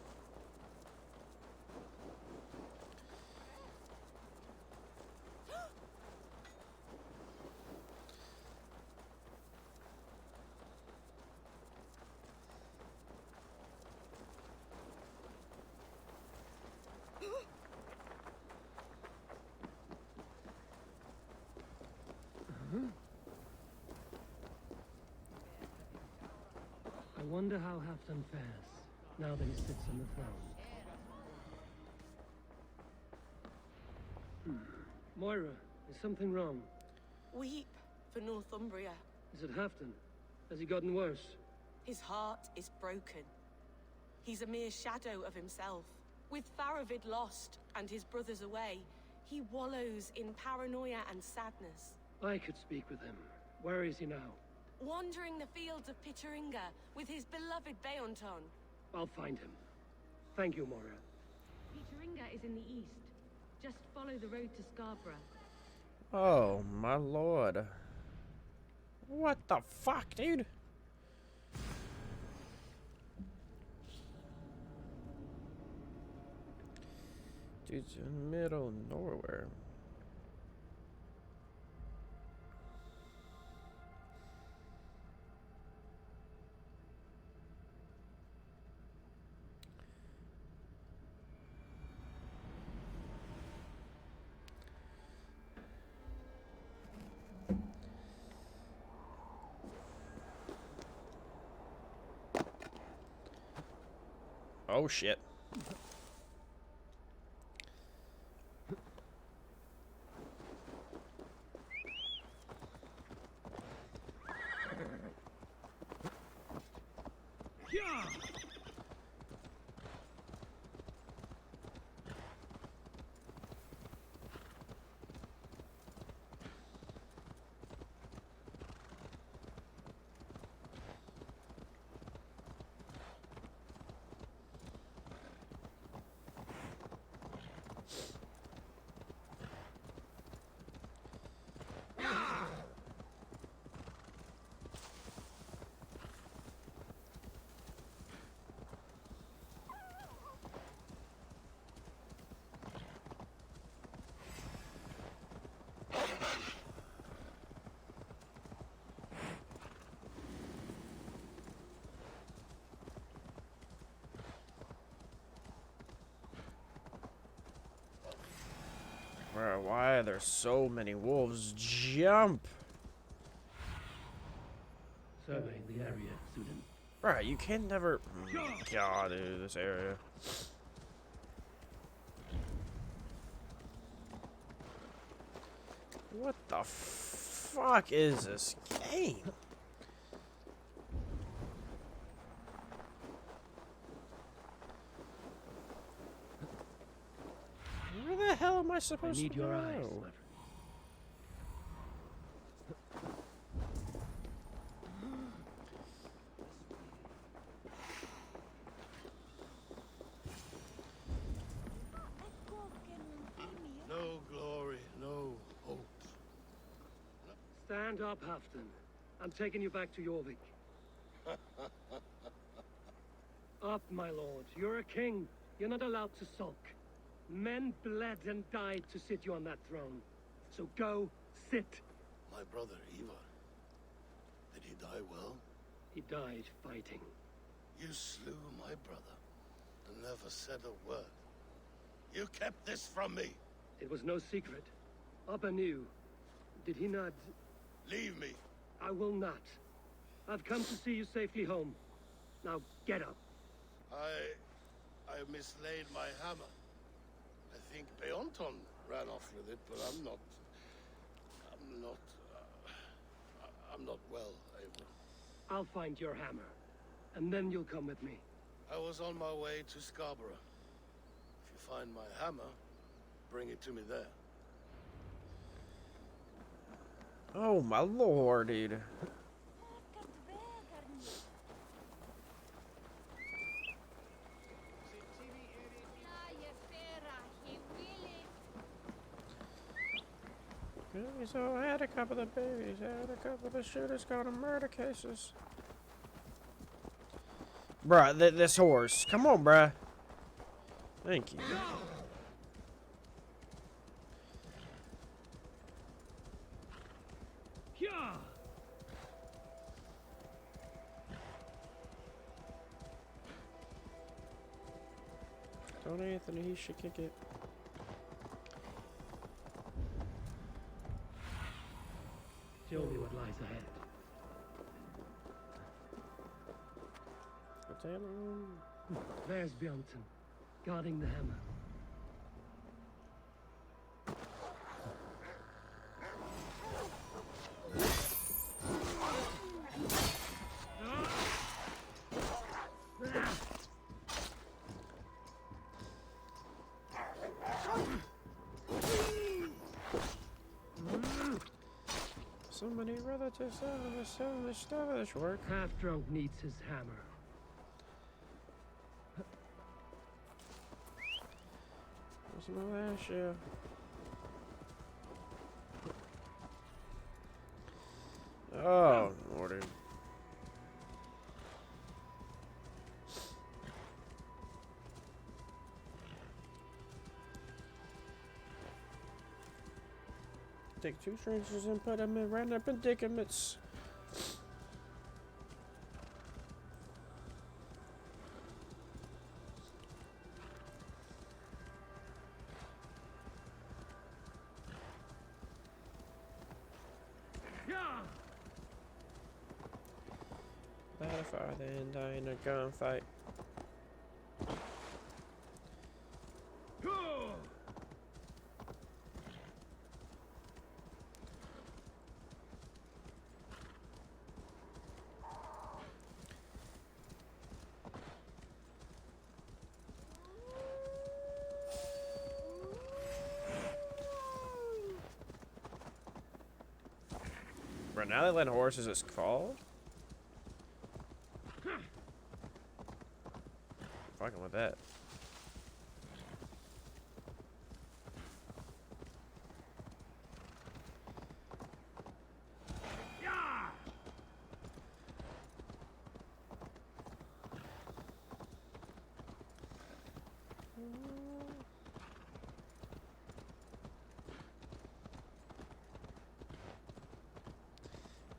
I wonder how Halfdan fares, now that he sits on the throne. Moira, is something wrong? Weep for Northumbria. Is it Halfdan? Has he gotten worse? His heart is broken. He's a mere shadow of himself. With Faravid lost and his brothers away, he wallows in paranoia and sadness. I could speak with him. Where is he now? Wandering the fields of Pittaringa with his beloved Beonton. I'll find him. Thank you, Moira. Pittaringa is in the east. Just follow the road to Scarborough. Oh my lord. What the fuck, dude? Dude's in the middle of nowhere. Oh shit. Bro, why are there so many wolves? Jump! Surveying the area, student. Bro, you can never... God, dude, this area. What the fuck is this game? Where the hell am I supposed to go? I need your eyes, my friend. No glory, no hope. Stand up, Halfdan. I'm taking you back to Jorvik. Up, my lord. You're a king. You're not allowed to sulk. Men bled and died to sit you on that throne. So go, sit. My brother, Ivar. Did he die well? He died fighting. You slew my brother and never said a word. You kept this from me. It was no secret. Abba knew. Did he not? Leave me. I will not. I've come to see you safely home. Now get up. I mislaid my hammer. I think Beonton ran off with it, but I'm not well, Eivor. I'll find your hammer, and then you'll come with me. I was on my way to Scarborough. If you find my hammer, bring it to me there. Oh my lord, dude. So I had a couple of babies, I had a couple of shooters caught in murder cases. Bruh, this horse. Come on, bruh. Thank you. Don't Anthony, he should kick it. Show me what lies ahead. There's Bjornson, guarding the hammer. So many relatives so much stuff work. Half drunk needs his hammer. What's my last show? Oh, Lordy. Take two strangers and put them in random predicaments. Let a father and die in a gunfight. Right now they let horses just fall? Fucking with that.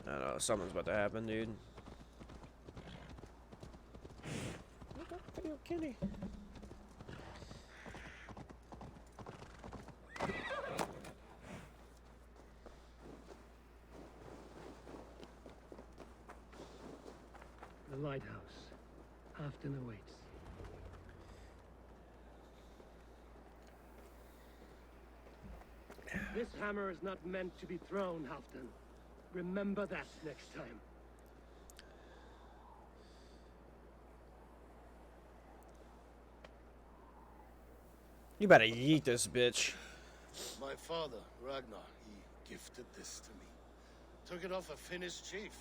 I don't know, something's about to happen, dude. Kenny. The lighthouse. Afton awaits. This hammer is not meant to be thrown, Halfdan. Remember that next time. You better yeet this bitch. My father, Ragnar, he gifted this to me. Took it off a Finnish chief.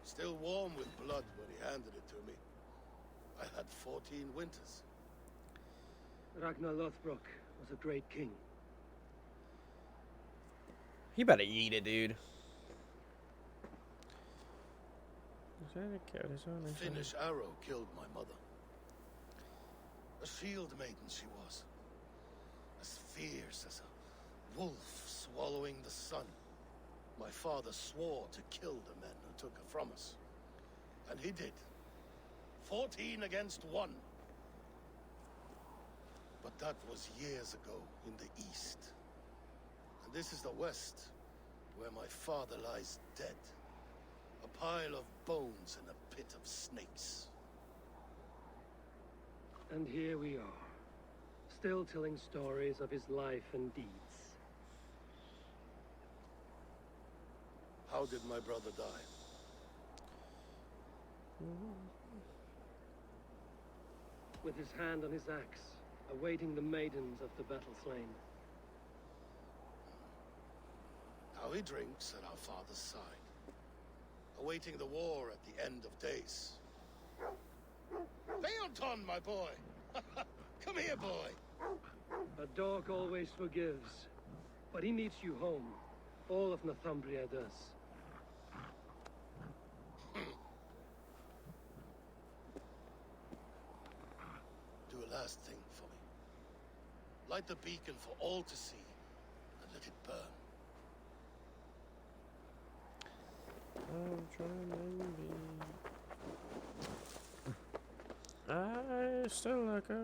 Still warm with blood when he handed it to me. I had 14 winters. Ragnar Lothbrok was a great king. You better eat it, dude. Finnish arrow killed my mother. A shield maiden she was. As fierce as a wolf swallowing the sun. My father swore to kill the men who took her from us. And he did. 14 against 1. But that was years ago in the east. And this is the west, where my father lies dead. A pile of bones in a pit of snakes. And here we are, still telling stories of his life and deeds. How did my brother die? With his hand on his axe, awaiting the maidens of the battle slain. Now he drinks at our father's side, awaiting the war at the end of days. Beorton, my boy! Come here, boy! A dog always forgives, but he meets you home. All of Northumbria does. last thing for me. Light the beacon for all to see, and let it burn. I'm trying to be. I still like a.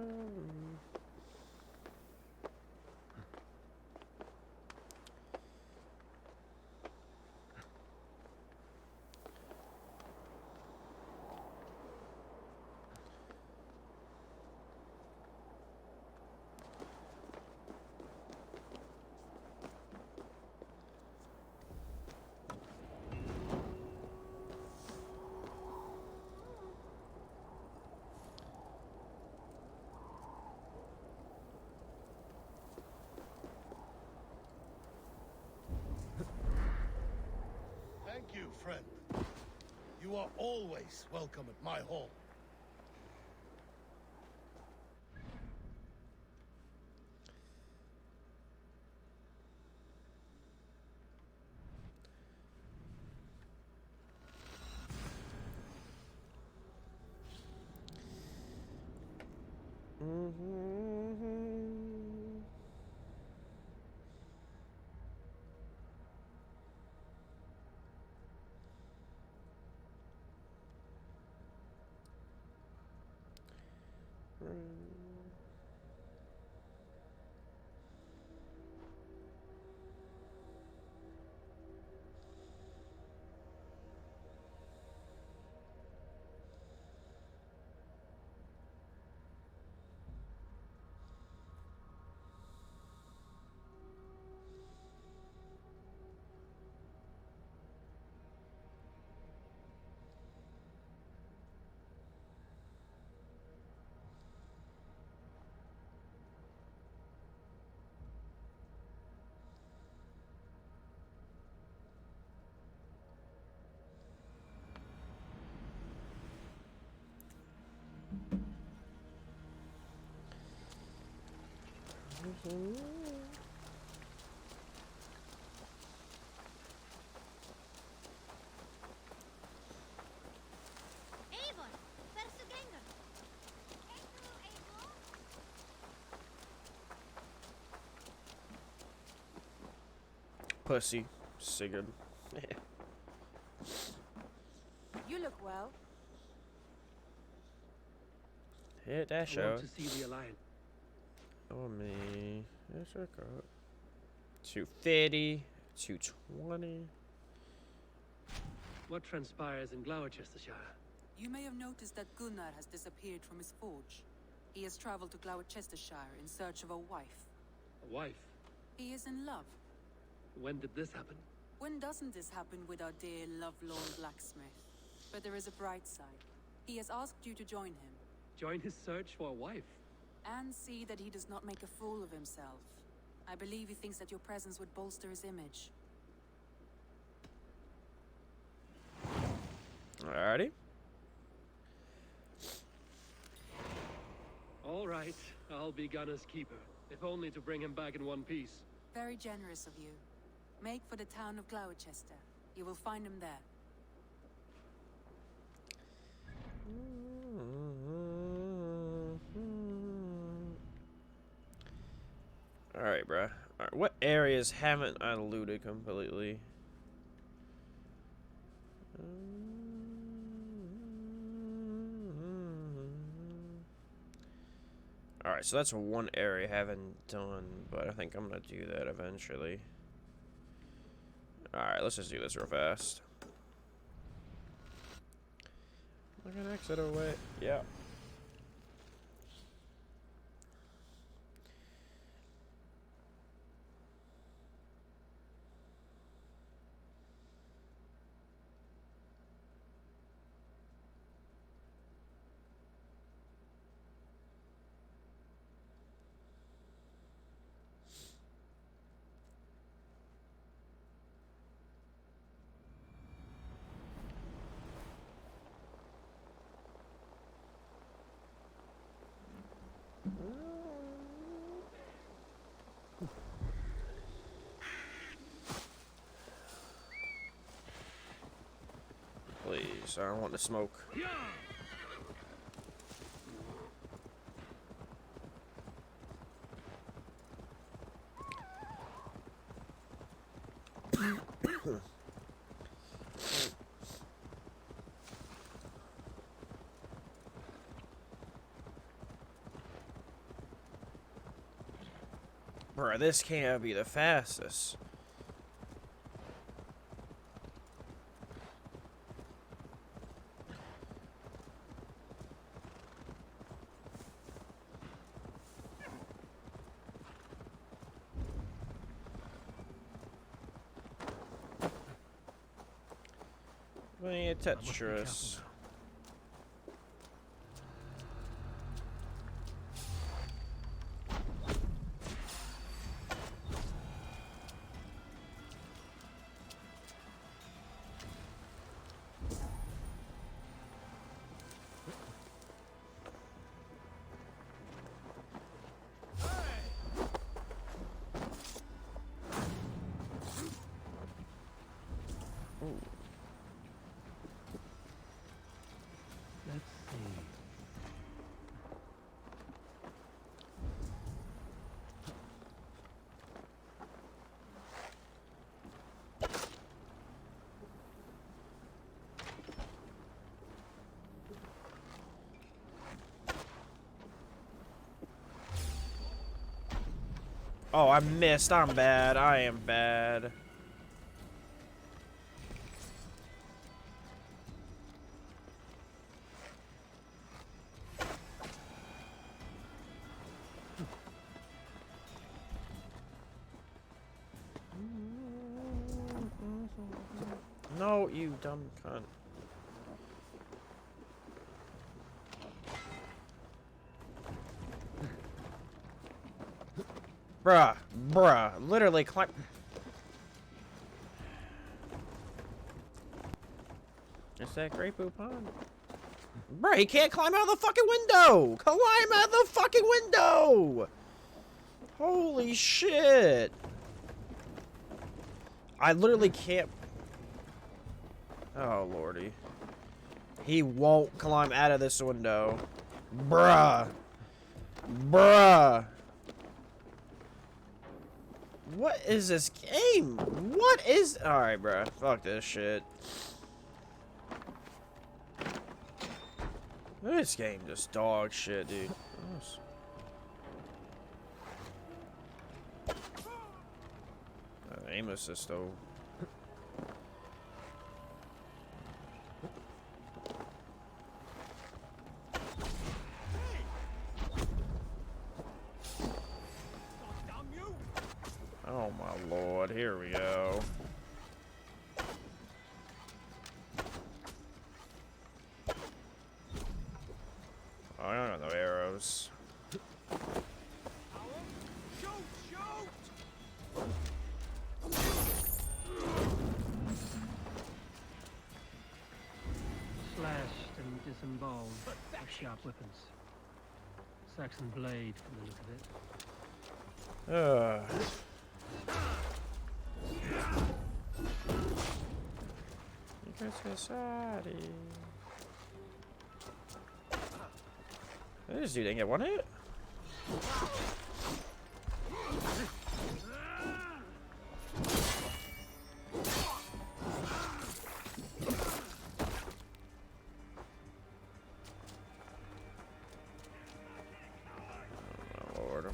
Thank you, friend. You are always welcome at my hall. Eivor, hversu gengur? Gengur, Eivor? Pussy. Sigurd. You look well. Hit that I show. want to see the Alliance. Oh me. That's a cut. 250. 220. What transpires in Gloucestershire? You may have noticed that Gunnar has disappeared from his forge. He has traveled to Gloucestershire in search of a wife. A wife? He is in love. When did this happen? When doesn't this happen with our dear lovelorn blacksmith? But there is a bright side. He has asked you to join him. Join his search for a wife? And see that he does not make a fool of himself. I believe he thinks that your presence would bolster his image. Alrighty. All right, I'll be Gunner's keeper, if only to bring him back in one piece. Very generous of you. Make for the town of Gloucester. You will find him there. Alright, bruh. Alright, what areas haven't I looted completely? Alright, so that's one area I haven't done, but I think I'm gonna do that eventually. Alright, let's just do this real fast. I can exit away. Yeah. Please, I don't want the smoke. Bruh, this can't be the fastest. Very Tetris. Let's see. Oh, I missed. I'm bad. I am bad. No, you dumb cunt. Bruh, literally climb. It's that Great Poupon. Bruh, he can't climb out of the fucking window! Climb out of the fucking window! Holy shit! I literally can't. Oh, lordy. He won't climb out of this window. Bruh. Bruh. What is this game? What is... Alright, bruh. Fuck this shit. This game just dog shit, dude. Aim assist, though. Oh my lord, here we go. Oh, I don't have no arrows. Slashed and disemboweled with sharp weapons. Saxon blade from the look of it. This dude didn't get one hit. Oh, Lord.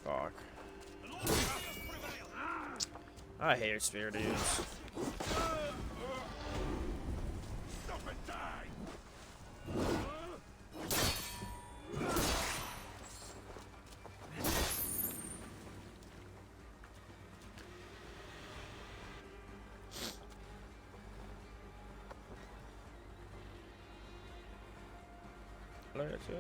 Fuck. I hate spear dudes. Let's go.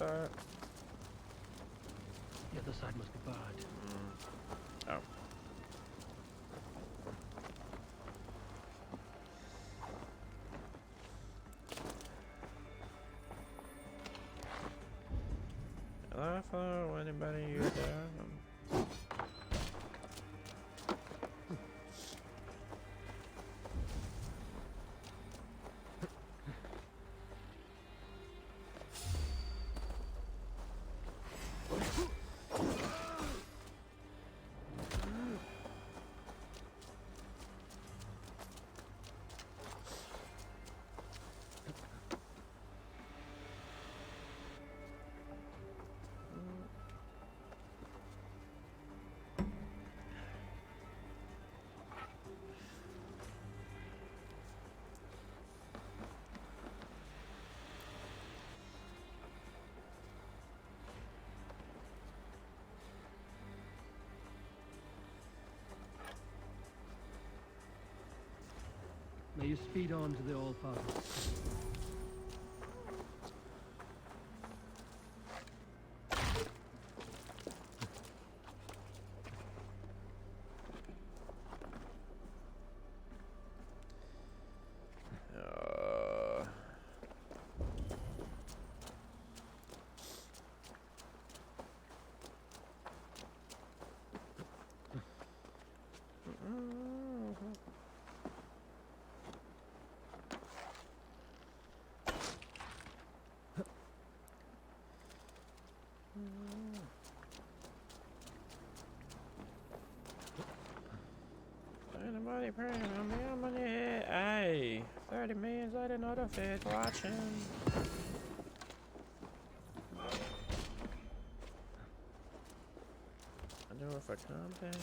that? The other side must be barred. Oh. Hello, anybody you there? May you speed on to the All-Father. Anybody praying on me? I'm on your head. Hey, 30 millions, I didn't know the Fed watching. I do it for something.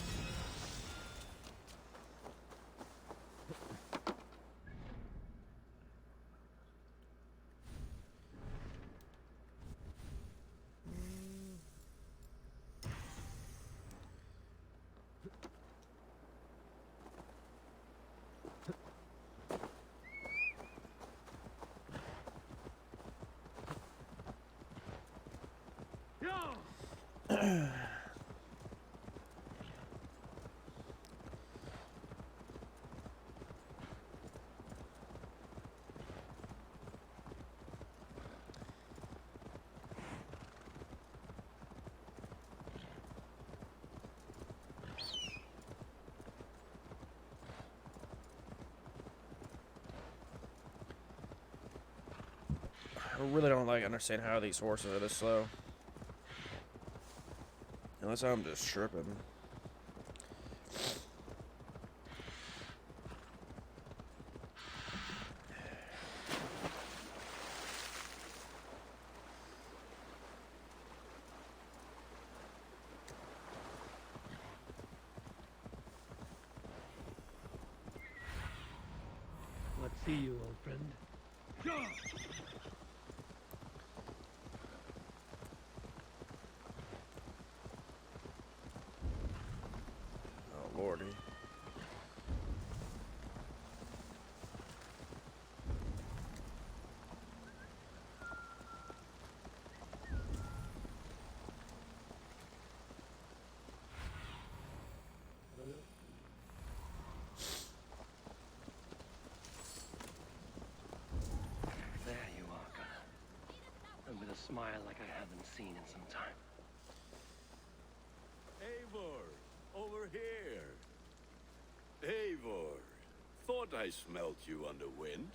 I really don't understand how these horses are this slow. Unless I'm just tripping. Let's see you, old friend. Oh, lordy. There you are, Gunnar. And with a smile like I haven't seen in some time. Eivor, over here. Eivor, thought I smelt you on the wind.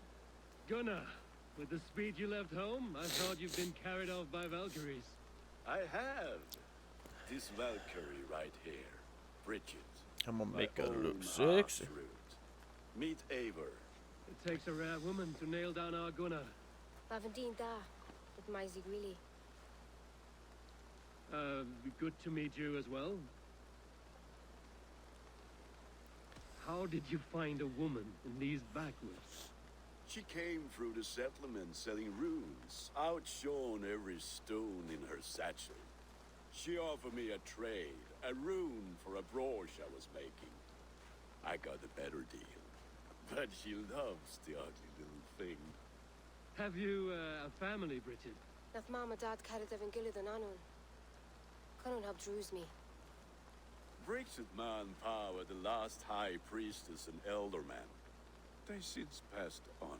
Gunnar, with the speed you left home, I thought you'd been carried off by Valkyries. I have. This Valkyrie right here, Bridget. I'm gonna make my her look own sexy. half-root. Meet Eivor. It takes a rare woman to nail down our Gunnar. Bavendine da, it might really. Good to meet you as well. How did you find a woman in these backwoods? She came through the settlement selling runes, outshone every stone in her satchel. She offered me a trade, a rune for a brooch I was making. I got a better deal, but she loves the ugly little thing. Have you a family, Bridget? Nath Mama Dad carried Evan Gillid and Anun. Cannon have drews me. Brexit Man Power, the last High Priestess and Elderman. They since passed on.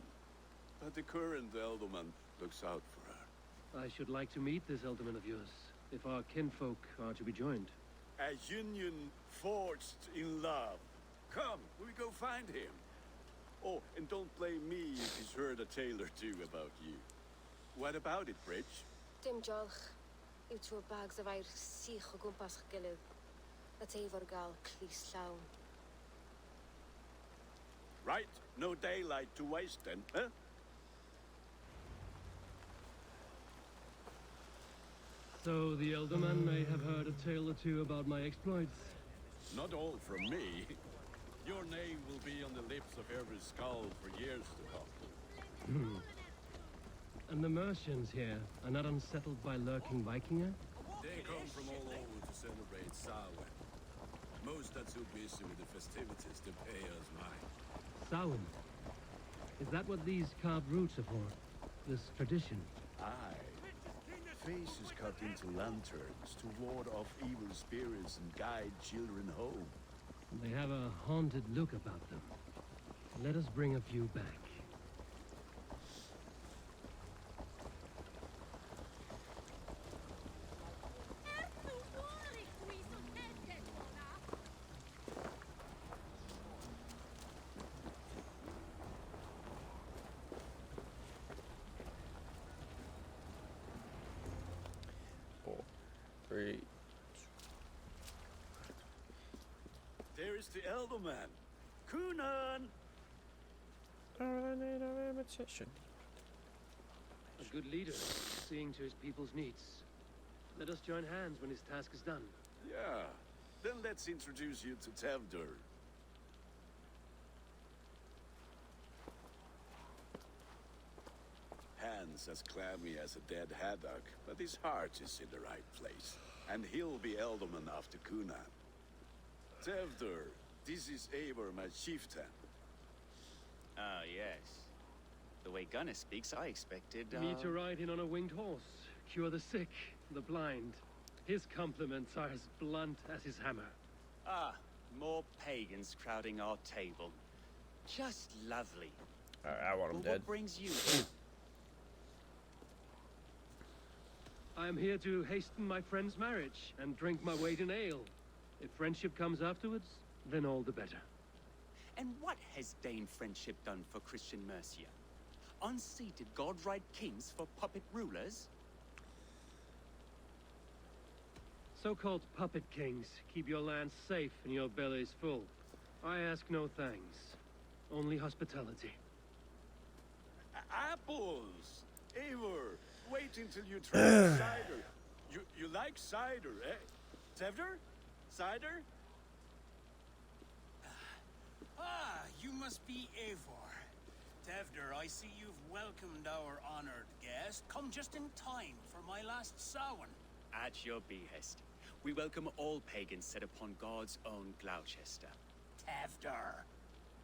But the current Elderman looks out for her. I should like to meet this Elderman of yours, if our kinfolk are to be joined. A union forged in love. Come, we go find him. Oh, and don't blame me if he's heard a tale or two about you. What about it, Bridge? Dim Jolch. You two bags of air sich o gwmpas gilydd. That efo'r gal clis llawn. Right, no daylight to waste then, huh? So the Elderman may have heard a tale or two about my exploits. Not all from me. Your name will be on the lips of every skull for years to come. And the Mercians here are not unsettled by lurking Vikinger? They come from all over to celebrate Samhain. Most are too busy with the festivities to pay us mind. Samhain? Is that what these carved roots are for? This tradition? Aye. Faces cut into lanterns to ward off evil spirits and guide children home. They have a haunted look about them. Let us bring a few back. There is the Elderman. Kunan! I need a repetition. A good leader, seeing to his people's needs. Let us join hands when his task is done. Yeah. Then let's introduce you to Tevdur. Hands as clammy as a dead haddock, but his heart is in the right place. And he'll be Elderman after Kunan. Tevdur, this is Eivor, my chieftain. Ah, yes. The way Gunnar speaks, I expected, Me to ride in on a winged horse, cure the sick, the blind. His compliments are as blunt as his hammer. Ah, more pagans crowding our table. Just lovely. I want him But dead. what brings you here? I am here to hasten my friend's marriage and drink my weight in ale. If friendship comes afterwards, then all the better. And what has Dane friendship done for Christian Mercia? Unseated godright kings for puppet rulers? So-called puppet kings keep your lands safe and your bellies full. I ask no thanks. Only hospitality. Apples! Eivor, wait until you try the cider. You like cider, eh? Tevdur? Cider? Ah, you must be Eivor. Tevdur, I see you've welcomed our honored guest. Come just in time for my last Samhain. At your behest. We welcome all pagans set upon God's own Gloucester. Tevdur,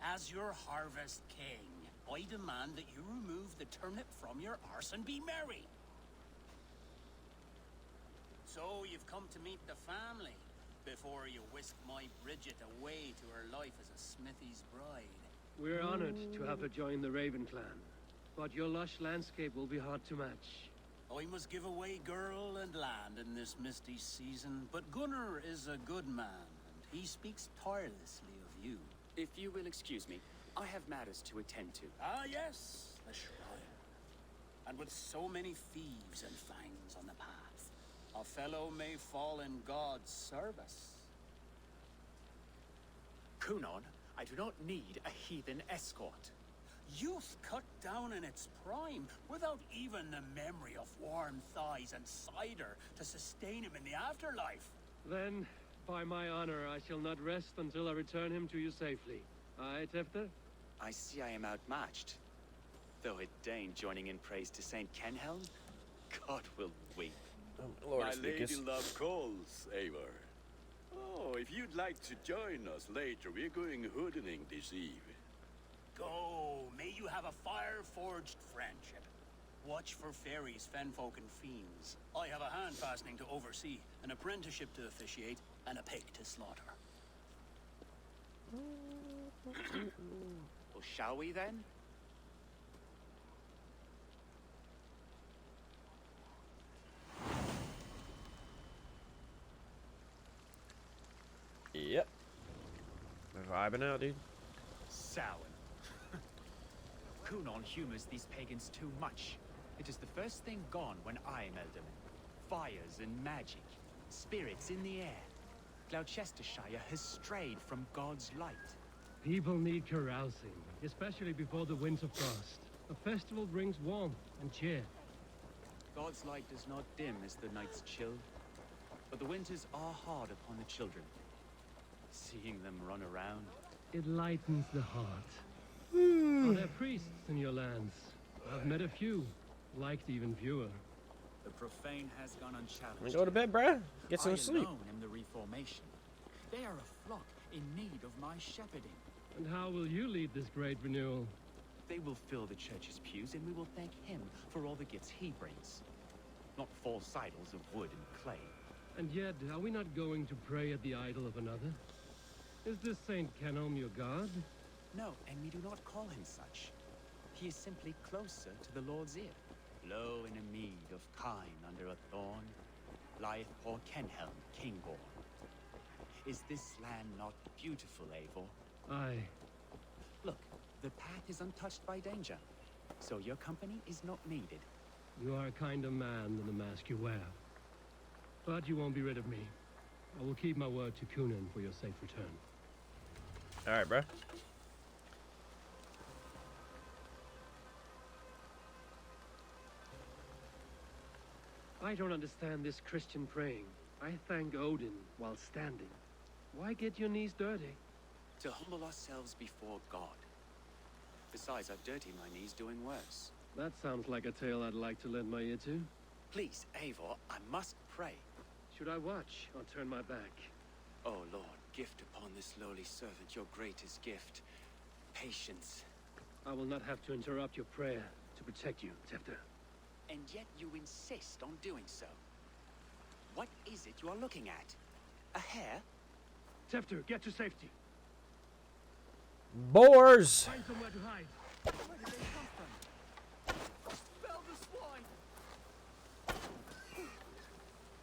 as your harvest king, I demand that you remove the turnip from your arse and be merry. So you've come to meet the family before you whisk my Bridget away to her life as a smithy's bride. We're honored to have her join the Raven clan, but your lush landscape will be hard to match. I must give away girl and land in this misty season, but Gunnar is a good man, and he speaks tirelessly of you. If you will excuse me, I have matters to attend to. Ah, yes, the shrine. And with so many thieves and fangs on the path, a fellow may fall in God's service. Kunan, I do not need a heathen escort. Youth cut down in its prime, without even the memory of warm thighs and cider to sustain him in the afterlife. Then, by my honor, I shall not rest until I return him to you safely. Aye, Tefter? I see I am outmatched. Though a Dane joining in praise to Saint Kenhelm, God will weep. My lady love calls, Eivor. Oh, if you'd like to join us later, we're going hoodening this eve. Go, may you have a fire-forged friendship. Watch for fairies, fenfolk, and fiends. I have a hand fastening to oversee, an apprenticeship to officiate, and a pig to slaughter. Well, shall we then? Yep. We're vibing out, dude. Sour. Kunon humors these pagans too much. It is the first thing gone when I am Elderman. Fires and magic. Spirits in the air. Gloucestershire has strayed from God's light. People need carousing, especially before the Winds of Frost. A festival brings warmth and cheer. God's light does not dim as the nights chill, but the winters are hard upon the children. Seeing them run around. It lightens the heart. Are there priests in your lands? I've met a few, liked even fewer. The profane has gone unchallenged. Wanna go to bed, bruh? Get some sleep. I alone am the Reformation. They are a flock in need of my shepherding. And how will you lead this great renewal? They will fill the church's pews, and we will thank him for all the gifts he brings. Not false idols of wood and clay. And yet, are we not going to pray at the idol of another? Is this Saint Canon your god? No, and we do not call him such. He is simply closer to the Lord's ear. Low in a mead of kine under a thorn, lieth poor Kenhelm, Kingborn. Is this land not beautiful, Eivor? Aye. Look, the path is untouched by danger, so your company is not needed. You are a kinder man than the mask you wear. But you won't be rid of me. I will keep my word to Kunan for your safe return. Alright, bruh. I don't understand this Christian praying. I thank Odin while standing. Why get your knees dirty? To humble ourselves before God. Besides, I've dirtied my knees doing worse. That sounds like a tale I'd like to lend my ear to. Please, Eivor, I must pray. Should I watch or turn my back? Oh, Lord, gift upon this lowly servant your greatest gift. Patience. I will not have to interrupt your prayer to protect you, Tefter. And yet you insist on doing so. What is it you are looking at? A hare? Tefter, get to safety. Boars! Find somewhere to hide. Where did they come from? Spell the swine!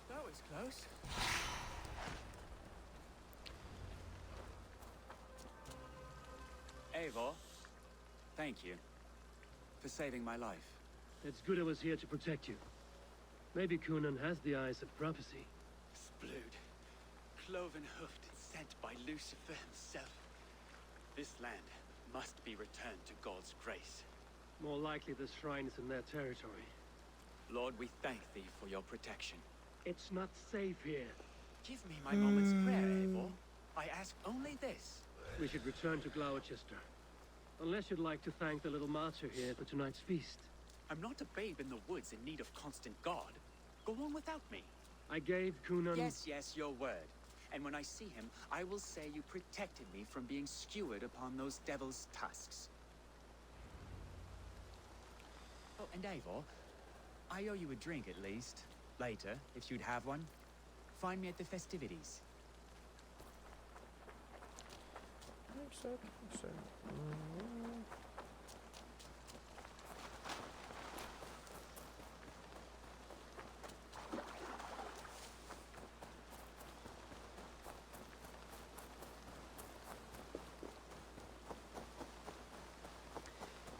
That was close. Eivor, thank you for saving my life. It's good I was here to protect you. Maybe Kunan has the eyes of prophecy. Splood, cloven-hoofed and sent by Lucifer himself. This land must be returned to God's grace. More likely the shrine is in their territory. Lord, we thank thee for your protection. It's not safe here. Give me my moment's prayer, Eivor. I ask only this. We should return to Gloucester. Unless you'd like to thank the little martyr here for tonight's feast. I'm not a babe in the woods in need of constant guard. Go on without me. I gave Kunan... Yes, your word. And when I see him, I will say you protected me from being skewered upon those devil's tusks. Oh, and Eivor, I owe you a drink at least. Later, if you'd have one. Find me at the festivities.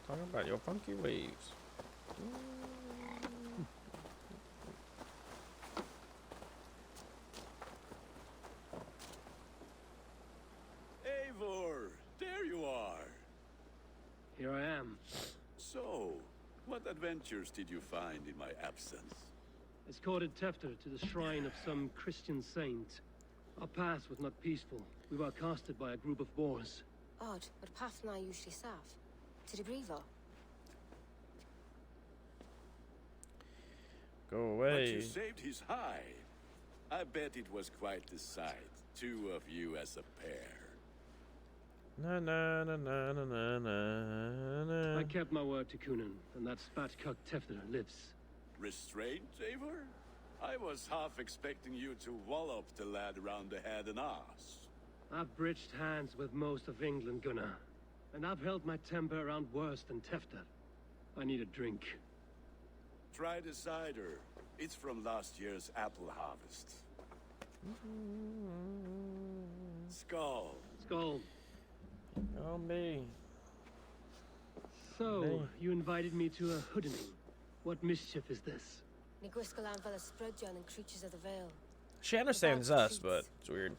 Talking about your funky waves. Eivor, there you are. Here I am. So, what adventures did you find in my absence? Escorted Tefter to the shrine of some Christian saint. Our path was not peaceful. We were accosted by a group of boars. Odd, but path now usually south. To the Griever. Go away. But you saved his hide. I bet it was quite the sight. Two of you as a pair. Na na na na na na na na. I kept my word to Kunan, and that spatchcock Tefner lives. Restraint, Eivor? I was half expecting you to wallop the lad around the head and ass. I've bridged hands with most of England, Gunnar. And I've held my temper around worse than Tefter. I need a drink. Try the cider. It's from last year's apple harvest. Skull. Skull. Oh, me. So, you invited me to a hoodening. What mischief is this? Ní gwisgo lan fel y Sprydjon and Creatures of the Vale. She understands us, but it's weird.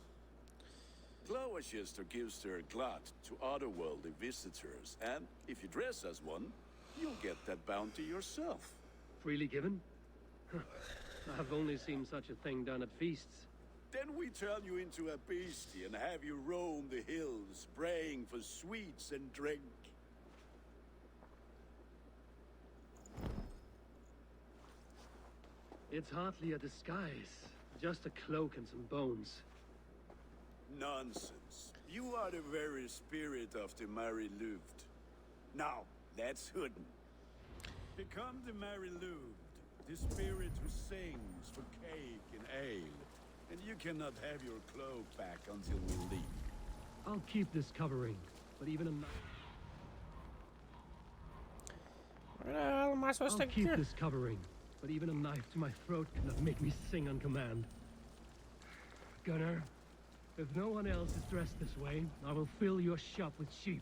Gloucester gives her glut to otherworldly visitors, and if you dress as one, you'll get that bounty yourself. Freely given? I've only seen such a thing done at feasts. Then we turn you into a beastie and have you roam the hills, braying for sweets and drink. It's hardly a disguise. Just a cloak and some bones. Nonsense. You are the very spirit of the Mary Louved. Now, that's Hooden. Become the Mary Louved, the spirit who sings for cake and ale. And you cannot have your cloak back until we leave. I'll keep this covering, but even a knife... Where the hell am I supposed to keep this covering, but even a knife to my throat cannot make me sing on command. Gunnar, if no one else is dressed this way, I will fill your shop with sheep.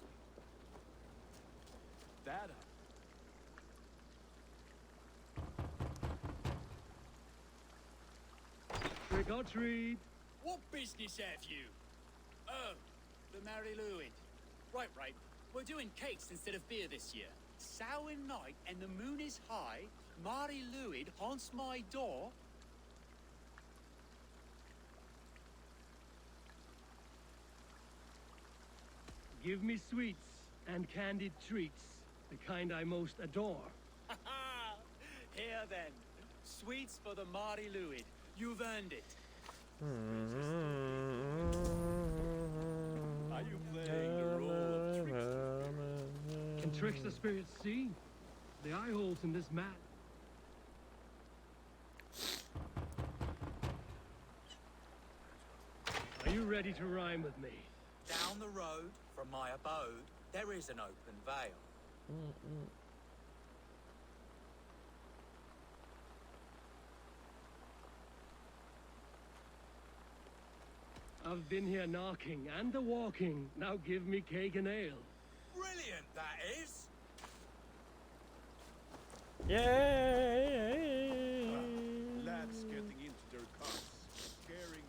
That Trick or treat. What business have you? Oh, the Mary Lewin. Right. We're doing cakes instead of beer this year. Samhain night and the moon is high. Mary Lewin haunts my door. Give me sweets and candied treats, the kind I most adore. Here then, sweets for the Mary Lewin. You've earned it. Are you playing the role of trickster? Can trickster spirits see? The eye holes in this mat. Are you ready to rhyme with me? Down the road from my abode, there is an open vale. I've been here knocking and a walking. Now give me cake and ale. Brilliant, that is. Yay! Lads getting into their cars, scaring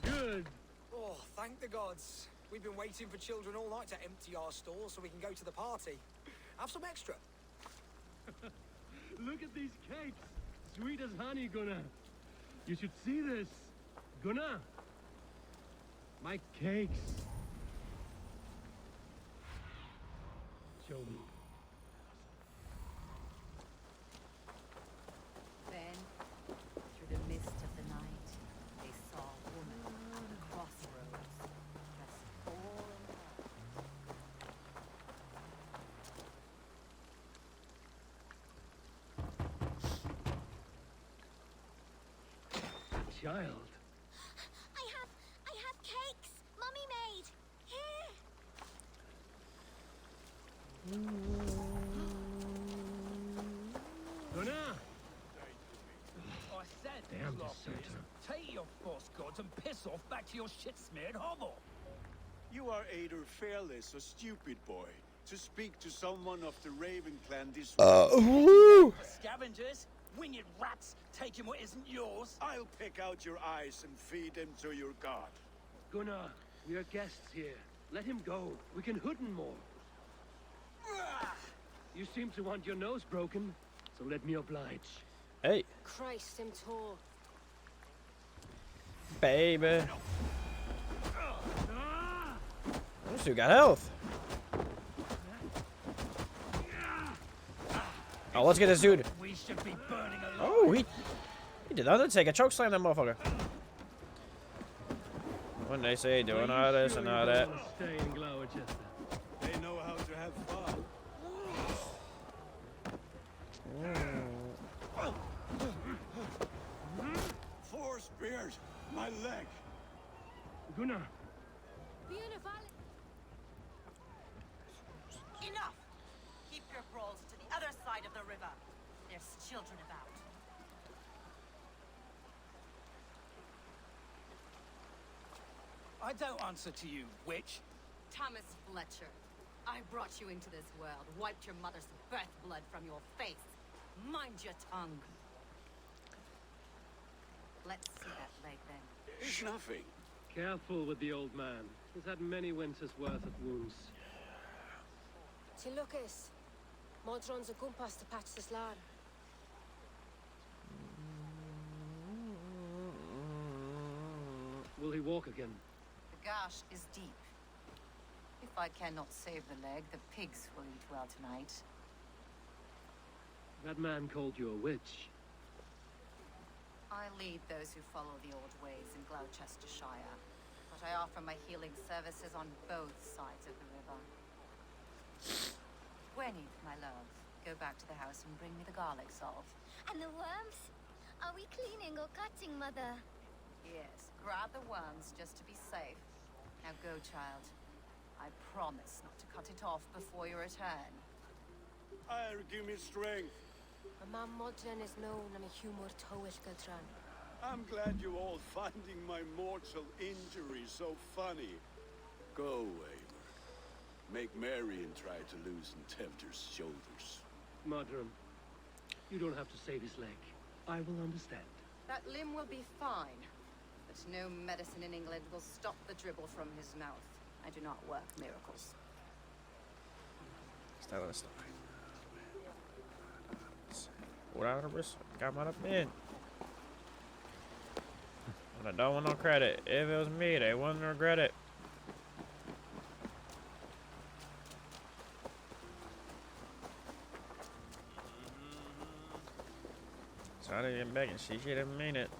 the Good. Oh, thank the gods. We've been waiting for children all night to empty our stores so we can go to the party. Have some extra. Look at these cakes. Sweet as honey, Gunnar. You should see this. Gunnar. My cakes. Show me. Then, through the mist of the night, they saw a woman on the crossroads, dressed all in Child. I have cakes. Mummy made. Here. Gunnar. I said, Damn Lockleys, deserter. take your false gods and piss off back to your shit-smeared hovel. You are either fearless or stupid, boy. To speak to someone of the Raven clan this woo! Scavengers, winged rats, taking what isn't yours. I'll pick out your eyes and feed them to your god. Gunnar, we are guests here. Let him go. We can hooden more. You seem to want your nose broken, so let me oblige. Hey, Christ, him tore. baby. This dude got health. Oh, let's get this dude. We should be burning Oh, he He did the Undertaker. Choke slam that motherfucker. When they say doing all this and all that. Stay in Glowerchester. They know how to have fun. Four spears! My leg! Gunnar. Beautiful. Enough! Keep your brawls to the other side of the river. There's children about. I don't answer to you, witch. Thomas Fletcher, I brought you into this world, wiped your mother's birth blood from your face. Mind your tongue. Let's see that leg then. It's nothing. Careful with the old man. He's had many winters' worth of wounds. Ti Lucas. Modron's a gumpas to patch this land. Will he walk again? The gash is deep. If I cannot save the leg, the pigs will eat well tonight. That man called you a witch. I lead those who follow the old ways in Gloucestershire, but I offer my healing services on both sides of the river. Gwenny, my love, go back to the house and bring me the garlic salve. And the worms? Are we cleaning or cutting, Mother? Yes, grab the worms just to be safe. Now go, child. I promise not to cut it off before your return. Give me strength. A man Modron is known and a humor towish Giltran. I'm glad you all finding my mortal injury so funny. Go away. Make Marion try to loosen Tevder's shoulders. Modron, you don't have to save his leg. I will understand. That limb will be fine, but no medicine in England will stop the dribble from his mouth. I do not work miracles. Está esta. Whatever, got my in. And I don't want no credit. If it was me, they wouldn't regret it. So I didn't get back and she didn't mean it.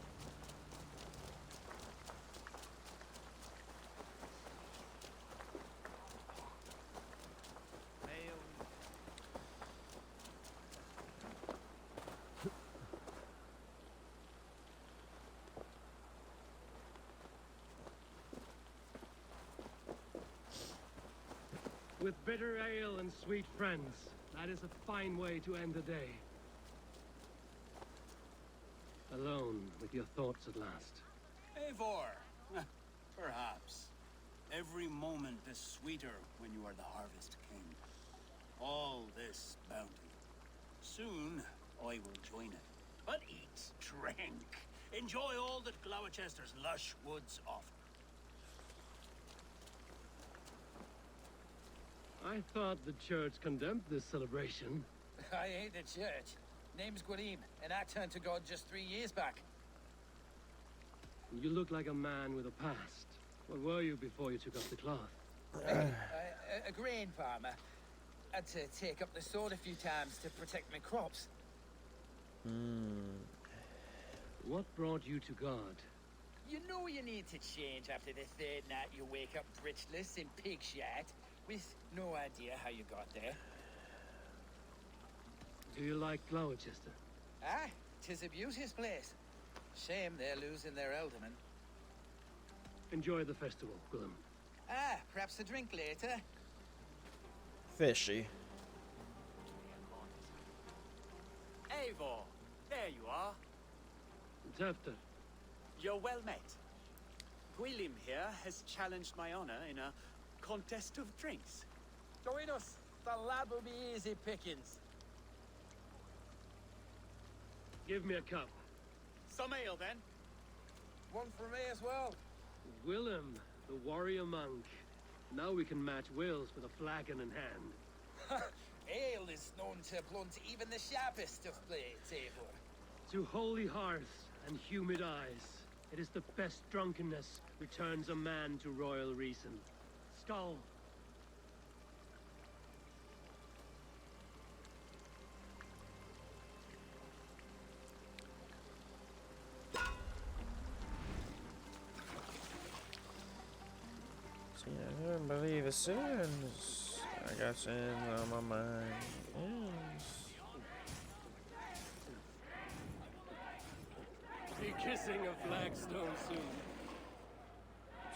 With bitter ale and sweet friends, that is a fine way to end the day. Alone with your thoughts at last. Eivor, perhaps. Every moment is sweeter when you are the Harvest King. All this bounty. Soon, I will join it. But eat, drink, enjoy all that Gloucester's lush woods offer. I thought the church condemned this celebration. I hate the church. Name's Gwarim, and I turned to God just 3 years back. You look like a man with a past. What were you before you took off the cloth? A grain farmer. Had to take up the sword a few times to protect my crops. What brought you to God? You know you need to change after the third night you wake up britchless in pig shit, with no idea how you got there. Do you like Gloucester? Ah, 'tis a beauteous place. Shame they're losing their alderman. Enjoy the festival, Gwilym. Ah, perhaps a drink later. Fishy. Eivor, there you are. Tefter. You're well met. Gwilym here has challenged my honor in a contest of drinks. Join us. The lad will be easy pickings. Give me a cup. Some ale, then. One for me as well. Gwilym, the warrior monk. Now we can match wills with a flagon in hand. Ale is known to blunt even the sharpest of blades, Eivor. To holy hearths and humid eyes, it is the best drunkenness returns a man to royal reason. Skull. See, I don't believe as soon as I got sin on my mind. Yes. Be kissing a flagstone soon.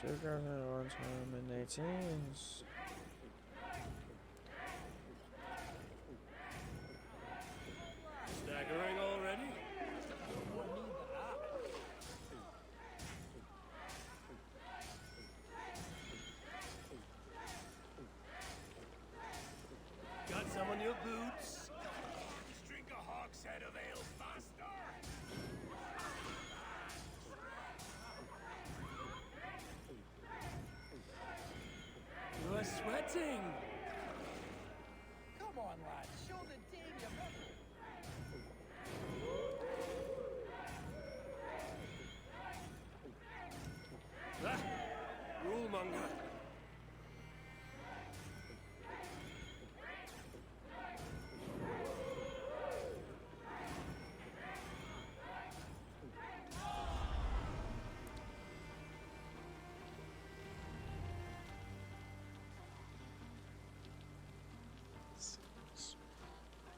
2001 time in 18s. Staggering already? Got some on your boots? Just drink a hogshead of ale faster. You are sweating. Come on, lad. Show the dame your muscle. Ah, rulemonger.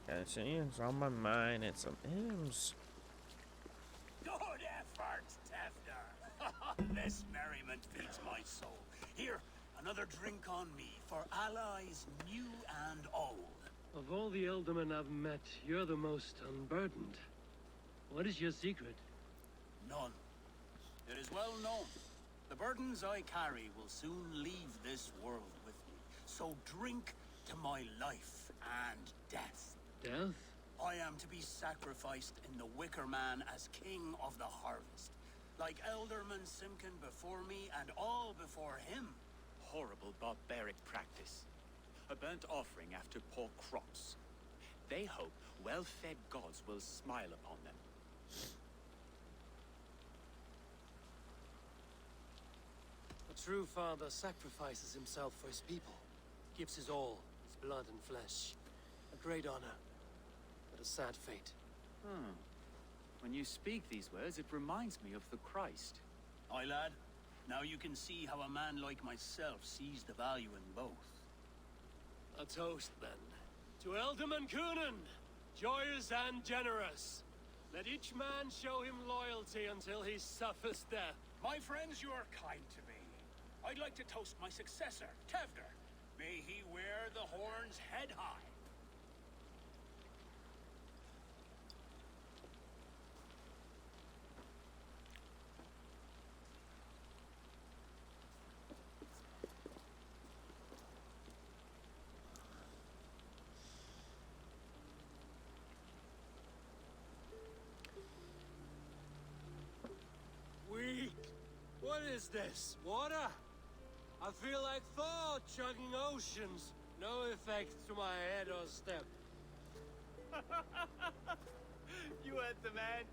Got sins on my mind and some M's. Good effort, Tefner. This merriment feeds my soul. Here, another drink on me for allies new and old. Of all the Eldermen I've met, you're the most unburdened. What is your secret? None. It is well known. The burdens I carry will soon leave this world with me. So drink to my life and death. Death? I am to be sacrificed in the Wicker Man as king of the harvest. Like Elderman Simkin before me and all before him. Horrible barbaric practice. A burnt offering after poor crops. They hope well-fed gods will smile upon them. A true father sacrifices himself for his people. Gives his all, his blood and flesh. A great honor, but a sad fate. When you speak these words, it reminds me of the Christ. Aye, lad. Now you can see how a man like myself sees the value in both. A toast, then. To Elderman Coonan, joyous and generous. Let each man show him loyalty until he suffers death. My friends, you are kind to me. I'd like to toast my successor, Tevder. May he wear the horns head high. Weak. What is this? Water? I feel like Thor chugging oceans. No effect to my head or step. You heard the man.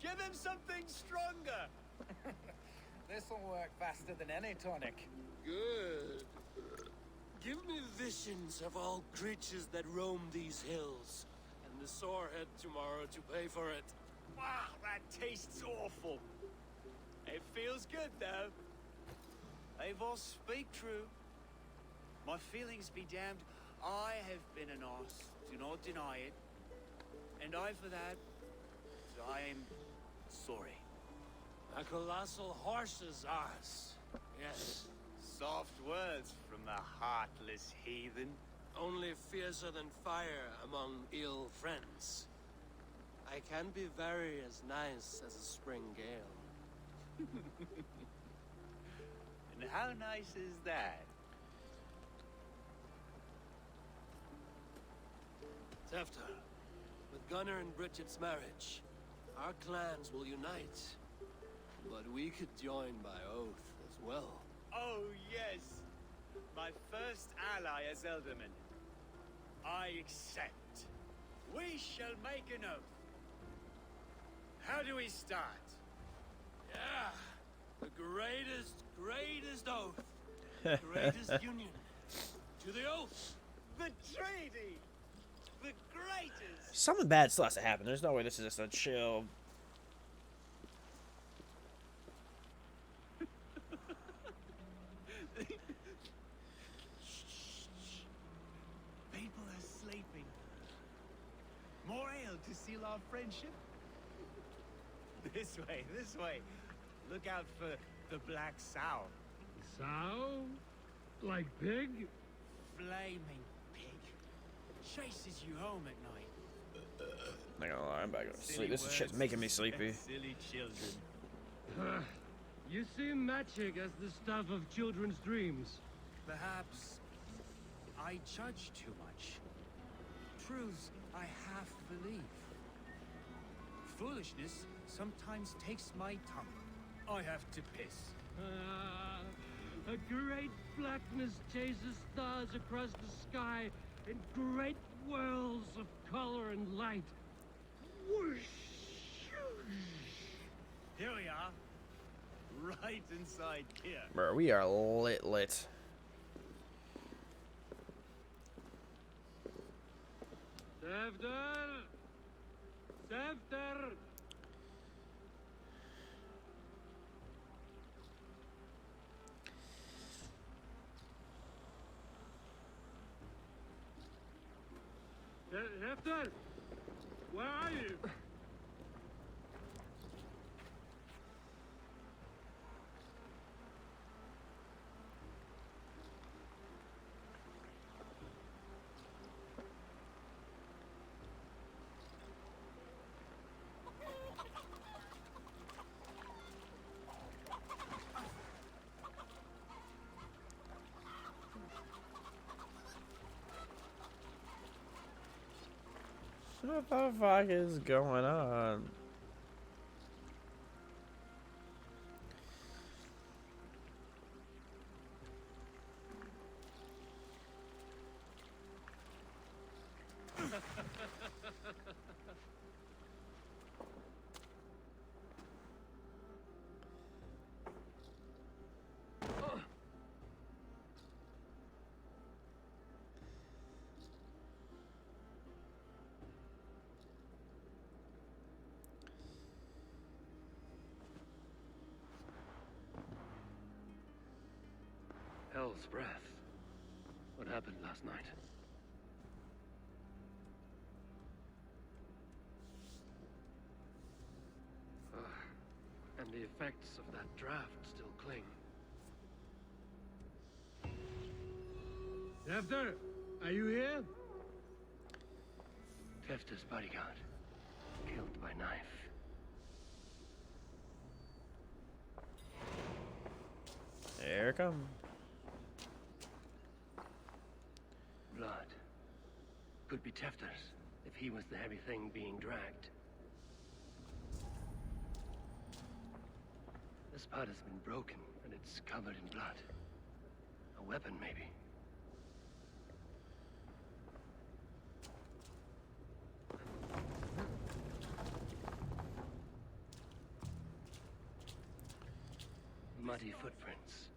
Give him something stronger. This'll work faster than any tonic. Good. Give me visions of all creatures that roam these hills, and the sorehead tomorrow to pay for it. Wow, that tastes awful. It feels good, though. Eivor, speak true. My feelings be damned. I have been an arse. Do not deny it. And I for that, I am sorry. A colossal horse's arse. Yes. Soft words from the heartless heathen. Only fiercer than fire among ill friends. I can be very as nice as a spring gale. And how nice is that? Tefter, with Gunnar and Bridget's marriage, our clans will unite. But we could join by oath as well. Oh, yes. My first ally as Elderman. I accept. We shall make an oath. How do we start? Yeah. The greatest oath. The greatest union. To the oath. The treaty. The greatest. Something bad still has to happen. There's no way this is just a chill. to seal our friendship? This way, this way. Look out for the black sow. Sow? Like pig? Flaming pig. Chases you home at night. Not gonna lie, I'm about to go to sleep. This shit's making me sleepy. Silly children. You see magic as the stuff of children's dreams. Perhaps I judge too much. Truths I half believe. Foolishness sometimes takes my tongue. I have to piss. A great blackness chases stars across the sky in great whirls of color and light. Whoosh! Here we are. Right inside here. Bro, we are lit. Tevder! Tevder! Hefter! Where are you? What the fuck is going on? Hell's breath. What happened last night? And the effects of that draft still cling. Hefter, are you here? Tefta's bodyguard. Killed by knife. Here it comes. Blood. Could be Tefta's, if he was the heavy thing being dragged. This part has been broken, and it's covered in blood. A weapon, maybe. Muddy footprints.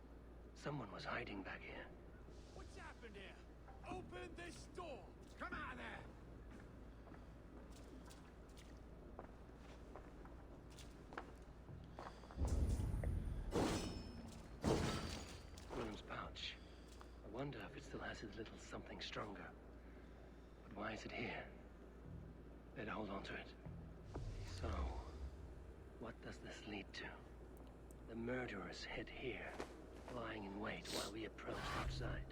Someone was hiding back here. What's happened here? Open this door! Come out there! Willem's pouch. I wonder if it still has his little something stronger. But why is it here? Better hold on to it. So, what does this lead to? The murderers hid here, lying in wait while we approached outside.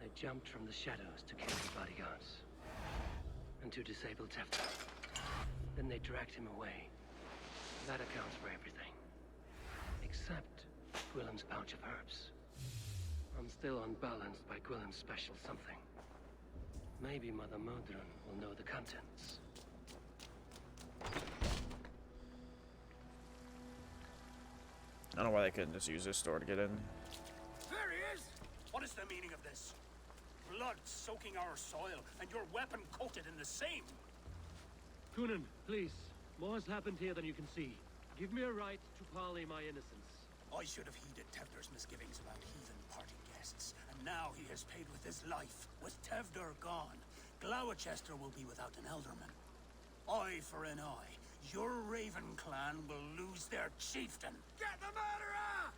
They jumped from the shadows to kill the bodyguards. And to disable Tefta. Then they dragged him away. That accounts for everything. Except Gwillem's pouch of herbs. I'm still unbalanced by Gwillem's special something. Maybe Mother Modron will know the contents. I don't know why they couldn't just use this door to get in. There he is! What is the meaning of this? Blood soaking our soil, and your weapon coated in the same! Kunin, please. More has happened here than you can see. Give me a right to parley my innocence. I should have heeded Tevder's misgivings about heathen party guests, and now he has paid with his life. With Tevder gone, Gloucester will be without an elderman. Eye for an eye. Your Raven clan will lose their chieftain. Get the murderer!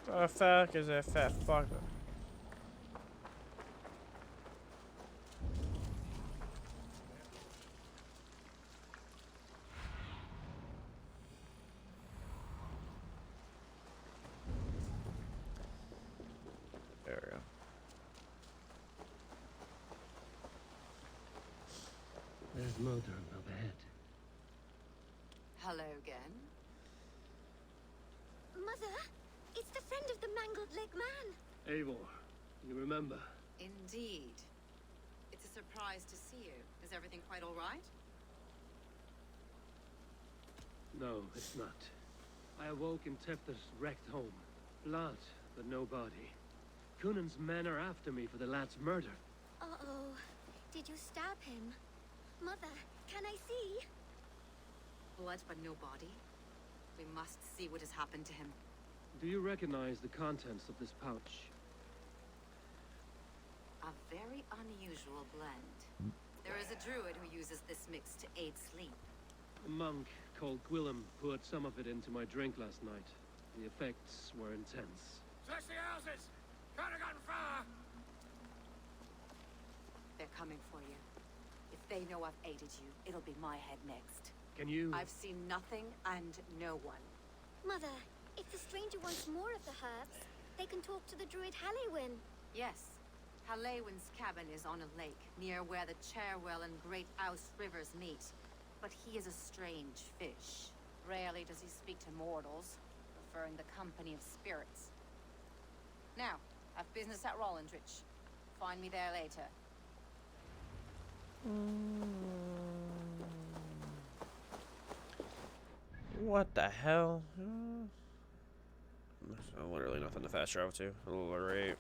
The fuck is that fat fucker? There we go. There's Modern up ahead. Hello again. Mother, it's the friend of the mangled leg man. Eivor, you remember? Indeed. It's a surprise to see you. Is everything quite all right? No, it's not. I awoke in Tepter's wrecked home. Blood, but no body. Cunan's men are after me for the lad's murder. Uh-oh. Did you stab him? Mother, can I see? Blood, but no body? We must see what has happened to him. Do you recognize the contents of this pouch? A very unusual blend. There is a druid who uses this mix to aid sleep. A monk called Gwillem poured some of it into my drink last night. The effects were intense. Search the houses! Can't have gotten far! They're coming for you. If they know I've aided you, it'll be my head next. Can you... I've seen nothing and no one. Mother, if the stranger wants more of the herbs, they can talk to the druid Halewyn. Yes. Halewyn's cabin is on a lake, near where the Cherwell and Great Ouse rivers meet. But he is a strange fish. Rarely does he speak to mortals, preferring the company of spirits. Now, I've business at Rollindrich. Find me there later. What the hell? There's literally nothing to fast travel to. A little rate.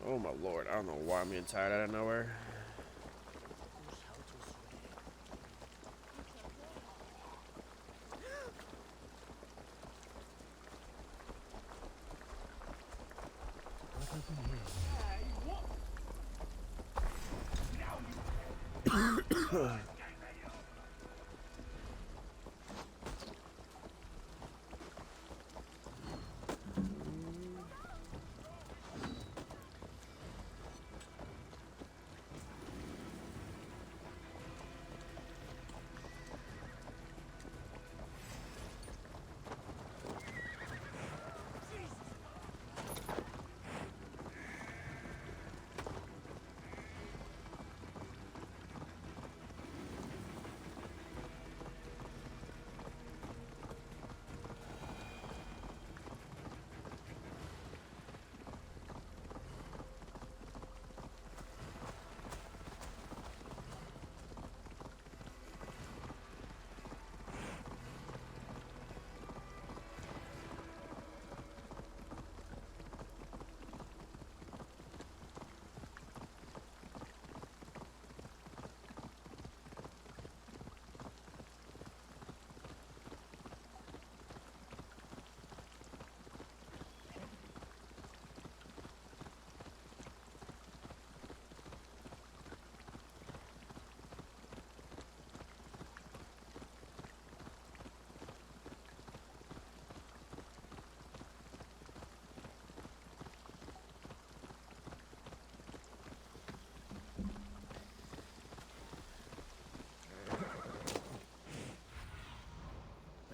Oh my lord, I don't know why I'm getting tired out of nowhere.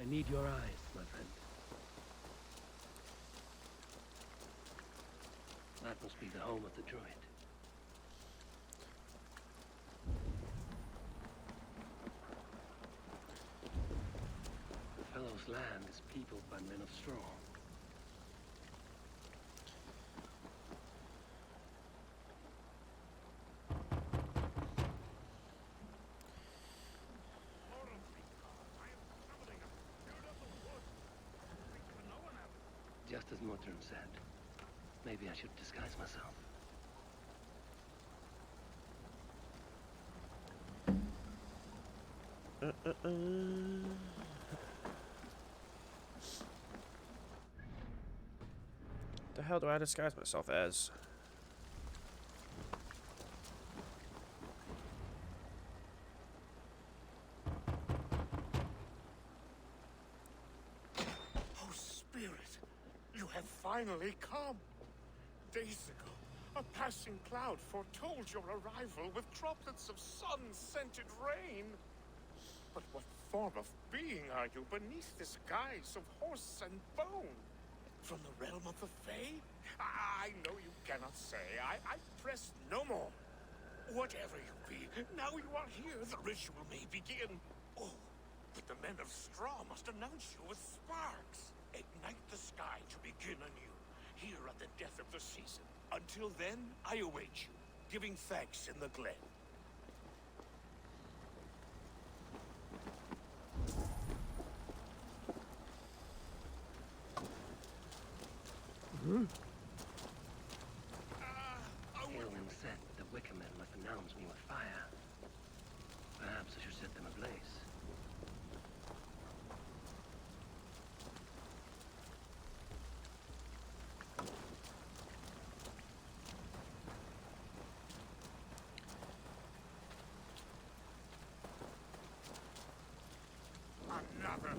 I need your eyes, my friend. That must be the home of the druid. The fellow's land is peopled by men of straw. Just as Modern said, Maybe I should disguise myself. The hell do I disguise myself as? Oh, Spirit, you have finally come. Days ago, a passing cloud foretold your arrival with droplets of sun-scented rain. But what form of being are you beneath this guise of horse and bone? From the realm of the Fae? I know you cannot say. I press no more. Whatever you be, now you are here, the ritual may begin. Oh, but the men of straw must announce you with sparks. Ignite the sky to begin anew, here at the death of the season. Until then, I await you, giving thanks in the glen. Aelwyn said the Wicker Men must announce me with fire. Perhaps I should set them ablaze. Another.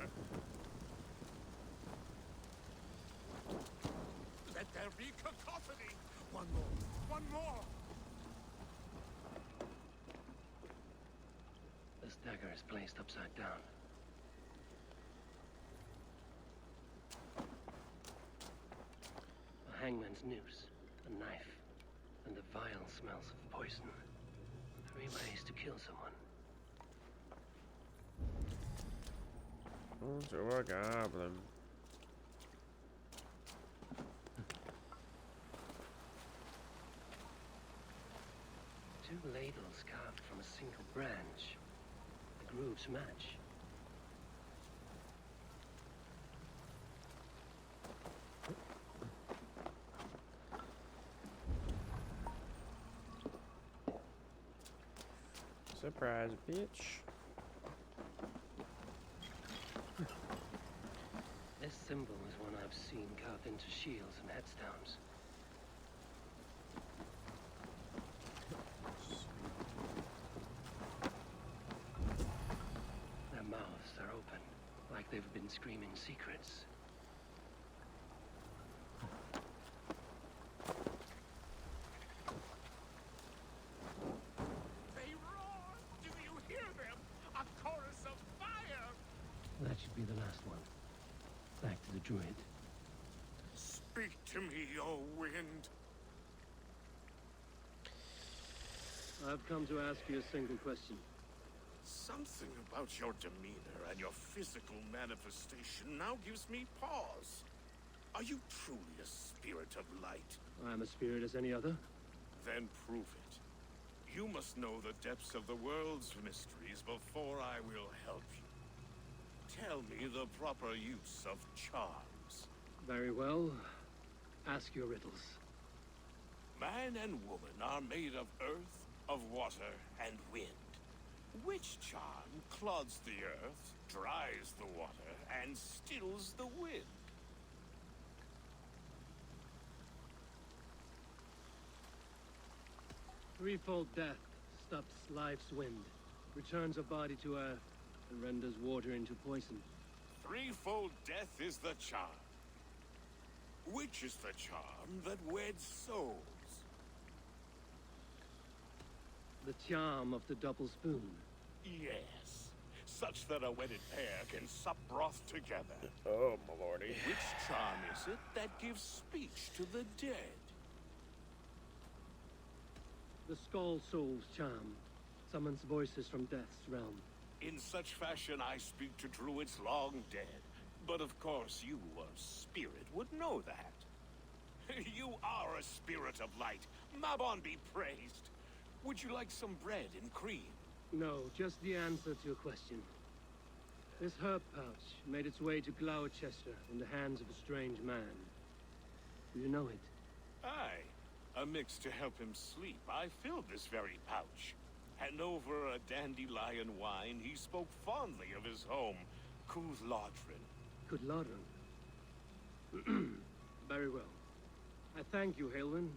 Let there be cacophony. One more. One more. This dagger is placed upside down. A hangman's noose, a knife, and the vile smells of poison. 3 ways to kill someone. To a goblin. Two ladles carved from a single branch. The grooves match. Surprise, bitch. This symbol is one I've seen carved into shields and headstones. Their mouths are open, like they've been screaming secrets. They roar! Do you hear them? A chorus of fire! That should be the last one. Back to the druid. Speak to me, O wind. I've come to ask you a single question. Something about your demeanor and your physical manifestation now gives me pause. Are you truly a spirit of light? I am a spirit as any other. Then prove it. You must know the depths of the world's mysteries before I will help you. Tell me the proper use of charms. Very well. Ask your riddles. Man and woman are made of earth, of water, and wind. Which charm clods the earth, dries the water, and stills the wind? Threefold death stops life's wind, returns a body to earth, and renders water into poison. Threefold death is the charm. Which is the charm that weds souls? The charm of the double spoon. Yes. Such that a wedded pair can sup broth together. Oh, my lordy. Which charm is it that gives speech to the dead? The Skull Soul's charm summons voices from death's realm. In such fashion I speak to druids long dead. But of course you, a spirit, would know that. You are a spirit of light. Mabon be praised. Would you like some bread and cream? No, just the answer to your question. This herb pouch made its way to Gloucester in the hands of a strange man. Do you know it? Aye. A mix to help him sleep. I filled this very pouch. And over a dandelion wine, he spoke fondly of his home, Cooth-Lodrin. Cooth-Lodrin? Very well. I thank you, Halwyn,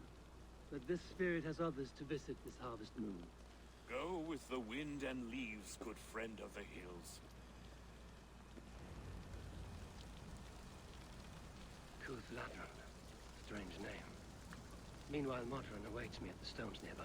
that this spirit has others to visit this harvest moon. Go with the wind and leaves, good friend of the hills. Cooth-Lodrin. Strange name. Meanwhile, Modron awaits me at the stones nearby.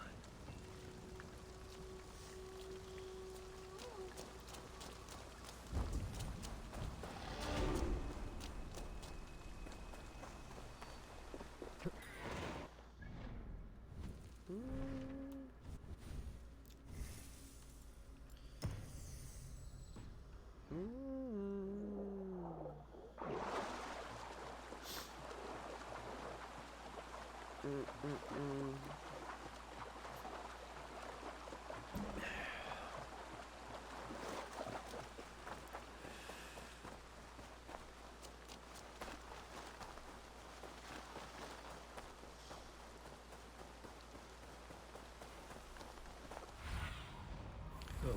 Oh,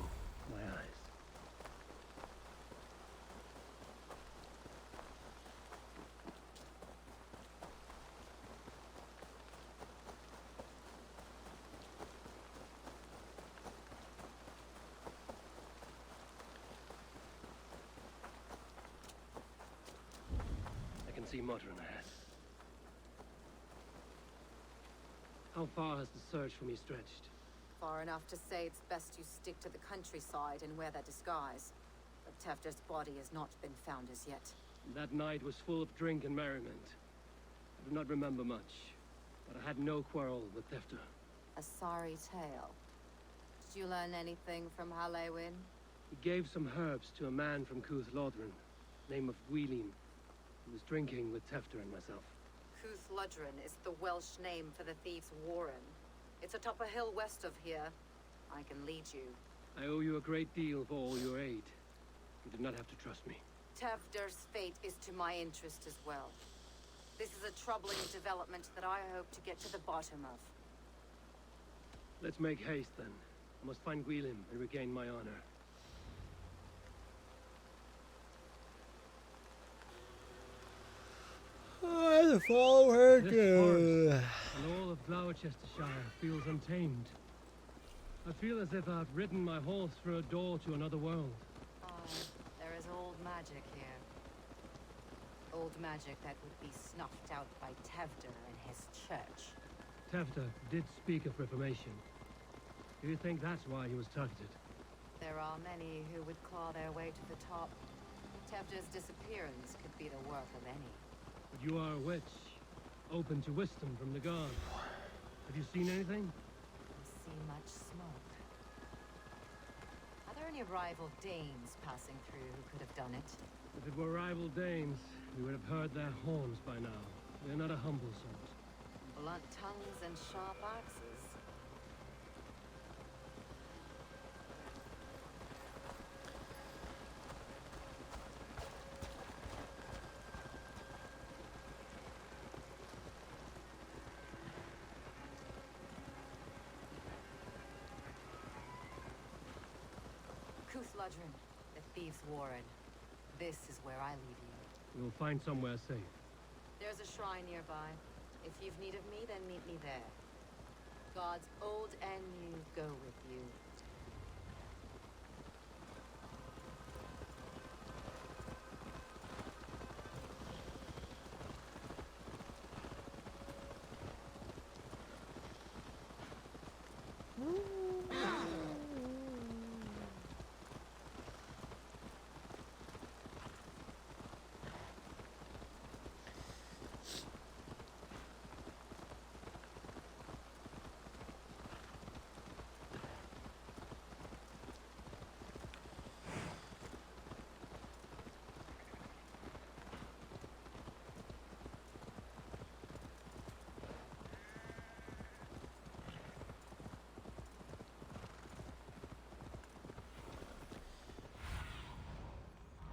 my eyes. I can see Modron ahead. How far has the search for me stretched? Far enough to say it's best you stick to the countryside and wear that disguise. But Tefder's body has not been found as yet. That night was full of drink and merriment. I do not remember much, but I had no quarrel with Tefder. A sorry tale. Did you learn anything from Halewin? He gave some herbs to a man from Cooth-Lodrin, name of Gwylym, who was drinking with Tefder and myself. Cooth-Lodrin is the Welsh name for the thieves' warren. It's atop a hill west of here. I can lead you. I owe you a great deal for all your aid. You did not have to trust me. Tefder's fate is to my interest as well. This is a troubling development that I hope to get to the bottom of. Let's make haste, then. I must find Gwylym and regain my honor. The fall work. This forest and all of Gloucestershire feels untamed. I feel as if I've ridden my horse through a door to another world. There is old magic here. Old magic that would be snuffed out by Tefder and his church. Tefder did speak of reformation. Do you think that's why he was targeted? There are many who would claw their way to the top. Tefder's disappearance could be the work of any. But you are a witch, open to wisdom from the gods. Have you seen anything? I see much smoke. Are there any rival Danes passing through who could have done it? If it were rival Danes, we would have heard their horns by now. They're not a humble sort. Blunt tongues and sharp axes. Cooth-Lodrin, the thieves' warren. This is where I leave you. We'll find somewhere safe. There's a shrine nearby. If you've need of me, then meet me there. Gods old and new go with you.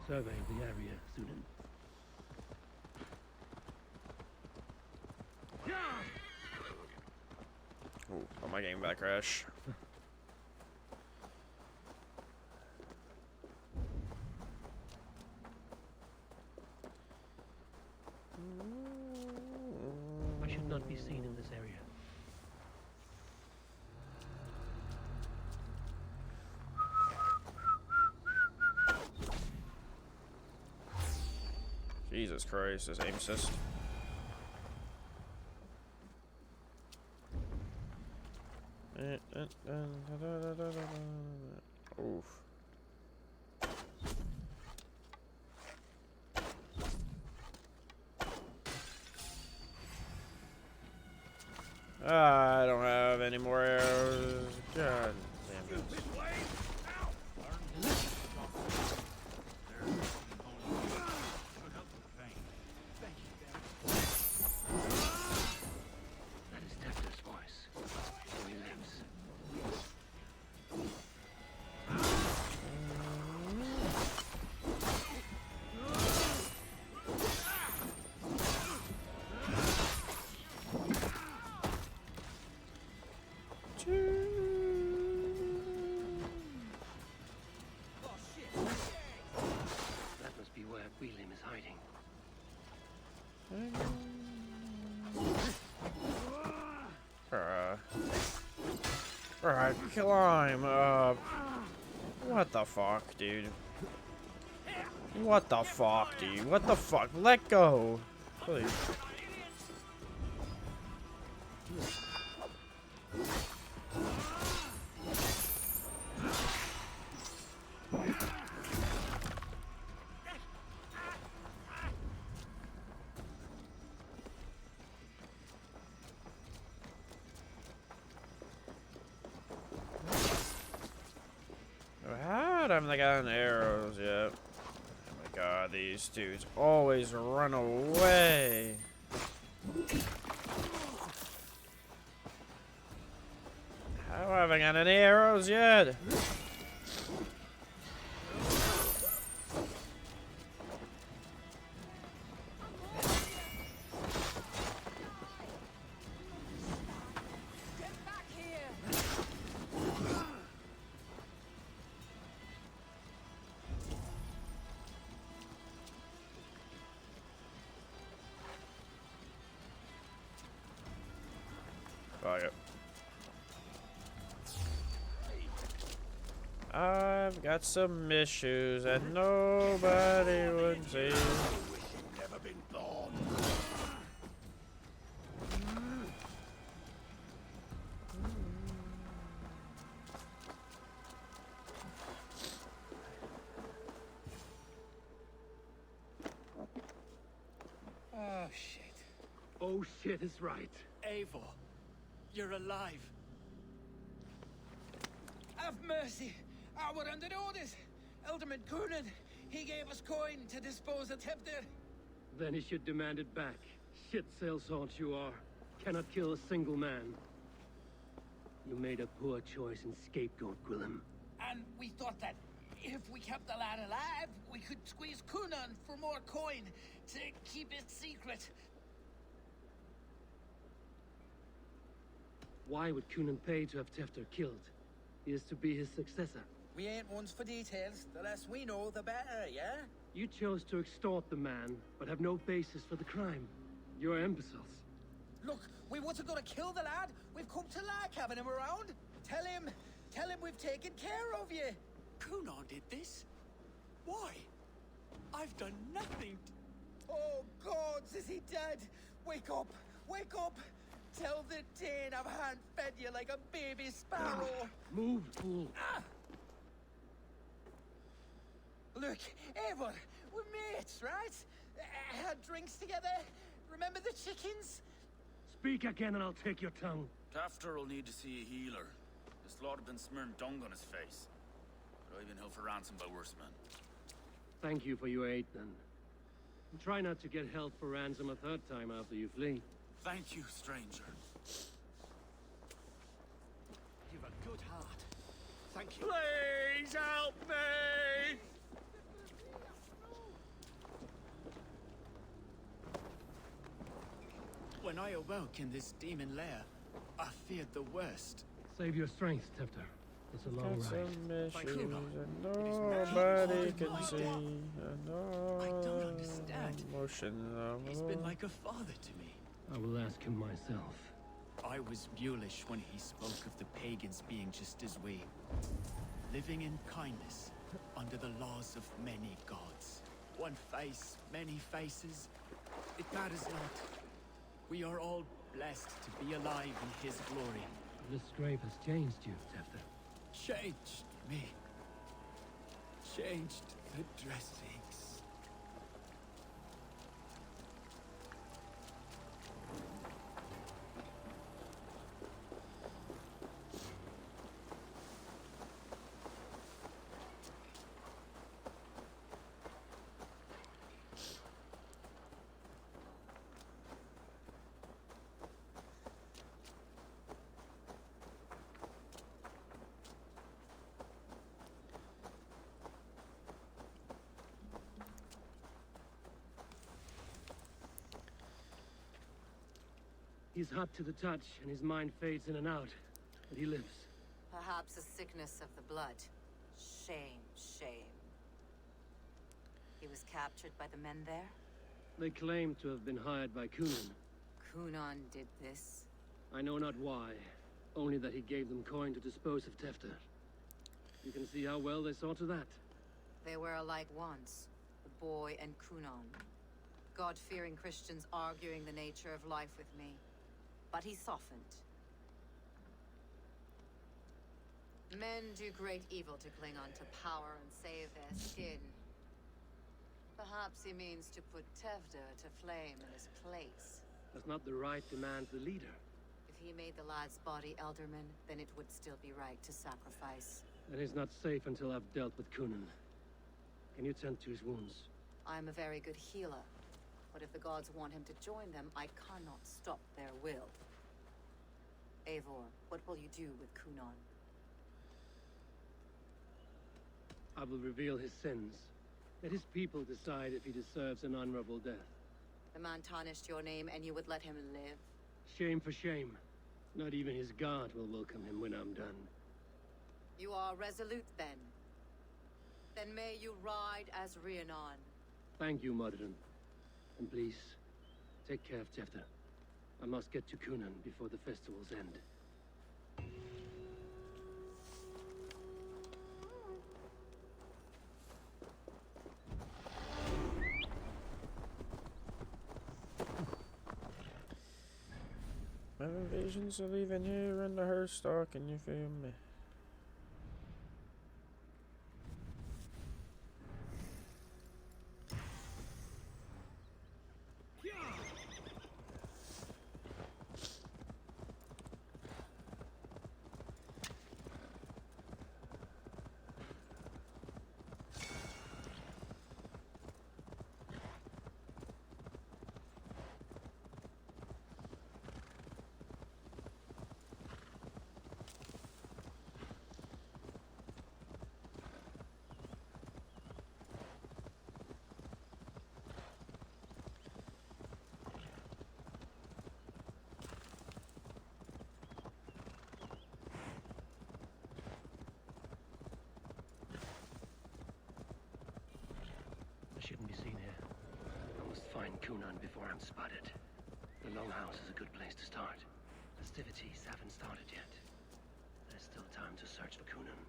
Survey the area, Sunan. Yeah! my game about to crash. I should not be seen in this area. Jesus Christ, this aim assist. Oof. I don't have any more arrows. God damn it. That is Tefter's voice. So he lives. That must be where William is hiding. Alright, climb up. What the fuck, dude? What the fuck, dude? What the fuck? Let go. Please. How haven't I gotten arrows yet? Oh my god, these dudes always run away. How have I got any arrows yet? Fuck it. I've got some issues that nobody would see. Never been born. Oh, shit. Oh shit is right. Eivor, you're alive. Have mercy. We're under orders. Alderman Coonan, he gave us coin to dispose of Tefter. Then he should demand it back. Shit sellsalt you are. Cannot kill a single man. You made a poor choice in scapegoat, Gwillem. And we thought that if we kept the lad alive, we could squeeze Coonan for more coin to keep it secret. Why would Coonan pay to have Tefter killed? He is to be his successor. We ain't ones for details. The less we know, the better, yeah? You chose to extort the man, but have no basis for the crime. You're imbeciles. Look, we wasn't gonna kill the lad. We've come to like having him around. Tell him we've taken care of you. Coonan did this? Why? I've done nothing. Oh, gods, is he dead? Wake up! Wake up! Tell the Dane I've hand-fed you like a baby sparrow. Move, fool. Look, Eivor, we're mates, right? Had drinks together. Remember the chickens? Speak again and I'll take your tongue. Tafter will need to see a healer. This lord have been smearing dung on his face. But I've been held for ransom by worse men. Thank you for your aid, then. And try not to get held for ransom a third time after you flee. Thank you, stranger. You've a good heart. Thank you. Please help me! When I awoke in this demon lair, I feared the worst. Save your strength, Tefter. It's a long Got ride. some issues and nobody can see. And I don't all understand. emotions of He's been like a father to me. I will ask him myself. I was mulish when he spoke of the pagans being just as we. Living in kindness, under the laws of many gods. One face, many faces. It matters not. We are all blessed to be alive in his glory. This grave has changed you, Tefter. Changed me. Changed the dressings. He's hot to the touch, and his mind fades in and out. But he lives. Perhaps a sickness of the blood. Shame, shame. He was captured by the men there? They claim to have been hired by Kunan. Kunan did this? I know not why. Only that he gave them coin to dispose of Tefter. You can see how well they saw to that. They were alike once, the boy and Kunan. God-fearing Christians arguing the nature of life with me. But he softened. Men do great evil to cling on to power and save their skin. Perhaps he means to put Tevder to flame in his place. Does not the right demand the leader? If he made the lad's body Elderman, then it would still be right to sacrifice. Then he's not safe until I've dealt with Kunan. Can you tend to his wounds? I'm a very good healer. But if the gods want him to join them, I cannot stop their will. Eivor, what will you do with Kunan? I will reveal his sins. Let his people decide if he deserves an honorable death. The man tarnished your name and you would let him live? Shame for shame. Not even his guard will welcome him when I'm done. You are resolute then. Then may you ride as Rhiannon. Thank you, Modern. And please, take care of Tefter. I must get to Kunan before the festivals end. My visions of leaving here in the hearse talking, you feel me? I shouldn't be seen here. I must find Kunan before I'm spotted. The Longhouse is a good place to start. Festivities haven't started yet. There's still time to search for Kunan.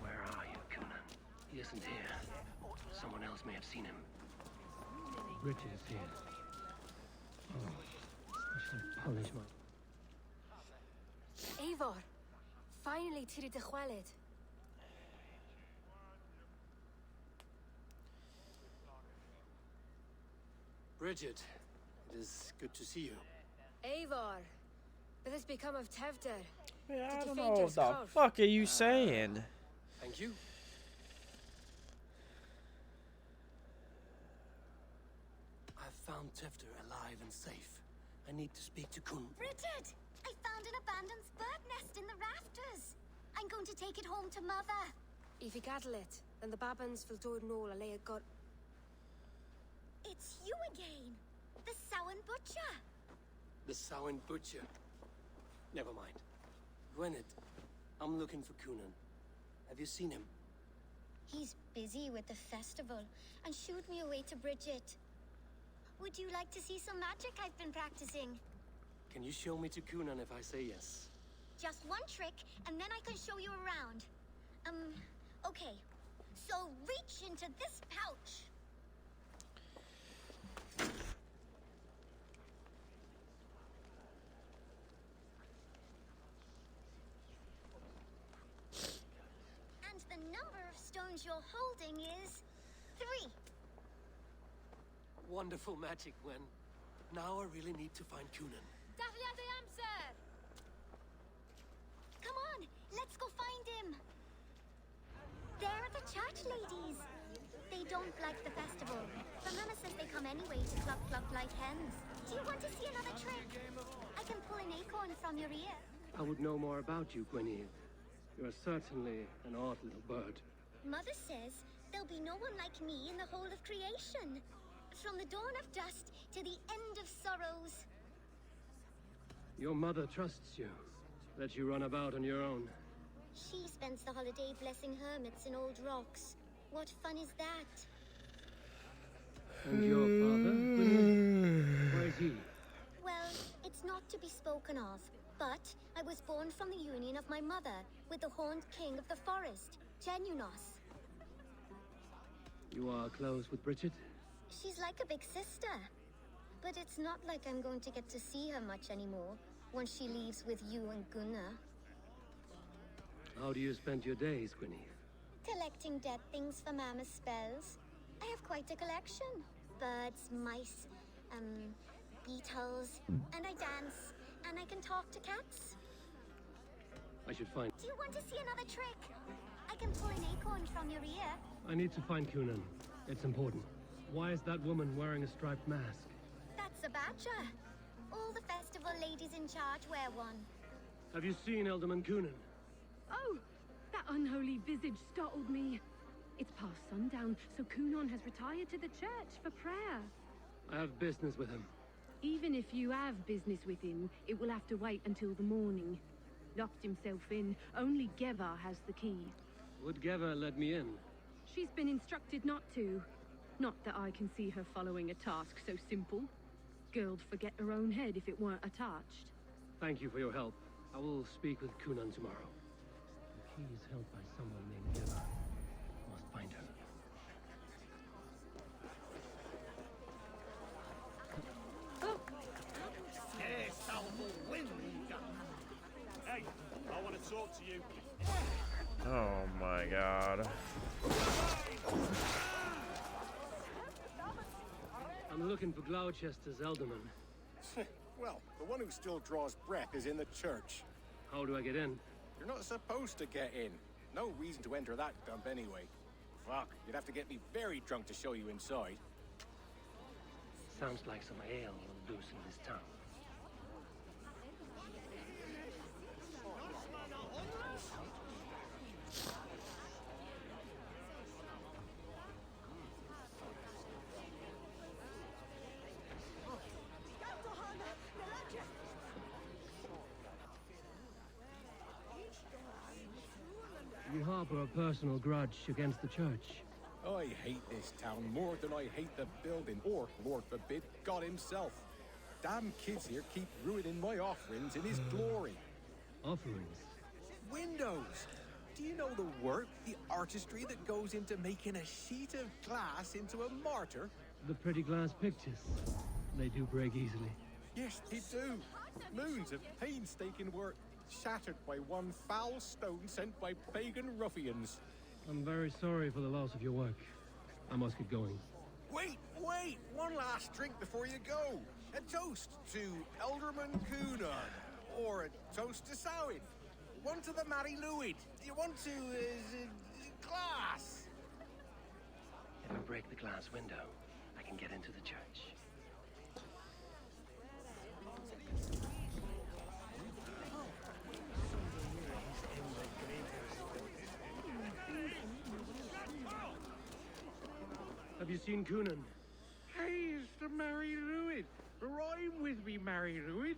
Where are you, Kunan? He isn't here. Someone else may have seen him. Richard is here. Oh, I should have polished my... Eivor! Finally, Tiri de Chwaled. Bridget, it is good to see you. Eivor, what has become of Tevder? Yeah, I Did you don't faint know your what the scarf? fuck are you saying? Thank you. I've found Tevder alive and safe. I need to speak to Kun. Bridget! I found an abandoned bird nest in the rafters. I'm going to take it home to Mother. If you cattle it, then the Babans will do it all a lay a gut. It's you again. The Samhain Butcher. The Samhain Butcher. Never mind. Gwynedd, I'm looking for Kunan. Have you seen him? He's busy with the festival and shooed me away to Bridget. Would you like to see some magic I've been practicing? Can you show me to Kunan if I say yes? Just one trick, and then I can show you around. Okay. So reach into this pouch. And the number of stones you're holding is 3. Wonderful magic, Gwen. Now I really need to find Kunan. Dahlia the answer! Come on, let's go find him. There are the church ladies. They don't like the festival, but Mama says they come anyway to cluck cluck like hens. Do you want to see another trick? I can pull an acorn from your ear. I would know more about you, Gwynedd. You are certainly an odd little bird. Mother says there'll be no one like me in the whole of creation. From the dawn of dust to the end of sorrows. Your mother trusts you. Lets you run about on your own. She spends the holiday blessing hermits in old rocks. What fun is that? And your father, Gwynedd? Where is he? Well, it's not to be spoken of, but I was born from the union of my mother with the horned king of the forest, Genunos. You are close with Bridget? She's like a big sister. But it's not like I'm going to get to see her much anymore once she leaves with you and Gunnar. How do you spend your days, Gwynedd? Collecting dead things for Mama's spells. I have quite a collection. Birds, mice, beetles, and I dance, and I can talk to cats. I should find... Do you want to see another trick? I can pull an acorn from your ear. I need to find Kunan. It's important. Why is that woman wearing a striped mask? That's a badger. All the festival ladies in charge wear one. Have you seen Alderman Kunan? Oh, that unholy visage startled me. It's past sundown, so Kunan has retired to the church for prayer. I have business with him. Even if you have business with him, it will have to wait until the morning. Locked himself in. Only Geva has the key. Would Geva let me in? She's been instructed not to. Not that I can see her following a task so simple. Girl'd forget her own head if it weren't attached. Thank you for your help. I will speak with Kunan tomorrow. The key is held by someone named Geva. Must find her. Hey, I want to talk to you. Oh my god. I'm looking for Gloucester's Alderman. Well, the one who still draws breath is in the church. How do I get in? You're not supposed to get in. No reason to enter that dump anyway. Fuck, you'd have to get me very drunk to show you inside. Sounds like some ale will loosen this town. You harbor a personal grudge against the church. I hate this town more than I hate the building, or, Lord forbid, God himself. Damn kids here keep ruining my offerings in his glory. Offerings? Windows! Do you know the work, the artistry that goes into making a sheet of glass into a martyr? The pretty glass pictures. They do break easily. Yes, they do. Moons of painstaking work, shattered by one foul stone sent by pagan ruffians. I'm very sorry for the loss of your work. I must get going. Wait! One last drink before you go. A toast to Elderman Coonan. Or a toast to Samhain. One to the Mary Lwyd. Do you want to, glass? If I break the glass window, I can get into the church. Have you seen Coonan? Hey, it's the Mary Lwyd. Rhyme with me, Mary Lwyd.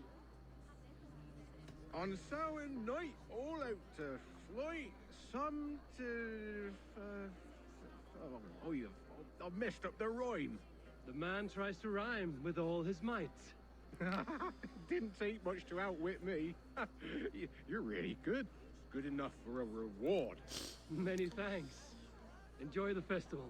On Samhain night, all out to flight, some to... I've messed up the rhyme. The man tries to rhyme with all his might. Didn't take much to outwit me. You're really good. Good enough for a reward. Many thanks. Enjoy the festival.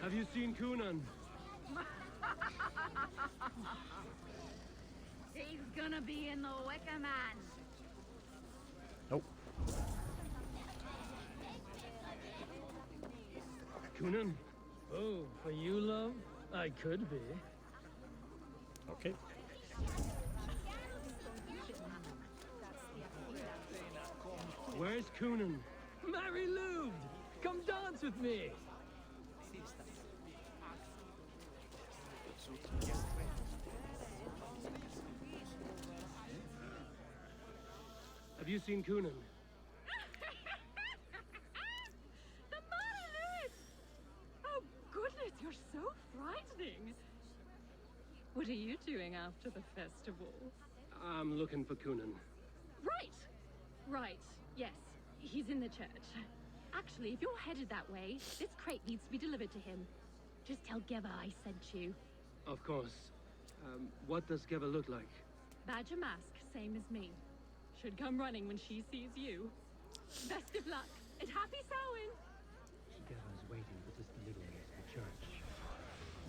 Have you seen Coonan? He's gonna be in the Wicker Man. Nope. Coonan? Oh, for you, love? I could be. Okay. Where's Coonan? Mary Lwyd! Come dance with me! Have you seen Coonan? The Lwyd! Oh, goodness, you're so frightening. What are you doing after the festival? I'm looking for Coonan. Right, yes. He's in the church. Actually, if you're headed that way, this crate needs to be delivered to him. Just tell Geva I sent you. Of course. What does Geva look like? Badger mask, same as me. Should come running when she sees you. Best of luck, and happy Samhain! Geva's waiting for just a little ways to the church.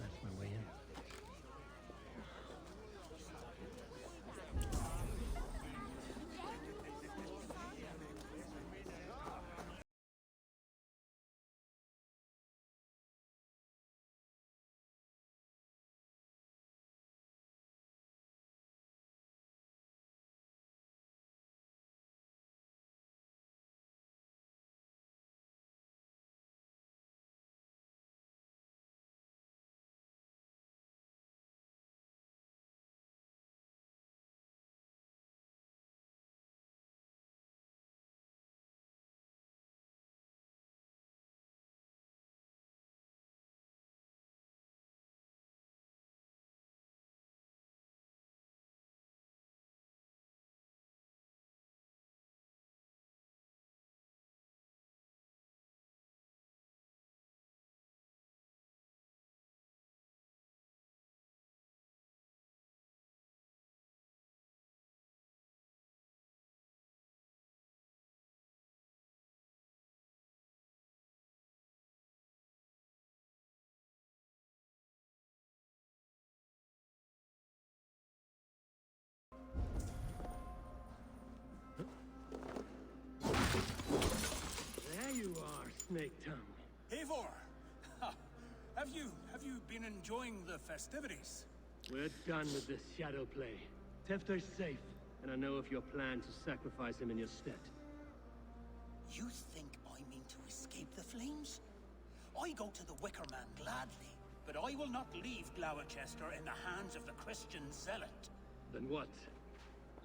That's my way in. There you are, Snake Tongue. Eivor! Have you been enjoying the festivities? We're done with this shadow play. Tefter's safe, and I know of your plan to sacrifice him in your stead. You think I mean to escape the flames? I go to the Wicker Man gladly, but I will not leave Gloucester in the hands of the Christian zealot. Then what?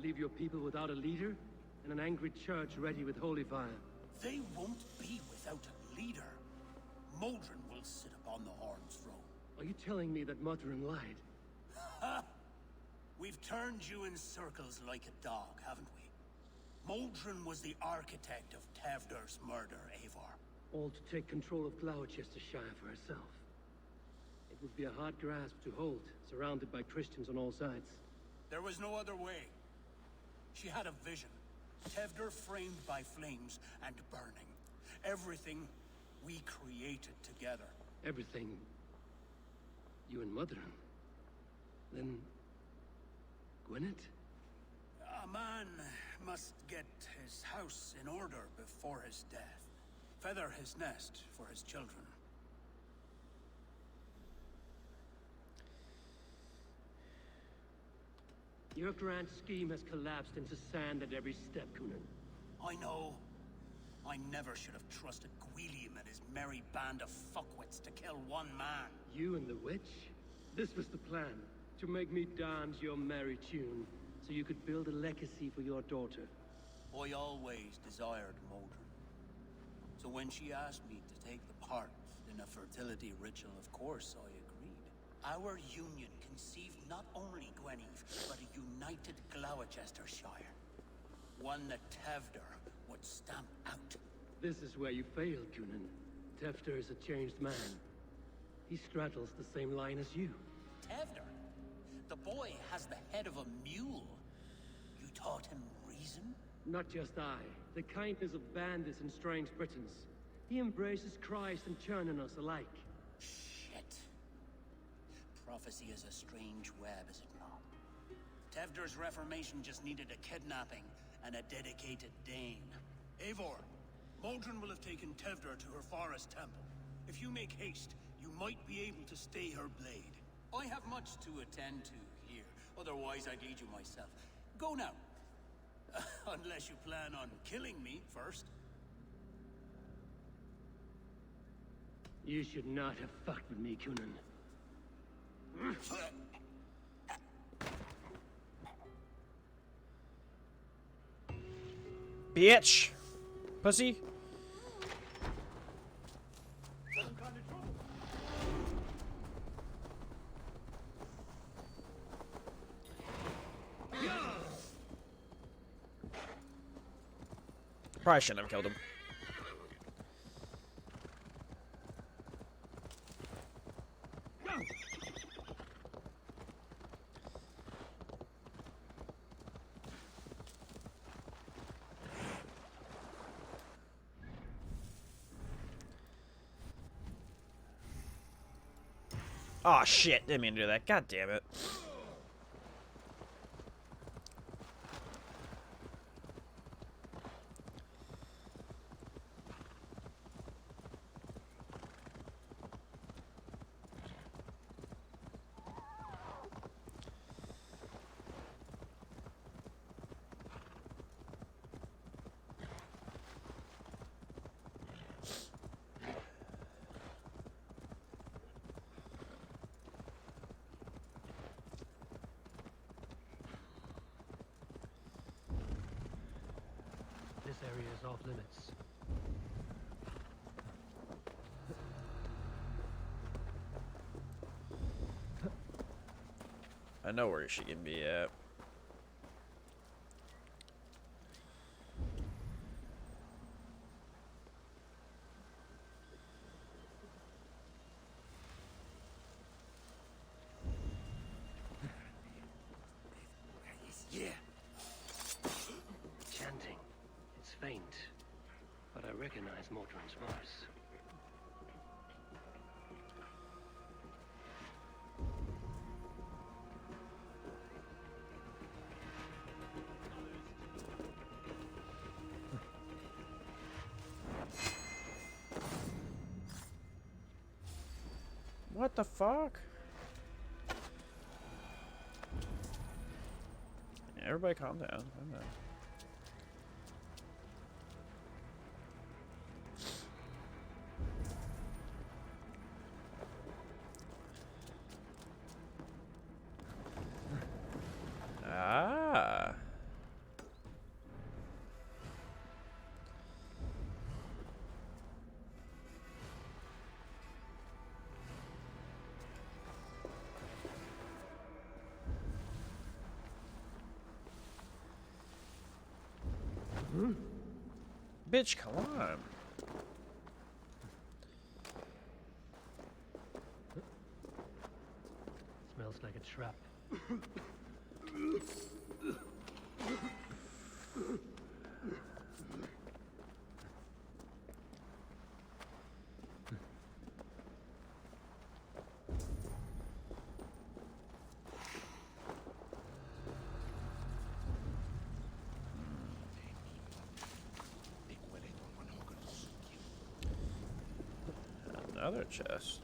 Leave your people without a leader? And an angry church ready with holy fire? They won't be without a leader. Modron will sit upon the Horn's throne. Are you telling me that Modron lied? Ha! We've turned you in circles like a dog, haven't we? Modron was the architect of Tevder's murder, Eivor. All to take control of Gloucestershire for herself. It would be a hard grasp to hold, surrounded by Christians on all sides. There was no other way. She had a vision. Tevder framed by flames and burning. Everything we created together. Everything... you and Modron. Then... Gwyneth? A man must get his house in order before his death. Feather his nest for his children. Your grand scheme has collapsed into sand at every step, Kunan. I know. I never should have trusted Gwilliam and his merry band of fuckwits to kill one man. You and the witch? This was the plan. To make me dance your merry tune, so you could build a legacy for your daughter. I always desired Modron. So when she asked me to take the part in a fertility ritual, of course I agreed. Our union conceived not only Gweneve, but a united Gloucestershire. One that Tevder would stamp out. This is where you failed, Kunan. Tefter is a changed man. He straddles the same line as you. Tevder? The boy has the head of a mule. You taught him reason? Not just I. The kindness of bandits and strange Britons. He embraces Christ and Churninus alike. Shit. Prophecy is a strange web, is it not? Tevder's reformation just needed a kidnapping and a dedicated Dane. Eivor, Modron will have taken Tevder to her forest temple. If you make haste, you might be able to stay her blade. I have much to attend to here, otherwise I'd lead you myself. Go now. Unless you plan on killing me first. You should not have fucked with me, Kunan. Bitch! Pussy! Probably shouldn't have killed him. Oh shit, didn't mean to do that. God damn it. This area is off limits. I know where she can be at. Yeah. Chanting. It's faint, but I recognize Modron's voice. What the fuck? Yeah, everybody calm down. Calm down. Ah. Bitch, come on. Smells like a trap. Another chest.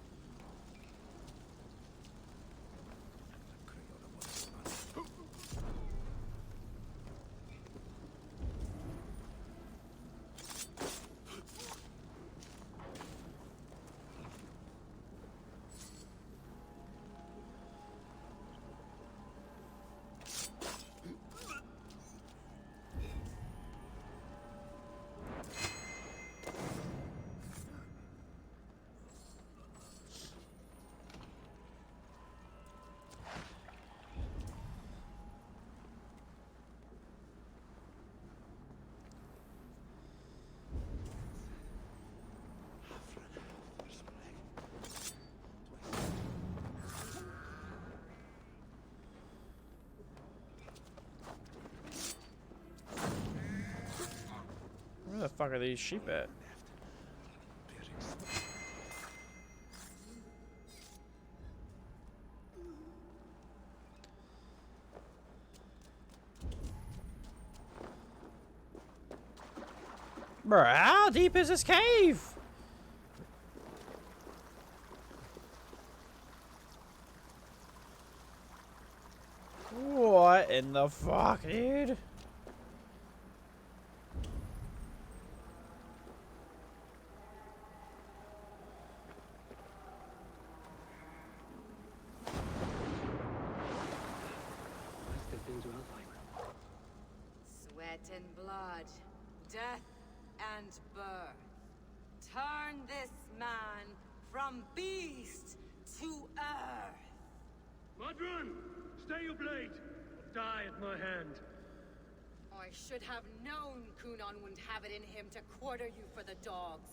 Where the fuck are these sheep at? Bruh, how deep is this cave? What in the fuck, dude? Sweat and blood, death and birth. Turn this man from beast to earth. Modron, stay your blade, or die at my hand. I should have known Kunon wouldn't have it in him to quarter you for the dogs.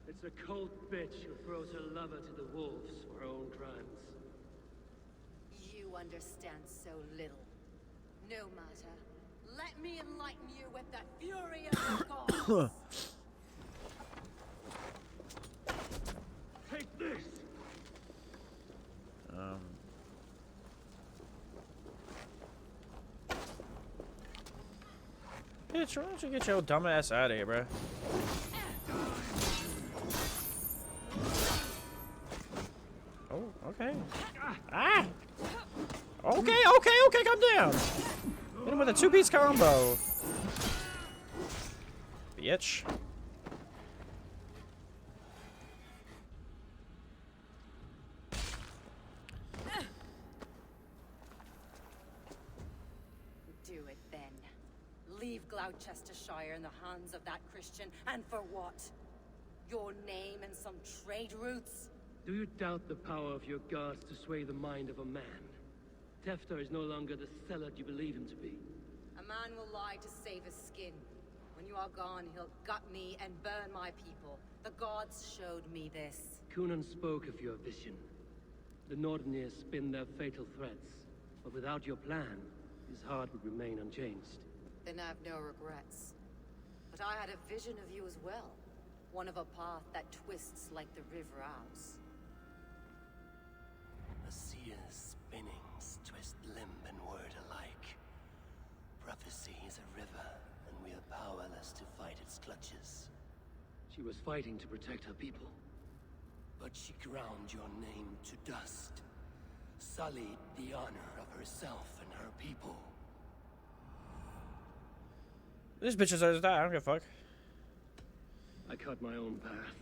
It's a cold bitch who throws her lover to the wolves for her own crimes. You understand so little. No matter. Let me enlighten you with the fury of the gods. Take this! Bitch, why don't you get your dumb ass out of here, bro? Oh, okay. Ah! Okay, calm down! Hit him with a two-piece combo. Bitch. Do it then. Leave Gloucestershire in the hands of that Christian, and for what? Your name and some trade routes? Do you doubt the power of your gods to sway the mind of a man? Tefter is no longer the zealot you believe him to be. A man will lie to save his skin. When you are gone, he'll gut me and burn my people. The gods showed me this. Kunan spoke of your vision. The Nordenir spin their fatal threats, but without your plan, his heart would remain unchanged. Then I've no regrets. But I had a vision of you as well. One of a path that twists like the River Ouse. A seer's spinnings twist limb and word alike. Prophecy is a river, and we are powerless to fight its clutches. She was fighting to protect her people. But she ground your name to dust. Sullied the honor of herself and her people. These bitches are die. I don't give a fuck. I cut my own path.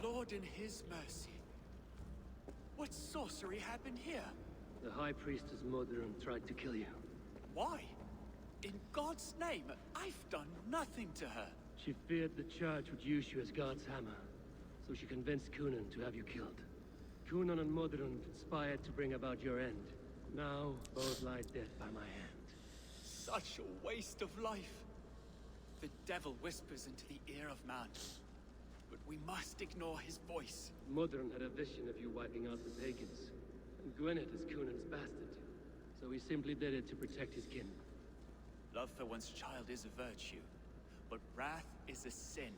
Lord in his mercy. What sorcery happened here? The High Priestess Modron tried to kill you. Why? In God's name, I've done nothing to her. She feared the Church would use you as God's hammer, so she convinced Kunan to have you killed. Kunan and Modron conspired to bring about your end. Now, both lie dead by my hand. Such a waste of life. The devil whispers into the ear of man. But we must ignore his voice. Modron had a vision of you wiping out the pagans. And Gwynedd is Kunan's bastard. So he simply did it to protect his kin. Love for one's child is a virtue. But wrath is a sin.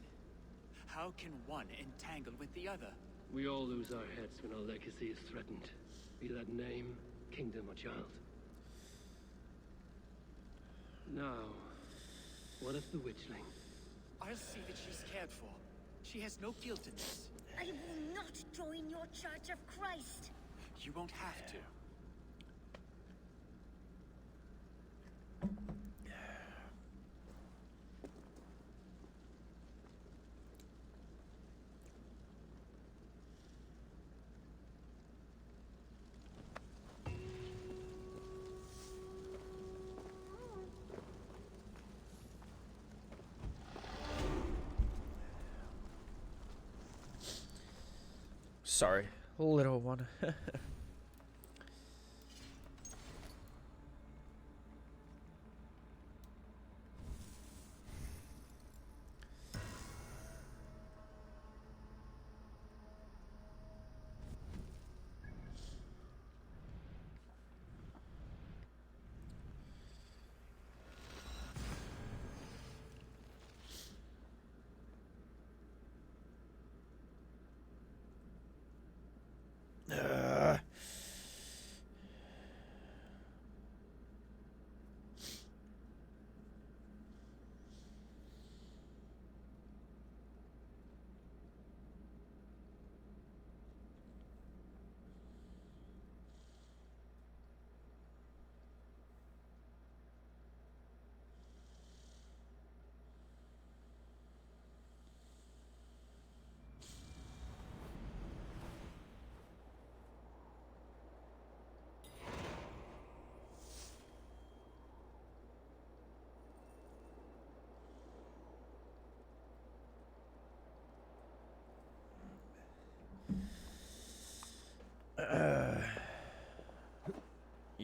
How can one entangle with the other? We all lose our heads when our legacy is threatened. Be that name, kingdom, or child. Now, what of the witchling? I'll see that she's cared for. She has no guilt in this. I will not join your Church of Christ. You won't have to. Sorry, little one.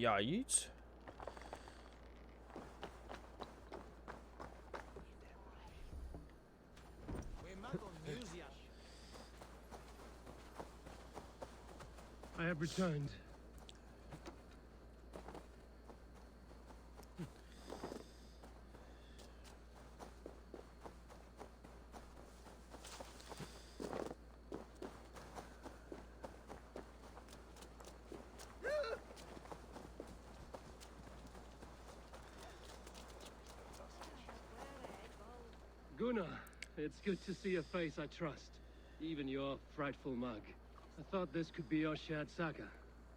Yeet. I have returned. Gunnar, it's good to see a face I trust. Even your frightful mug. I thought this could be our shared saga,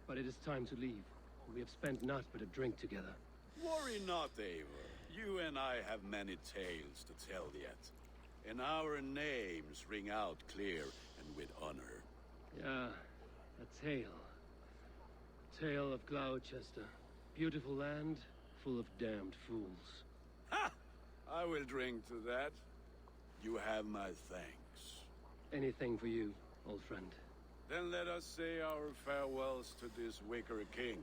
but it is time to leave. We have spent naught but a drink together. Worry not, Eivor. You and I have many tales to tell yet. And our names ring out clear and with honor. Yeah, a tale. Tale of Gloucester. Beautiful land, full of damned fools. Ha! I will drink to that. You have my thanks. Anything for you, old friend. Then let us say our farewells to this wicker king,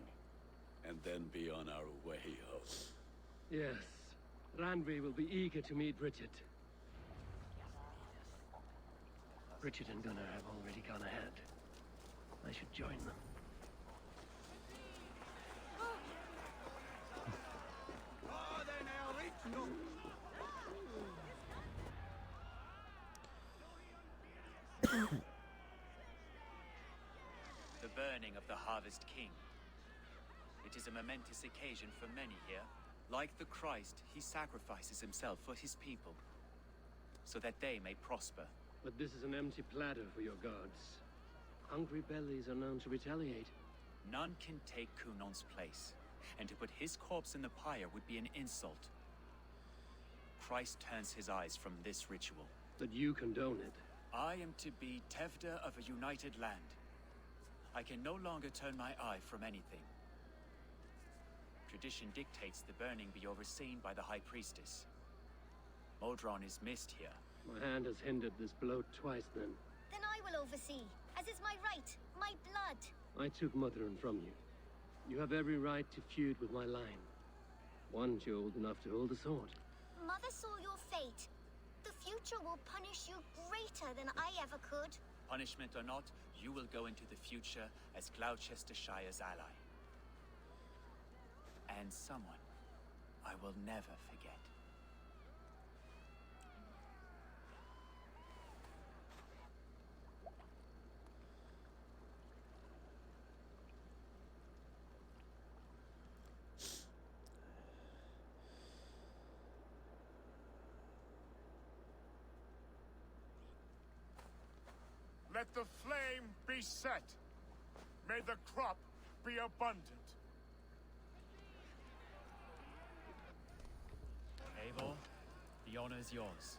and then be on our way home. Yes, Randvi will be eager to meet Richard. Richard and Gunnar have already gone ahead. I should join them. The burning of the Harvest King. It is a momentous occasion for many here. Like the Christ, he sacrifices himself for his people, so that they may prosper. But this is an empty platter for your gods. Hungry bellies are known to retaliate. None can take Kunon's place, and to put his corpse in the pyre would be an insult. Christ turns his eyes from this ritual. But you condone it. I am to be Tevda of a united land. I can no longer turn my eye from anything. Tradition dictates the burning be overseen by the High Priestess. Modron is missed here. My hand has hindered this blow twice then. Then I will oversee, as is my right, my blood. I took Mother'n from you. You have every right to feud with my line. Once you're old enough to hold a sword. Mother saw your fate. The future will punish you greater than I ever could. Punishment or not, you will go into the future as Gloucestershire's ally. And someone I will never forget. Let the flame be set. May the crop be abundant. Eivor, the honor is yours.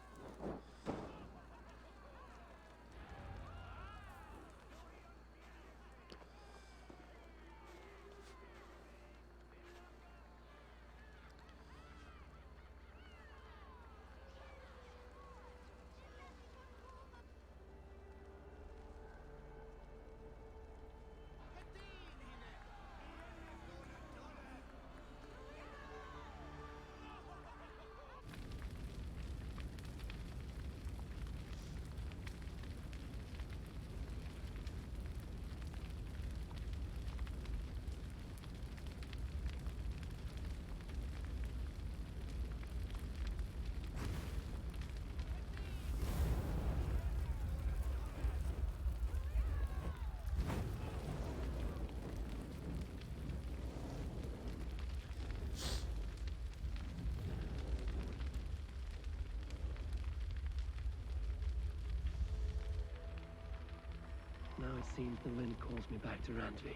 Now it seems the wind calls me back to Randvi.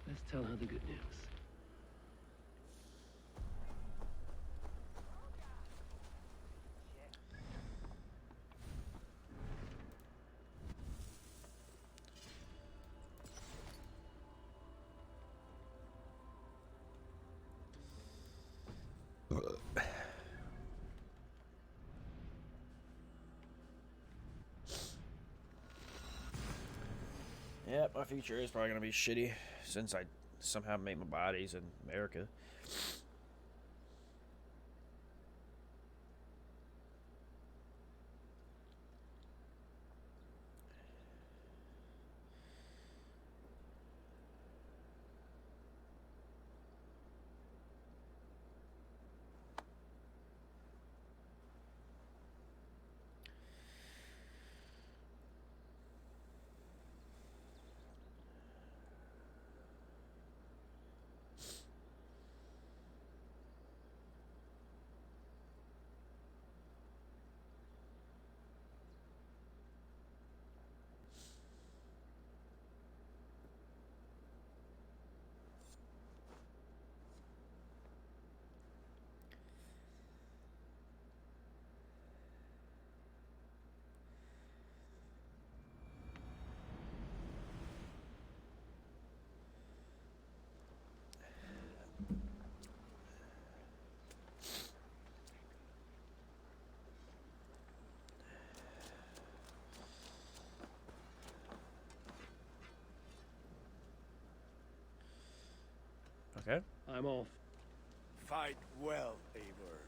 Let's tell her the good news. Yep, my future is probably gonna be shitty since I somehow made my bodies in America. Okay. I'm off. Fight well, Eivor.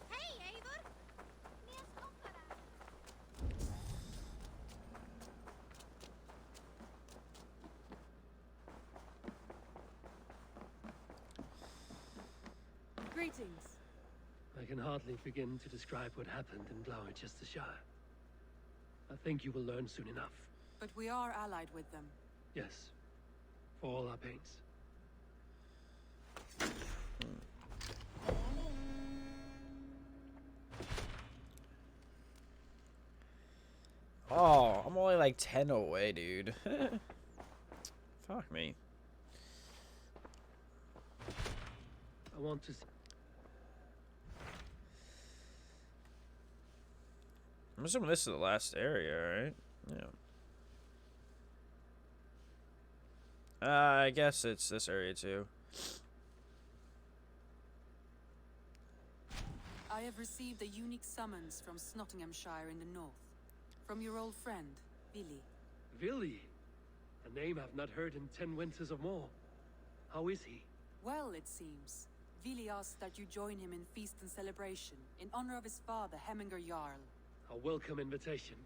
Hey, Eivor! Greetings. I can hardly begin to describe what happened in Gloucestershire. I think you will learn soon enough. But we are allied with them. Yes, for all our pains. Oh, I'm only like 10 away, dude. Fuck me. I want to... I'm assuming this is the last area, right? Yeah. I guess it's this area too. I have received a unique summons from Nottinghamshire in the north. From your old friend, Billy. Billy? A name I've not heard in 10 winters or more. How is he? Well, it seems. Vili asked that you join him in feast and celebration, in honor of his father, Heminger Jarl. A welcome invitation.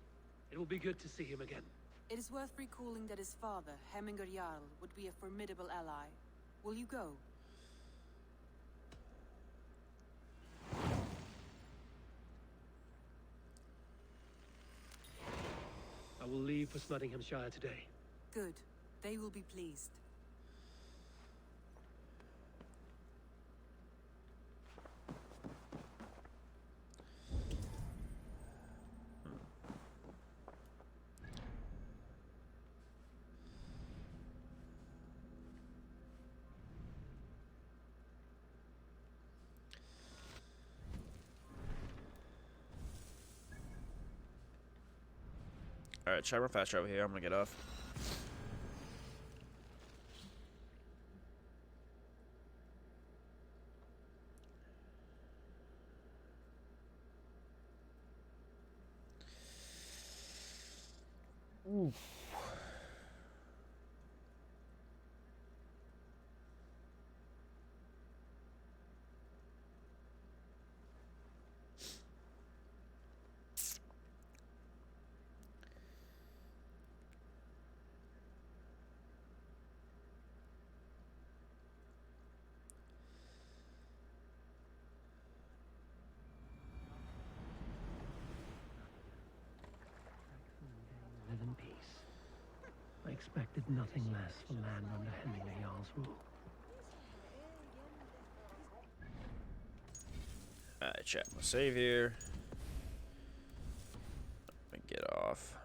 It will be good to see him again. It is worth recalling that his father, Heminger Jarl, would be a formidable ally. Will you go? I will leave for Nottinghamshire today. Good. They will be pleased. Alright, try run faster over here. I'm gonna get off. Oof. Live in peace. I expected nothing less from land under Hemingway Jarl's rule. Alright, chat. I'm gonna save here. And get off.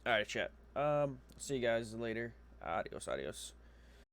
Alright, chat. See you guys later. Adios, adios.